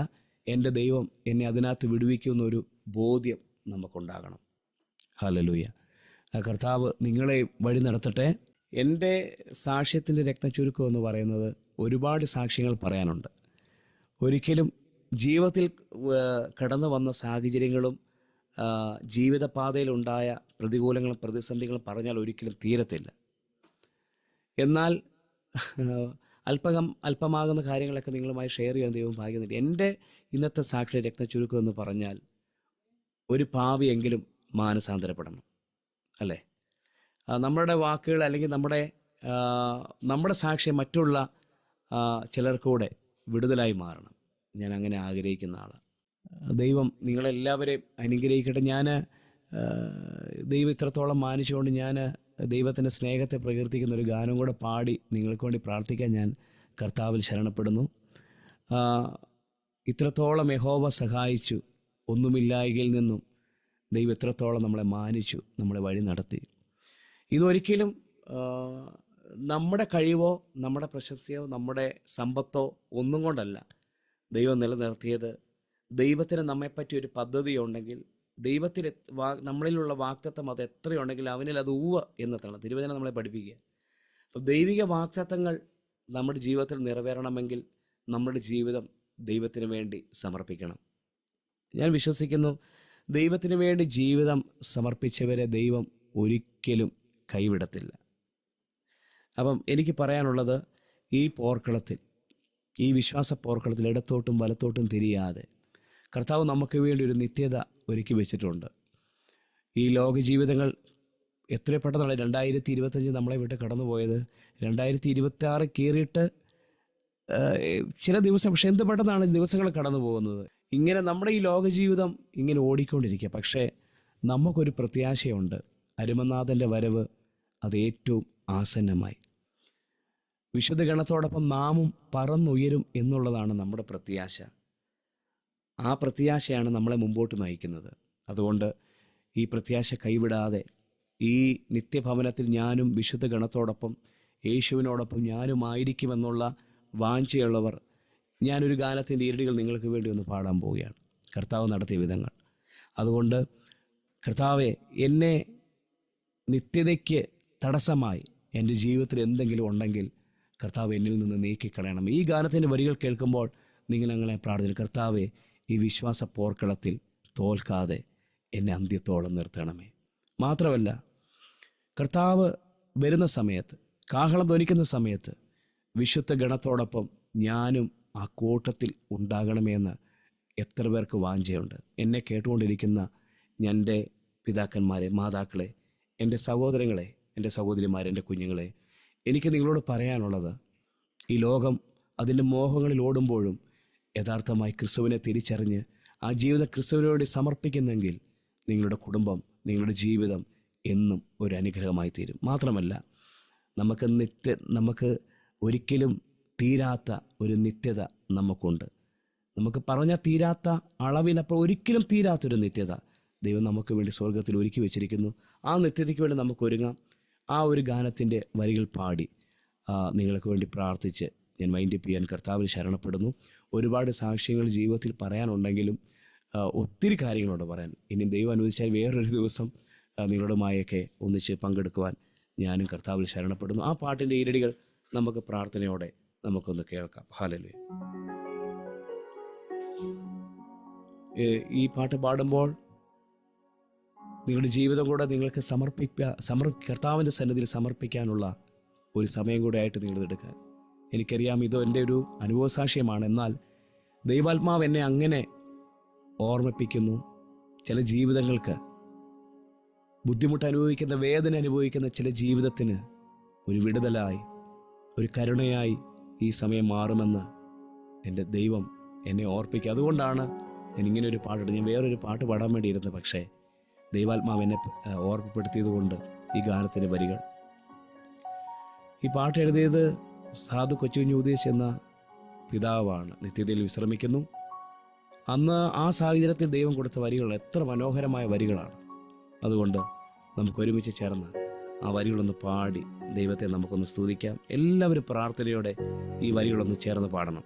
എൻ്റെ ദൈവം എന്നെ അതിനകത്ത് വിടുവിക്കുന്നൊരു ബോധ്യം നമുക്കുണ്ടാകണം. ഹല്ലേലൂയ. കർത്താവ് നിങ്ങളെ വഴി നടത്തട്ടെ. എൻ്റെ സാക്ഷ്യത്തിൻ്റെ രക്തചുരുക്കം എന്ന് പറയുന്നത് ഒരുപാട് സാക്ഷ്യങ്ങൾ പറയാനുണ്ട്. ഒരിക്കലും ജീവിതത്തിൽ കടന്നു വന്ന സാഹചര്യങ്ങളും ജീവിതപാതയിലുണ്ടായ പ്രതികൂലങ്ങളും പ്രതിസന്ധികളും പറഞ്ഞാൽ ഒരിക്കലും തീരത്തില്ല. എന്നാൽ അല്പമാകുന്ന കാര്യങ്ങളൊക്കെ നിങ്ങളുമായി ഷെയർ ചെയ്യാൻ ദൈവം ഭാഗ്യം നൽകി. എൻ്റെ ഇന്നത്തെ സാക്ഷ്യ രക്തചുരുക്കം എന്ന് പറഞ്ഞാൽ ഒരു പാപിയെങ്കിലും മാനസാന്തരപ്പെടണം, അല്ലേ? നമ്മുടെ വാക്കുകൾ അല്ലെങ്കിൽ നമ്മുടെ സാക്ഷ്യം മറ്റുള്ള ചിലർക്കൂടെ വിടുതലായി മാറണം. ഞാൻ അങ്ങനെ ആഗ്രഹിക്കുന്ന ആളാണ്. ദൈവം നിങ്ങളെല്ലാവരെയും അനുഗ്രഹിക്കട്ടെ. ദൈവം ഇത്രത്തോളം മാനിച്ചുകൊണ്ട് ഞാൻ ദൈവത്തിൻ്റെ സ്നേഹത്തെ പ്രകീർത്തിക്കുന്ന ഒരു ഗാനം കൂടെ പാടി നിങ്ങൾക്ക് വേണ്ടി പ്രാർത്ഥിക്കാൻ ഞാൻ കർത്താവിൽ ശരണപ്പെടുന്നു. ഇത്രത്തോളം യഹോവ സഹായിച്ചു, ഒന്നുമില്ലായ്കയിൽ നിന്നും ദൈവം ഇത്രത്തോളം നമ്മളെ മാനിച്ചു, നമ്മളെ വഴി നടത്തി. ഇതൊരിക്കലും നമ്മുടെ കഴിവോ നമ്മുടെ പ്രശസ്തിയോ നമ്മുടെ സമ്പത്തോ ഒന്നും കൊണ്ടല്ല, ദൈവം നിലനിർത്തിയത്. ദൈവത്തിന് നമ്മെപ്പറ്റി ഒരു പദ്ധതി ഉണ്ടെങ്കിൽ, ദൈവത്തിൽ നമ്മളിലുള്ള വാക്തത്വം അത് എത്രയുണ്ടെങ്കിൽ അവനിൽ അത് ഊവ എന്നതാണ് തിരുവചനം നമ്മളെ പഠിപ്പിക്കുക. അപ്പോൾ ദൈവിക വാക്തത്വങ്ങൾ നമ്മുടെ ജീവിതത്തിൽ നിറവേറണമെങ്കിൽ നമ്മുടെ ജീവിതം ദൈവത്തിന് വേണ്ടി സമർപ്പിക്കണം. ഞാൻ വിശ്വസിക്കുന്നു, ദൈവത്തിന് വേണ്ടി ജീവിതം സമർപ്പിച്ചവരെ ദൈവം ഒരിക്കലും കൈവിടത്തില്ല. അപ്പം എനിക്ക് പറയാനുള്ളത്, ഈ പോർക്കളത്തിൽ, ഈ വിശ്വാസ പോർക്കളത്തിൽ ഇടത്തോട്ടും വലത്തോട്ടും തിരിയാതെ കർത്താവ് നമുക്ക് വേണ്ടി ഒരു നിത്യത ഒരുക്കി വെച്ചിട്ടുണ്ട്. ഈ ലോക ജീവിതങ്ങൾ എത്ര പെട്ടെന്നാണ് 2025 നമ്മളെ വിട്ട് കടന്നുപോയത്. 2026 കയറിയിട്ട് ചില ദിവസം, പക്ഷെ എന്ത് പെട്ടെന്നാണ് ദിവസങ്ങൾ കടന്നു പോകുന്നത്. ഇങ്ങനെ നമ്മുടെ ഈ ലോക ജീവിതം ഇങ്ങനെ ഓടിക്കൊണ്ടിരിക്കുക. പക്ഷേ നമുക്കൊരു പ്രത്യാശയുണ്ട്. അരുമനാഥൻ്റെ വരവ് അത് ഏറ്റവും ആസന്നമായി. വിശുദ്ധ ഗണത്തോടൊപ്പം നാമും പറന്നുയരും എന്നുള്ളതാണ് നമ്മുടെ പ്രത്യാശ. ആ പ്രത്യാശയാണ് നമ്മളെ മുമ്പോട്ട് നയിക്കുന്നത്. അതുകൊണ്ട് ഈ പ്രത്യാശ കൈവിടാതെ ഈ നിത്യഭവനത്തിൽ ഞാനും വിശുദ്ധ ഗണത്തോടൊപ്പം യേശുവിനോടൊപ്പം ഞാനും ആയിരിക്കുമെന്നുള്ള വാഞ്ചയുള്ളവർ, ഞാനൊരു ഗാനത്തിൻ്റെ ഈരടികൾ നിങ്ങൾക്ക് വേണ്ടി ഒന്ന് പാടാൻ പോവുകയാണ്, കർത്താവ് നടത്തിയ വിധങ്ങൾ. അതുകൊണ്ട് കർത്താവെ, എന്നെ നിത്യതയ്ക്ക് തടസ്സമായി എൻ്റെ ജീവിതത്തിൽ എന്തെങ്കിലും ഉണ്ടെങ്കിൽ കർത്താവ് എന്നിൽ നിന്ന് നീക്കിക്കളയണം. ഈ ഗാനത്തിൻ്റെ വരികൾ കേൾക്കുമ്പോൾ നിങ്ങൾ അങ്ങനെ പ്രാർത്ഥിക്കും, കർത്താവെ, ഈ വിശ്വാസ പോർക്കളത്തിൽ തോൽക്കാതെ എന്നെ അന്ത്യത്തോളം നിർത്തണമേ. മാത്രമല്ല, കർത്താവ് വരുന്ന സമയത്ത്, കാഹളം ധ്വനിക്കുന്ന സമയത്ത് വിശുദ്ധ ഗണത്തോടൊപ്പം ഞാനും ആ കൂട്ടത്തിൽ ഉണ്ടാകണമെന്ന് എത്ര പേർക്ക് വാഞ്ചയുണ്ട്. എന്നെ കേട്ടുകൊണ്ടിരിക്കുന്ന എൻ്റെ പിതാക്കന്മാരെ, മാതാക്കളെ, എൻ്റെ സഹോദരങ്ങളെ, എൻ്റെ സഹോദരിമാരെ, എൻ്റെ കുഞ്ഞുങ്ങളെ, എനിക്ക് നിങ്ങളോട് പറയാനുള്ളത്, ഈ ലോകം അതിൻ്റെ മോഹങ്ങളിൽ ഓടുമ്പോഴും യഥാർത്ഥമായി ക്രിസ്തുവിനെ തിരിച്ചറിഞ്ഞ് ആ ജീവിതം ക്രിസ്തുവിനോട് സമർപ്പിക്കുന്നെങ്കിൽ നിങ്ങളുടെ കുടുംബം, നിങ്ങളുടെ ജീവിതം എന്നും ഒരു അനുഗ്രഹമായി തീരും. മാത്രമല്ല, നമുക്ക് ഒരിക്കലും തീരാത്ത ഒരു നിത്യത നമുക്കുണ്ട്. നമുക്ക് പറഞ്ഞാൽ തീരാത്ത അളവിനപ്പോൾ ഒരിക്കലും തീരാത്തൊരു നിത്യത ദൈവം നമുക്ക് വേണ്ടി സ്വർഗത്തിൽ ഒരുക്കി വെച്ചിരിക്കുന്നു. ആ നിത്യതയ്ക്ക് വേണ്ടി നമുക്ക് ഒരുങ്ങാം. ആ ഒരു ഗാനത്തിൻ്റെ വരികൾ പാടി നിങ്ങൾക്ക് വേണ്ടി പ്രാർത്ഥിച്ച് ഞാൻ മൈൻഡപ്പ് ചെയ്യാൻ കർത്താവിൽ ശരണപ്പെടുന്നു. ഒരുപാട് സാക്ഷ്യങ്ങൾ ജീവിതത്തിൽ പറയാനുണ്ടെങ്കിലും ഒത്തിരി കാര്യങ്ങളോട് പറയാൻ, ഇനി ദൈവം അനുവദിച്ചാൽ വേറൊരു ദിവസം നിങ്ങളുടെമായൊക്കെ ഒന്നിച്ച് പങ്കെടുക്കുവാൻ ഞാനും കർത്താവിൽ ശരണപ്പെടുന്നു. ആ പാട്ടിൻ്റെ ഈരടികൾ നമുക്ക് പ്രാർത്ഥനയോടെ നമുക്കൊന്ന് കേൾക്കാം. ഹല്ലേലൂയ. ഈ പാട്ട് പാടുമ്പോൾ നിങ്ങളുടെ ജീവിതം കൂടെ നിങ്ങൾക്ക് കർത്താവിൻ്റെ സന്നിധിയിൽ സമർപ്പിക്കാനുള്ള ഒരു സമയം കൂടെ ആയിട്ട് നിങ്ങളെടുക്കാൻ. എനിക്കറിയാം, ഇത് എൻ്റെ ഒരു അനുഭവസാക്ഷ്യമാണ്. എന്നാൽ ദൈവാത്മാവ് എന്നെ അങ്ങനെ ഓർമ്മിപ്പിക്കുന്നു. ചില ജീവിതങ്ങൾക്ക്, ബുദ്ധിമുട്ട് അനുഭവിക്കുന്ന, വേദന അനുഭവിക്കുന്ന ചില ജീവിതത്തിന് ഒരു വിടുതലായി, ഒരു കരുണയായി ഈ സമയം മാറുമെന്ന് എൻ്റെ ദൈവം എന്നെ ഓർപ്പിക്കുക. അതുകൊണ്ടാണ് ഞാൻ ഇങ്ങനെ ഒരു പാട്ടിട്ട്, ഞാൻ വേറൊരു പാട്ട് പാടാൻ വേണ്ടിയിരുന്നത്, പക്ഷേ ദൈവാത്മാവ് എന്നെ ഓർമ്മപ്പെടുത്തിയതുകൊണ്ട് ഈ ഗാനത്തിൻ്റെ വരികൾ. ഈ പാട്ട് എഴുതിയത് സാധു കൊച്ചുകുഞ്ഞൂദേശ് എന്ന പിതാവാണ്. നിത്യതയിൽ വിശ്രമിക്കുന്നു. അന്ന് ആ സാഹചര്യത്തിൽ ദൈവം കൊടുത്ത വരികൾ എത്ര മനോഹരമായ വരികളാണ്. അതുകൊണ്ട് നമുക്ക് ഒരുമിച്ച് ചേർന്ന് ആ വരികളൊന്ന് പാടി ദൈവത്തെ നമുക്കൊന്ന് സ്തുതിക്കാം. എല്ലാവരും പ്രാർത്ഥനയോടെ ഈ വരികളൊന്ന് ചേർന്ന് പാടണം.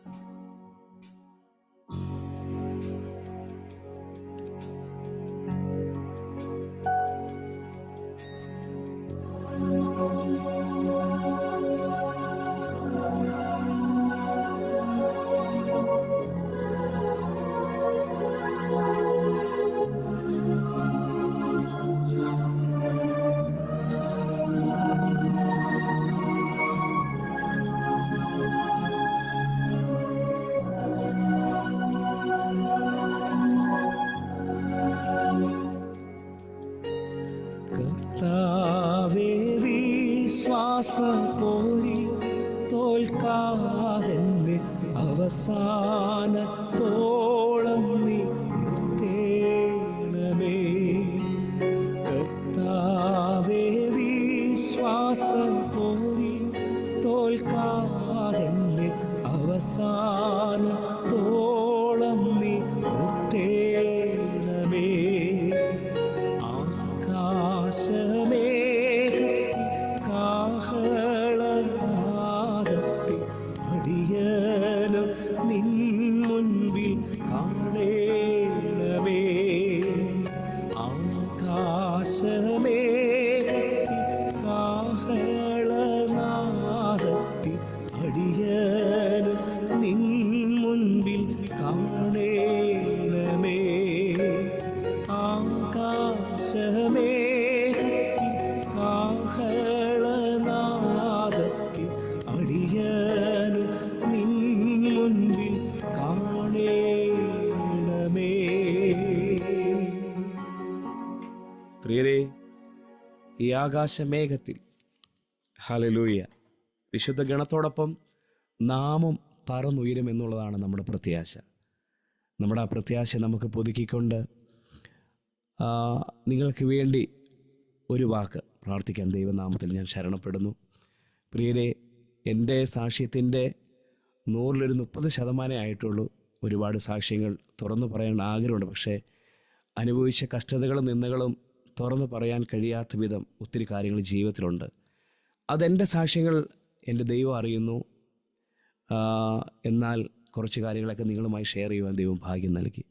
പോരി തോൽക്കാതെന്നെ അവസാന തോളം നീ നിർത്തേണമേ. കർത്താവേ, വിശ്വാസം പോരി തോൽക്കാതെന്നെ അവസാന തോളം നീ നിർത്തേണമേ. ആകാശമേ കാഹളനാദത്തിൽ അടിയനും നിൻ മുൻ കാഹളനാദത്തിൽ അടിയനും നിൻ മുൻപിൽ കാണേണമേ. പ്രിയരേ, ഈ ആകാശമേഘത്തിൽ ഹല്ലേലൂയ വിശുദ്ധ ഗണത്തോടൊപ്പം നാമും പറന്നുയരും എന്നുള്ളതാണ് നമ്മുടെ പ്രത്യാശ. നമ്മുടെ ആ പ്രത്യാശ നമുക്ക് പുതുക്കിക്കൊണ്ട് നിങ്ങൾക്ക് വേണ്ടി ഒരു വാക്ക് പ്രാർത്ഥിക്കാൻ ദൈവനാമത്തിൽ ഞാൻ ശരണപ്പെടുന്നു. പ്രിയരെ, എൻ്റെ സാക്ഷ്യത്തിൻ്റെ 130% ആയിട്ടുള്ളൂ. ഒരുപാട് സാക്ഷ്യങ്ങൾ തുറന്നു പറയാൻ ആഗ്രഹമുണ്ട്. പക്ഷേ അനുഭവിച്ച കഷ്ടതകളും നിന്ദകളും തുറന്നു പറയാൻ കഴിയാത്ത വിധം ഒത്തിരി കാര്യങ്ങൾ ജീവിതത്തിലുണ്ട്. അതെൻ്റെ സാക്ഷ്യങ്ങൾ എൻ്റെ ദൈവം അറിയുന്നു. എന്നാൽ കുറച്ച് കാര്യങ്ങളൊക്കെ നിങ്ങളുമായി ഷെയർ ചെയ്യുവാൻ ദൈവം ഭാഗ്യം നൽകി.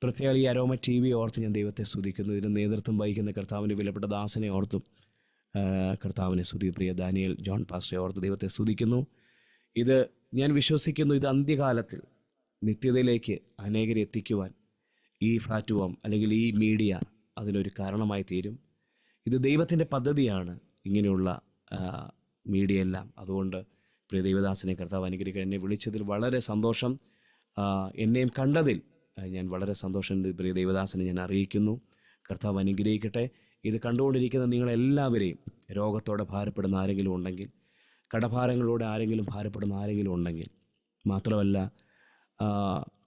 പ്രത്യേകം ഈ അരോമ TV ഓർത്ത് ഞാൻ ദൈവത്തെ സ്തുതിക്കുന്നു. ഇതിന് നേതൃത്വം വഹിക്കുന്ന കർത്താവിൻ്റെ വിലപ്പെട്ട ദാസനെ ഓർത്തും കർത്താവിനെ സ്തുതി. പ്രിയ ദാനിയേൽ ജോൺ പാസ്റ്ററെ ഓർത്ത് ദൈവത്തെ സ്തുതിക്കുന്നു. ഇത് ഞാൻ വിശ്വസിക്കുന്നു, ഇത് അന്ത്യകാലത്തിൽ നിത്യതയിലേക്ക് അനേകരെ എത്തിക്കുവാൻ ഈ പ്ലാറ്റ്ഫോം അല്ലെങ്കിൽ ഈ മീഡിയ അതിനൊരു കാരണമായി തീരും. ഇത് ദൈവത്തിൻ്റെ പദ്ധതിയാണ് ഇങ്ങനെയുള്ള മീഡിയ എല്ലാം. അതുകൊണ്ട് പ്രിയ ദൈവദാസനെ കർത്താവ് അനുഗ്രഹിക്കുക. എന്നെ വിളിച്ചതിൽ വളരെ സന്തോഷം. എന്നെയും കണ്ടതിൽ ഞാൻ വളരെ സന്തോഷം പ്രിയ ദൈവദാസനെ ഞാൻ അറിയിക്കുന്നു. കർത്താവ് അനുഗ്രഹിക്കട്ടെ. ഇത് കണ്ടുകൊണ്ടിരിക്കുന്ന നിങ്ങളെല്ലാവരെയും രോഗത്തോടെ ഭാരപ്പെടുന്ന ആരെങ്കിലും ഉണ്ടെങ്കിൽ, കടഭാരങ്ങളോടെ ആരെങ്കിലും ഭാരപ്പെടുന്ന ആരെങ്കിലും ഉണ്ടെങ്കിൽ, മാത്രമല്ല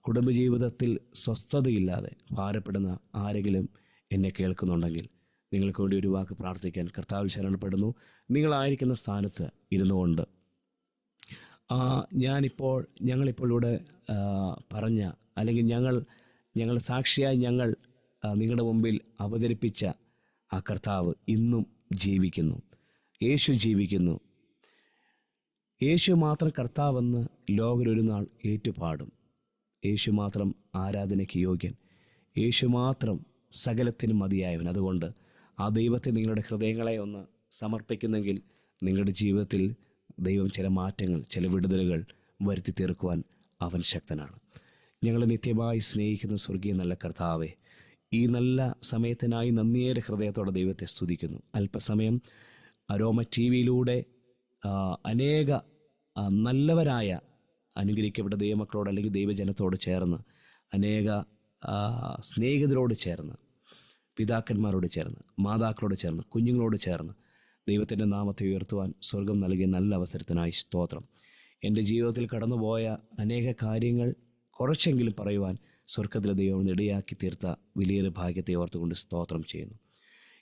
കുടുംബജീവിതത്തിൽ സ്വസ്ഥതയില്ലാതെ ഭാരപ്പെടുന്ന ആരെങ്കിലും എന്നെ കേൾക്കുന്നുണ്ടെങ്കിൽ നിങ്ങൾക്ക് വേണ്ടി ഒരു വാക്ക് പ്രാർത്ഥിക്കാൻ കർത്താവിൽ ശരണപ്പെടുന്നു. നിങ്ങളായിരിക്കുന്ന സ്ഥാനത്ത് ഇരുന്നു കൊണ്ട് ഞങ്ങളിപ്പോൾ ഇവിടെ പറഞ്ഞ അല്ലെങ്കിൽ ഞങ്ങൾ സാക്ഷിയായി ഞങ്ങൾ നിങ്ങളുടെ മുമ്പിൽ അവതരിപ്പിച്ച ആ കർത്താവ് ഇന്നും ജീവിക്കുന്നു. യേശു ജീവിക്കുന്നു. യേശു മാത്രം കർത്താവെന്ന് ലോകരൊരു നാൾ ഏറ്റുപാടും. യേശു മാത്രം ആരാധനയ്ക്ക് യോഗ്യൻ. യേശു മാത്രം സകലത്തിനും മതിയായവൻ. അതുകൊണ്ട് ആ ദൈവത്തെ നിങ്ങളുടെ ഹൃദയങ്ങളെ ഒന്ന് സമർപ്പിക്കുന്നെങ്കിൽ നിങ്ങളുടെ ജീവിതത്തിൽ ദൈവം ചില മാറ്റങ്ങൾ, ചില വിടുതലുകൾ വരുത്തി തീർക്കുവാൻ അവൻ ശക്തനാണ്. ഞങ്ങൾ നിത്യമായി സ്നേഹിക്കുന്ന സ്വർഗീയ നല്ല കർത്താവെ, ഈ നല്ല സമയത്തിനായി നന്ദിയേറെ ഹൃദയത്തോടെ ദൈവത്തെ സ്തുതിക്കുന്നു. അല്പസമയം അരോമ TV-യിലൂടെ അനേക നല്ലവരായ അനുഗ്രഹിക്കപ്പെട്ട ദൈവമക്കളോട് അല്ലെങ്കിൽ ദൈവജനത്തോട് ചേർന്ന്, അനേക സ്നേഹിതരോട് ചേർന്ന്, പിതാക്കന്മാരോട് ചേർന്ന്, മാതാക്കളോട് ചേർന്ന്, കുഞ്ഞുങ്ങളോട് ചേർന്ന് ദൈവത്തിൻ്റെ നാമത്തെ ഉയർത്തുവാൻ സ്വർഗം നൽകിയ നല്ല അവസരത്തിനായി സ്തോത്രം. എൻ്റെ ജീവിതത്തിൽ കടന്നുപോയ അനേക കാര്യങ്ങൾ കുറച്ചെങ്കിലും പറയുവാൻ സ്വർഗത്തിലെ ദൈവം ഇടയാക്കി തീർത്ത വലിയൊരു ഭാഗ്യത്തെ ഓർത്തുകൊണ്ട് സ്തോത്രം ചെയ്യുന്നു.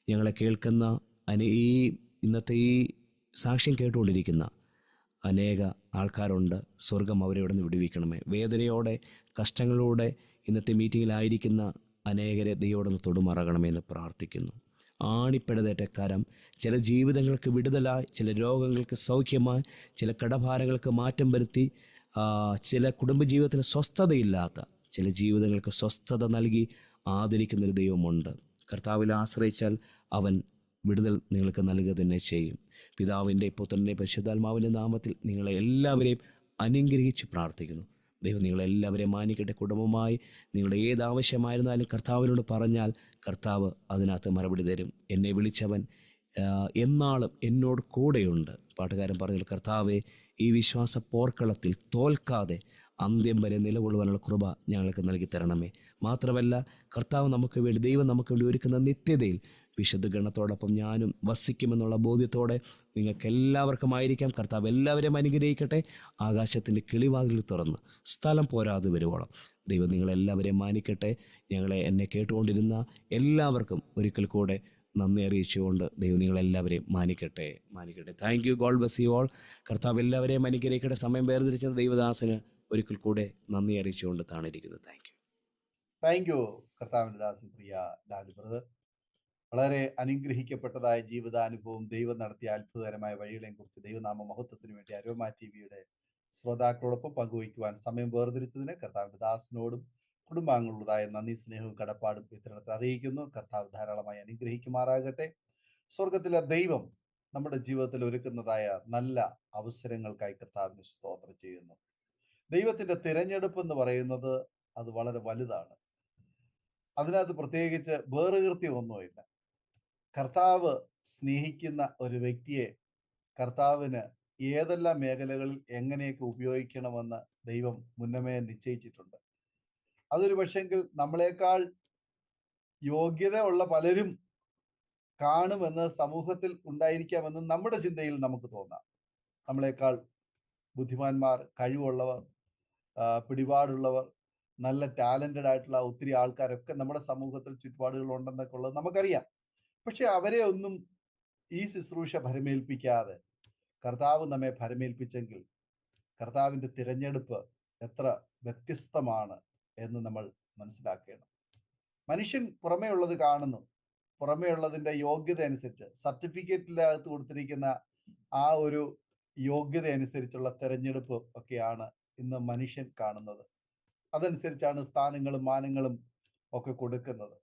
ഞങ്ങളെ കേൾക്കുന്ന ഇന്നത്തെ ഈ സാക്ഷ്യം കേട്ടുകൊണ്ടിരിക്കുന്ന അനേക ആൾക്കാരുണ്ട്. സ്വർഗം അവരെ ഇവിടെ നിന്ന് വിടുവിക്കണമേ. വേദനയോടെ, കഷ്ടങ്ങളോടെ ഇന്നത്തെ മീറ്റിങ്ങിലായിരിക്കുന്ന അനേകരെ ദൈവത്തോട് തൊടുമറകണമേ എന്ന് പ്രാർത്ഥിക്കുന്നു. ആണിപ്പെടതേറ്റ കരം ചില ജീവിതങ്ങൾക്ക് വിടുതലായി, ചില രോഗങ്ങൾക്ക് സൗഖ്യമായി, ചില കടഭാരങ്ങൾക്ക് മാറ്റം വരുത്തി, ചില കുടുംബജീവിതത്തിന് സ്വസ്ഥതയില്ലാത്ത ചില ജീവിതങ്ങൾക്ക് സ്വസ്ഥത നൽകി ആദരിക്കുന്നൊരു ദൈവമുണ്ട്. കർത്താവിൽ ആശ്രയിച്ചാൽ അവൻ വിടുതൽ നിങ്ങൾക്ക് നൽകുക തന്നെ ചെയ്യും. പിതാവിൻ്റെ, പുത്രൻ്റെ, പരിശുദ്ധാത്മാവിൻ്റെ നാമത്തിൽ നിങ്ങളെ എല്ലാവരെയും അനുഗ്രഹിച്ച് പ്രാർത്ഥിക്കുന്നു. ദൈവം നിങ്ങളെല്ലാവരെയും മാനിക്കട്ടെ. കുടുംബമായി നിങ്ങളുടെ ഏതാവശ്യമായിരുന്നാലും കർത്താവിനോട് പറഞ്ഞാൽ കർത്താവ് അതിനകത്ത് മറുപടി തരും. എന്നെ വിളിച്ചവൻ എന്നാളും എന്നോട് കൂടെയുണ്ട്. പാട്ടുകാരൻ പറഞ്ഞു, കർത്താവെ ഈ വിശ്വാസ പോർക്കളത്തിൽ തോൽക്കാതെ അന്ത്യം വരെ നിലകൊള്ളുവാനുള്ള കൃപ ഞങ്ങൾക്ക് നൽകി തരണമേ. മാത്രമല്ല കർത്താവ് നമുക്ക് വേണ്ടി, ദൈവം നമുക്ക് വേണ്ടി ഒരുക്കുന്ന നിത്യതയിൽ വിശുദ്ധ ഗണത്തോടൊപ്പം ഞാനും വസിക്കുമെന്നുള്ള ബോധ്യത്തോടെ നിങ്ങൾക്ക് എല്ലാവർക്കുമായിരിക്കാം. കർത്താവ് എല്ലാവരെയും അനുഗ്രഹിക്കട്ടെ. ആകാശത്തിൻ്റെ കിളിവാതിൽ തുറന്ന് സ്ഥലം പോരാതെ വരുവോളം ദൈവം നിങ്ങളെല്ലാവരെയും മാനിക്കട്ടെ. എന്നെ കേട്ടുകൊണ്ടിരുന്ന എല്ലാവർക്കും ഒരിക്കൽ കൂടെ നന്ദി അറിയിച്ചുകൊണ്ട് ദൈവം നിങ്ങളെല്ലാവരെയും മാനിക്കട്ടെ. Thank you. God bless you all. കർത്താവ് എല്ലാവരെയും അനുഗ്രഹിക്കട്ടെ. സമയം വേർതിരിച്ച ദൈവദാസന് ഒരിക്കൽ കൂടെ നന്ദി അറിയിച്ചുകൊണ്ട് താണിരിക്കുന്നത്. താങ്ക് യു കർത്താവിൻ്റെ ദാസൻ പ്രിയ ലാലു ബ്രദർ. വളരെ അനുഗ്രഹിക്കപ്പെട്ടതായ ജീവിതാനുഭവം, ദൈവം നടത്തിയ അത്ഭുതകരമായ വഴികളെയും കുറിച്ച് ദൈവനാമ മഹത്വത്തിന് വേണ്ടി അരോമ TV-യുടെ ശ്രോതാക്കളോടൊപ്പം പങ്കുവയ്ക്കുവാൻ സമയം വേർതിരിച്ചതിന് കർത്താവിൻ്റെ ദാസനോടും കുടുംബാംഗങ്ങളുടേതായ നന്ദി, സ്നേഹവും കടപ്പാടും ഇത്തരത്തിൽ അറിയിക്കുന്നു. കർത്താവ് ധാരാളമായി അനുഗ്രഹിക്കുമാറാകട്ടെ. സ്വർഗത്തിലെ ദൈവം നമ്മുടെ ജീവിതത്തിൽ ഒരുക്കുന്നതായ നല്ല അവസരങ്ങൾക്കായി കർത്താവിന് സ്തോത്രം ചെയ്യുന്നു. ദൈവത്തിന്റെ തിരഞ്ഞെടുപ്പ് എന്ന് പറയുന്നത് അത് വളരെ വലുതാണ്. അതിനകത്ത് പ്രത്യേകിച്ച് വേറുകൃത്യം ഒന്നുമില്ല. കർത്താവ് സ്നേഹിക്കുന്ന ഒരു വ്യക്തിയെ കർത്താവിന് ഏതെല്ലാം മേഖലകളിൽ എങ്ങനെയൊക്കെ ഉപയോഗിക്കണമെന്ന് ദൈവം മുന്നമേ നിശ്ചയിച്ചിട്ടുണ്ട്. അതൊരു പക്ഷെങ്കിൽ നമ്മളെക്കാൾ യോഗ്യത ഉള്ള പലരും കാണുമെന്ന് സമൂഹത്തിൽ ഉണ്ടായിരിക്കാമെന്ന് നമ്മുടെ ചിന്തയിൽ നമുക്ക് തോന്നാം. നമ്മളെക്കാൾ ബുദ്ധിമാന്മാർ, കഴിവുള്ളവർ, പിടിപാടുള്ളവർ, നല്ല ടാലന്റഡ് ആയിട്ടുള്ള ഒത്തിരി ആൾക്കാരൊക്കെ നമ്മുടെ സമൂഹത്തിൽ ചുറ്റുപാടുകൾ ഉണ്ടെന്നൊക്കെ ഉള്ളത് നമുക്കറിയാം. പക്ഷെ അവരെ ഒന്നും ഈ ശുശ്രൂഷ ഭരമേൽപ്പിക്കാതെ കർത്താവ് നമ്മെ ഭരമേൽപ്പിച്ചെങ്കിൽ കർത്താവിൻ്റെ തിരഞ്ഞെടുപ്പ് എത്ര വ്യത്യസ്തമാണ് എന്ന് നമ്മൾ മനസ്സിലാക്കണം. മനുഷ്യൻ പുറമേ ഉള്ളത് കാണുന്നു, പുറമേ ഉള്ളതിൻ്റെ യോഗ്യത അനുസരിച്ച് സർട്ടിഫിക്കറ്റിനകത്ത് കൊടുത്തിരിക്കുന്ന ആ ഒരു യോഗ്യത അനുസരിച്ചുള്ള തെരഞ്ഞെടുപ്പ് ഒക്കെയാണ് ഇന്ന് മനുഷ്യൻ കാണുന്നത്. അതനുസരിച്ചാണ് സ്ഥാനങ്ങളും മാനങ്ങളും ഒക്കെ കൊടുക്കുന്നത്.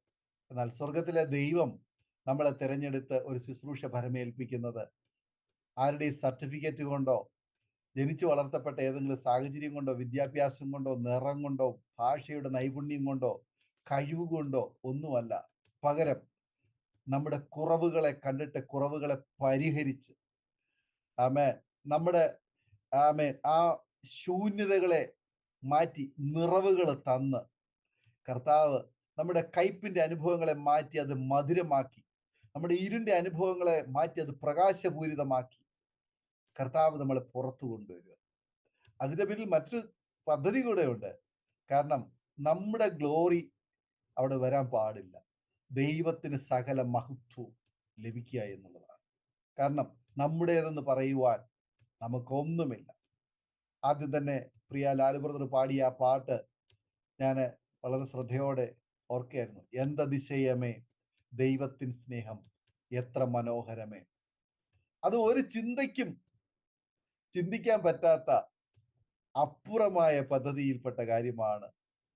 എന്നാൽ സ്വർഗത്തിലെ ദൈവം നമ്മളെ തിരഞ്ഞെടുത്ത് ഒരു ശുശ്രൂഷ ഭരമേൽപ്പിക്കുന്നത് ആരുടെയും സർട്ടിഫിക്കറ്റ് കൊണ്ടോ, ജനിച്ചു വളർത്തപ്പെട്ട ഏതെങ്കിലും സാഹചര്യം കൊണ്ടോ, വിദ്യാഭ്യാസം കൊണ്ടോ, നിറം കൊണ്ടോ, ഭാഷയുടെ നൈപുണ്യം കൊണ്ടോ, കഴിവ് കൊണ്ടോ ഒന്നുമല്ല. പകരം നമ്മുടെ കുറവുകളെ കണ്ടിട്ട് കുറവുകളെ പരിഹരിച്ച് നമ്മുടെ ആ ശൂന്യതകളെ മാറ്റി നിറവുകൾ തന്ന് കർത്താവ് നമ്മുടെ കയ്പിൻ്റെ അനുഭവങ്ങളെ മാറ്റി അത് മധുരമാക്കി, നമ്മുടെ ഇരുണ്ട അനുഭവങ്ങളെ മാറ്റി അത് പ്രകാശപൂരിതമാക്കി കർത്താവ് നമ്മളെ പുറത്തു കൊണ്ടുവരിക. അതിൻ്റെ പിന്നിൽ മറ്റൊരു പദ്ധതി കൂടെ ഉണ്ട്. കാരണം നമ്മുടെ ഗ്ലോറി അവിടെ വരാൻ പാടില്ല. ദൈവത്തിന് സകല മഹത്വവും ലഭിക്കുക എന്നുള്ളതാണ്. കാരണം നമ്മുടേതെന്ന് പറയുവാൻ നമുക്കൊന്നുമില്ല. ആദ്യം തന്നെ പ്രിയ ലാലു ബ്രദർ പാടിയ ആ പാട്ട് ഞാൻ വളരെ ശ്രദ്ധയോടെ ഓർക്കുകയായിരുന്നു. എന്തതിശയമേ ദൈവത്തിൻ സ്നേഹം എത്ര മനോഹരമേ. അത് ഒരു ചിന്തയ്ക്കും ചിന്തിക്കാൻ പറ്റാത്ത അപ്പുറമായ പദ്ധതിയിൽപ്പെട്ട കാര്യമാണ്.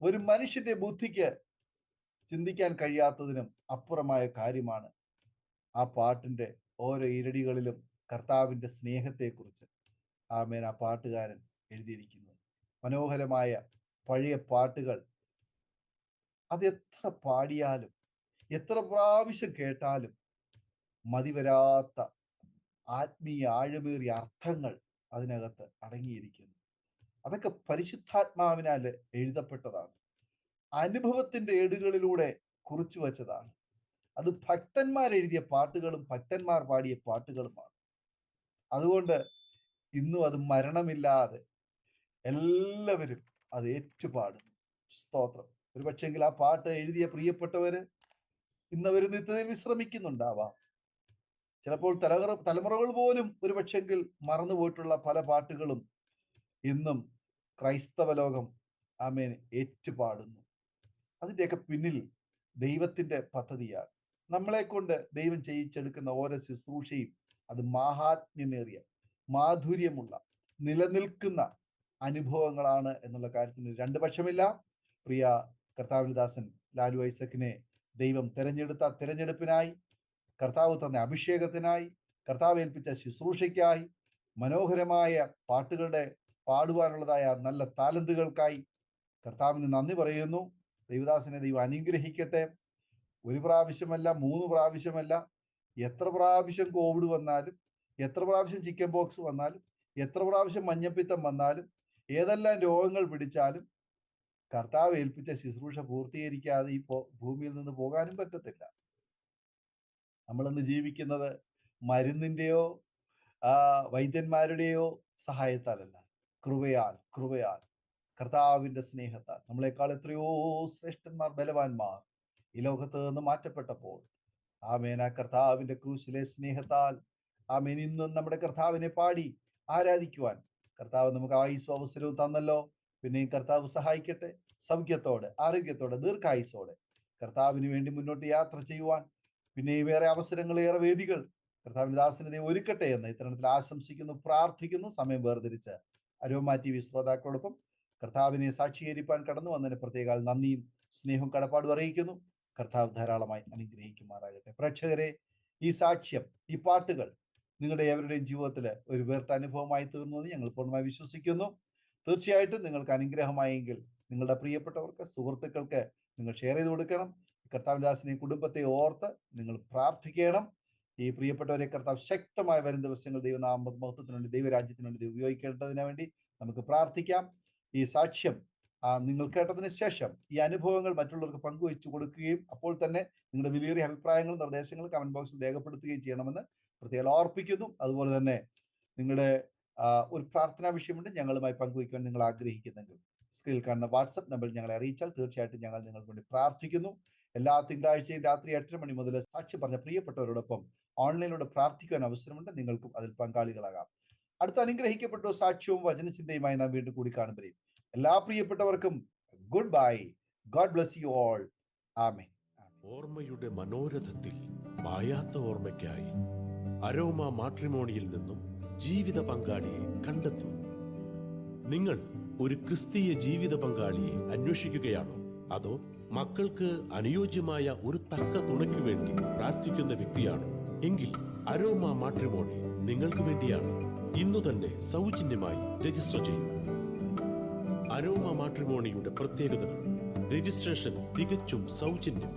ഒരു മനുഷ്യന്റെ ബുദ്ധിക്ക് ചിന്തിക്കാൻ കഴിയാത്തതിനും അപ്പുറമായ കാര്യമാണ് ആ പാട്ടിൻ്റെ ഓരോ ഇരടികളിലും കർത്താവിൻ്റെ സ്നേഹത്തെക്കുറിച്ച് ആ പാട്ടുകാരൻ എഴുതിയിരിക്കുന്നത്. മനോഹരമായ പഴയ പാട്ടുകൾ അത് എത്ര പാടിയാലും എത്ര പ്രാവശ്യം കേട്ടാലും മതിവരാത്ത ആത്മീയ ആഴമേറിയ അർത്ഥങ്ങൾ അതിനകത്ത് അടങ്ങിയിരിക്കുന്നു. അതൊക്കെ പരിശുദ്ധാത്മാവിനാൽ എഴുതപ്പെട്ടതാണ്. അനുഭവത്തിൻ്റെ ഏടുകളിലൂടെ കുറിച്ചു വച്ചതാണ്. അത് ഭക്തന്മാർ എഴുതിയ പാട്ടുകളും ഭക്തന്മാർ പാടിയ പാട്ടുകളുമാണ്. അതുകൊണ്ട് ഇന്നും അത് മരണമില്ലാതെ എല്ലാവരും അത് ഏറ്റുപാടുന്നു. സ്തോത്രം. ഒരു പക്ഷെങ്കിൽ ആ പാട്ട് എഴുതിയ പ്രിയപ്പെട്ടവര് ഇന്നവർ നിത്യതയിൽ വിശ്രമിക്കുന്നുണ്ടാവാം. ചിലപ്പോൾ തലമുറകൾ പോലും ഒരു പക്ഷെങ്കിൽ മറന്നുപോയിട്ടുള്ള പല പാട്ടുകളും ഇന്നും ക്രൈസ്തവ ലോകം ഏറ്റുപാടുന്നു. അതിൻ്റെയൊക്കെ പിന്നിൽ ദൈവത്തിൻ്റെ പദ്ധതിയാണ്. നമ്മളെ കൊണ്ട് ദൈവം ചെയ്യിച്ചെടുക്കുന്ന ഓരോ ശുശ്രൂഷയും അത് മാഹാത്മ്യമേറിയ, മാധുര്യമുള്ള, നിലനിൽക്കുന്ന അനുഭവങ്ങളാണ് എന്നുള്ള കാര്യത്തിന് രണ്ട് പക്ഷമില്ല. പ്രിയ കർത്താവിന്റെ ദാസൻ ലാലു ഐസക്കിനെ ദൈവം തിരഞ്ഞെടുത്ത തിരഞ്ഞെടുപ്പിനായി, കർത്താവ് തന്ന അഭിഷേകത്തിനായി, കർത്താവ് ഏൽപ്പിച്ച ശുശ്രൂഷയ്ക്കായി, മനോഹരമായ പാട്ടുകളുടെ പാടുവാനുള്ളതായ നല്ല താലന്തുകൾക്കായി കർത്താവിന് നന്ദി പറയുന്നു. ദൈവദാസനെ ദൈവം അനുഗ്രഹിക്കട്ടെ. ഒരു പ്രാവശ്യമല്ല, 3 പ്രാവശ്യമല്ല, എത്ര പ്രാവശ്യം കോവിഡ് വന്നാലും, എത്ര പ്രാവശ്യം ചിക്കൻ പോക്സ് വന്നാലും, എത്ര പ്രാവശ്യം മഞ്ഞപ്പിത്തം വന്നാലും, ഏതെല്ലാം രോഗങ്ങൾ പിടിച്ചാലും കർത്താവ് ഏൽപ്പിച്ച ശുശ്രൂഷ പൂർത്തീകരിക്കാതെ ഈ ഭൂമിയിൽ നിന്ന് പോകാനും പറ്റത്തില്ല. നമ്മളിന്ന് ജീവിക്കുന്നത് മരുന്നിൻ്റെയോ വൈദ്യന്മാരുടെയോ സഹായത്താലല്ല, കൃപയാൽ കർത്താവിൻ്റെ സ്നേഹത്താൽ നമ്മളെക്കാൾ എത്രയോ ശ്രേഷ്ഠന്മാർ, ബലവാന്മാർ ഈ ലോകത്ത് നിന്ന് മാറ്റപ്പെട്ടപ്പോൾ ആ കർത്താവിൻ്റെ ക്രൂശിലെ സ്നേഹത്താൽ ഇന്നും നമ്മുടെ കർത്താവിനെ പാടി ആരാധിക്കുവാൻ കർത്താവ് നമുക്ക് ആയുസ്സും അവസരവും തന്നല്ലോ. പിന്നെയും കർത്താവ് സഹായിക്കട്ടെ. സൗഖ്യത്തോടെ, ആരോഗ്യത്തോടെ, ദീർഘായുസോടെ കർത്താവിന് വേണ്ടി മുന്നോട്ട് യാത്ര ചെയ്യുവാൻ പിന്നെയും വേറെ അവസരങ്ങൾ, ഏറെ വേദികൾ കർത്താവിന്റെ ദാസനെ ഒരുക്കട്ടെ എന്ന് ഇത്തരത്തിൽ ആശംസിക്കുന്നു, പ്രാർത്ഥിക്കുന്നു. സമയം വേർതിരിച്ച് അരോമ TV ശ്രോതാക്കളോടൊപ്പം കർത്താവിനെ സാക്ഷീകരിപ്പാൻ കടന്നു വന്നതിന് പ്രത്യേക നന്ദിയും സ്നേഹവും കടപ്പാടും അറിയിക്കുന്നു. കർത്താവ് ധാരാളമായി അനുഗ്രഹിക്കുമാറാകട്ടെ. പ്രേക്ഷകരെ, ഈ സാക്ഷ്യം, ഈ പാട്ടുകൾ നിങ്ങളുടെ ഏവരുടെയും ജീവിതത്തിൽ ഒരു വേറിട്ട അനുഭവമായി തീർന്നുവെന്ന് ഞങ്ങൾ പൂർണ്ണമായി വിശ്വസിക്കുന്നു. തീർച്ചയായിട്ടും നിങ്ങൾക്ക് അനുഗ്രഹമായെങ്കിൽ നിങ്ങളുടെ പ്രിയപ്പെട്ടവർക്ക്, സുഹൃത്തുക്കൾക്ക് നിങ്ങൾ ഷെയർ ചെയ്ത് കൊടുക്കണം. കർത്താവിദാസിനെയും കുടുംബത്തെ ഓർത്ത് നിങ്ങൾ പ്രാർത്ഥിക്കണം. ഈ പ്രിയപ്പെട്ടവരെ കർത്താവ് ശക്തമായി വരും ദിവസങ്ങൾ ദൈവനാമത്വത്തിന് വേണ്ടി, ദൈവരാജ്യത്തിന് വേണ്ടി ഉപയോഗിക്കേണ്ടതിന് വേണ്ടി നമുക്ക് പ്രാർത്ഥിക്കാം. ഈ സാക്ഷ്യം നിങ്ങൾ കേട്ടതിന് ശേഷം ഈ അനുഭവങ്ങൾ മറ്റുള്ളവർക്ക് പങ്കുവെച്ചു കൊടുക്കുകയും അപ്പോൾ തന്നെ നിങ്ങളുടെ വിലയേറിയ അഭിപ്രായങ്ങളും നിർദ്ദേശങ്ങളും കമന്റ് ബോക്സിൽ രേഖപ്പെടുത്തുകയും ചെയ്യണമെന്ന് പ്രത്യേകം ഓർപ്പിക്കുന്നു. അതുപോലെ തന്നെ നിങ്ങളുടെ ഒരു പ്രാർത്ഥനാ വിഷയമുണ്ട് ഞങ്ങളുമായി പങ്കുവയ്ക്കുവാൻ നിങ്ങൾ ആഗ്രഹിക്കുന്നെങ്കിൽ സ്ക്രീനിൽ കാണുന്ന വാട്സപ്പ് നമ്പറിൽ ഞങ്ങളെ അറിയിച്ചാൽ തീർച്ചയായിട്ടും ഞങ്ങൾ നിങ്ങൾക്ക് വേണ്ടി പ്രാർത്ഥിക്കുന്നു. എല്ലാ തിങ്കളാഴ്ചയും രാത്രി 8 മണി മുതൽ സാക്ഷി പറഞ്ഞ പ്രിയപ്പെട്ടവരോടൊപ്പം ഓൺലൈനിലൂടെ പ്രാർത്ഥിക്കുവാൻ അവസരമുണ്ട്. നിങ്ങൾക്കും അതിൽ പങ്കാളികളാകാം. അടുത്ത അനുഗ്രഹിക്കപ്പെട്ട സാക്ഷ്യവും വചനചിന്തയുമായി നാം വീണ്ടും കൂടി കാണുമ്പോഴേക്കും എല്ലാ പ്രിയപ്പെട്ടവർക്കും good bye. God bless you all. ആമേൻ. ഓർമ്മയുടെ മനോരഥത്തിൽ മായാത്ത ഓർമ്മയ്ക്കായി അരോമ മാട്രിമോണിയിൽ നിന്നും ജീവിത പങ്കാളിയെ കണ്ടെത്തൂ. നിങ്ങൾ ഒരു ക്രിസ്തീയ ജീവിത പങ്കാളിയെ അന്വേഷിക്കുകയാണോ? അതോ മക്കൾക്ക് അനുയോജ്യമായ ഒരു തക്ക തുണയ്ക്ക് വേണ്ടി പ്രാർത്ഥിക്കുന്ന വ്യക്തിയാണോ? എങ്കിൽ അരോമ മാട്രിമോണി നിങ്ങൾക്ക് വേണ്ടിയാണ്. ഇന്നു തന്നെ സൗജന്യമായി രജിസ്റ്റർ ചെയ്യൂ. അരോമ മാട്രിമോണിയുടെ പ്രത്യേകതകൾ: രജിസ്ട്രേഷൻ തികച്ചും സൗജന്യം.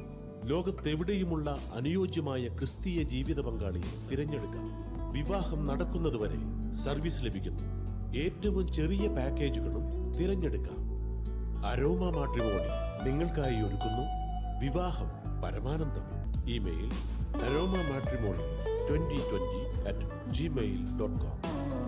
ലോകത്തെവിടെയുമുള്ള അനുയോജ്യമായ ക്രിസ്തീയ ജീവിത പങ്കാളിയെ തിരഞ്ഞെടുക്കാം. വിവാഹം നടക്കുന്നതുവരെ സർവീസ് ലഭിക്കുന്നു. ഏറ്റവും ചെറിയ പാക്കേജുകളും തിരഞ്ഞെടുക്കാം. അരോമ മാട്രിമോണി നിങ്ങൾക്കായി ഒരുക്കുന്നു വിവാഹം പരമാനന്ദം. Email aroma matrimony2020@gmail.com.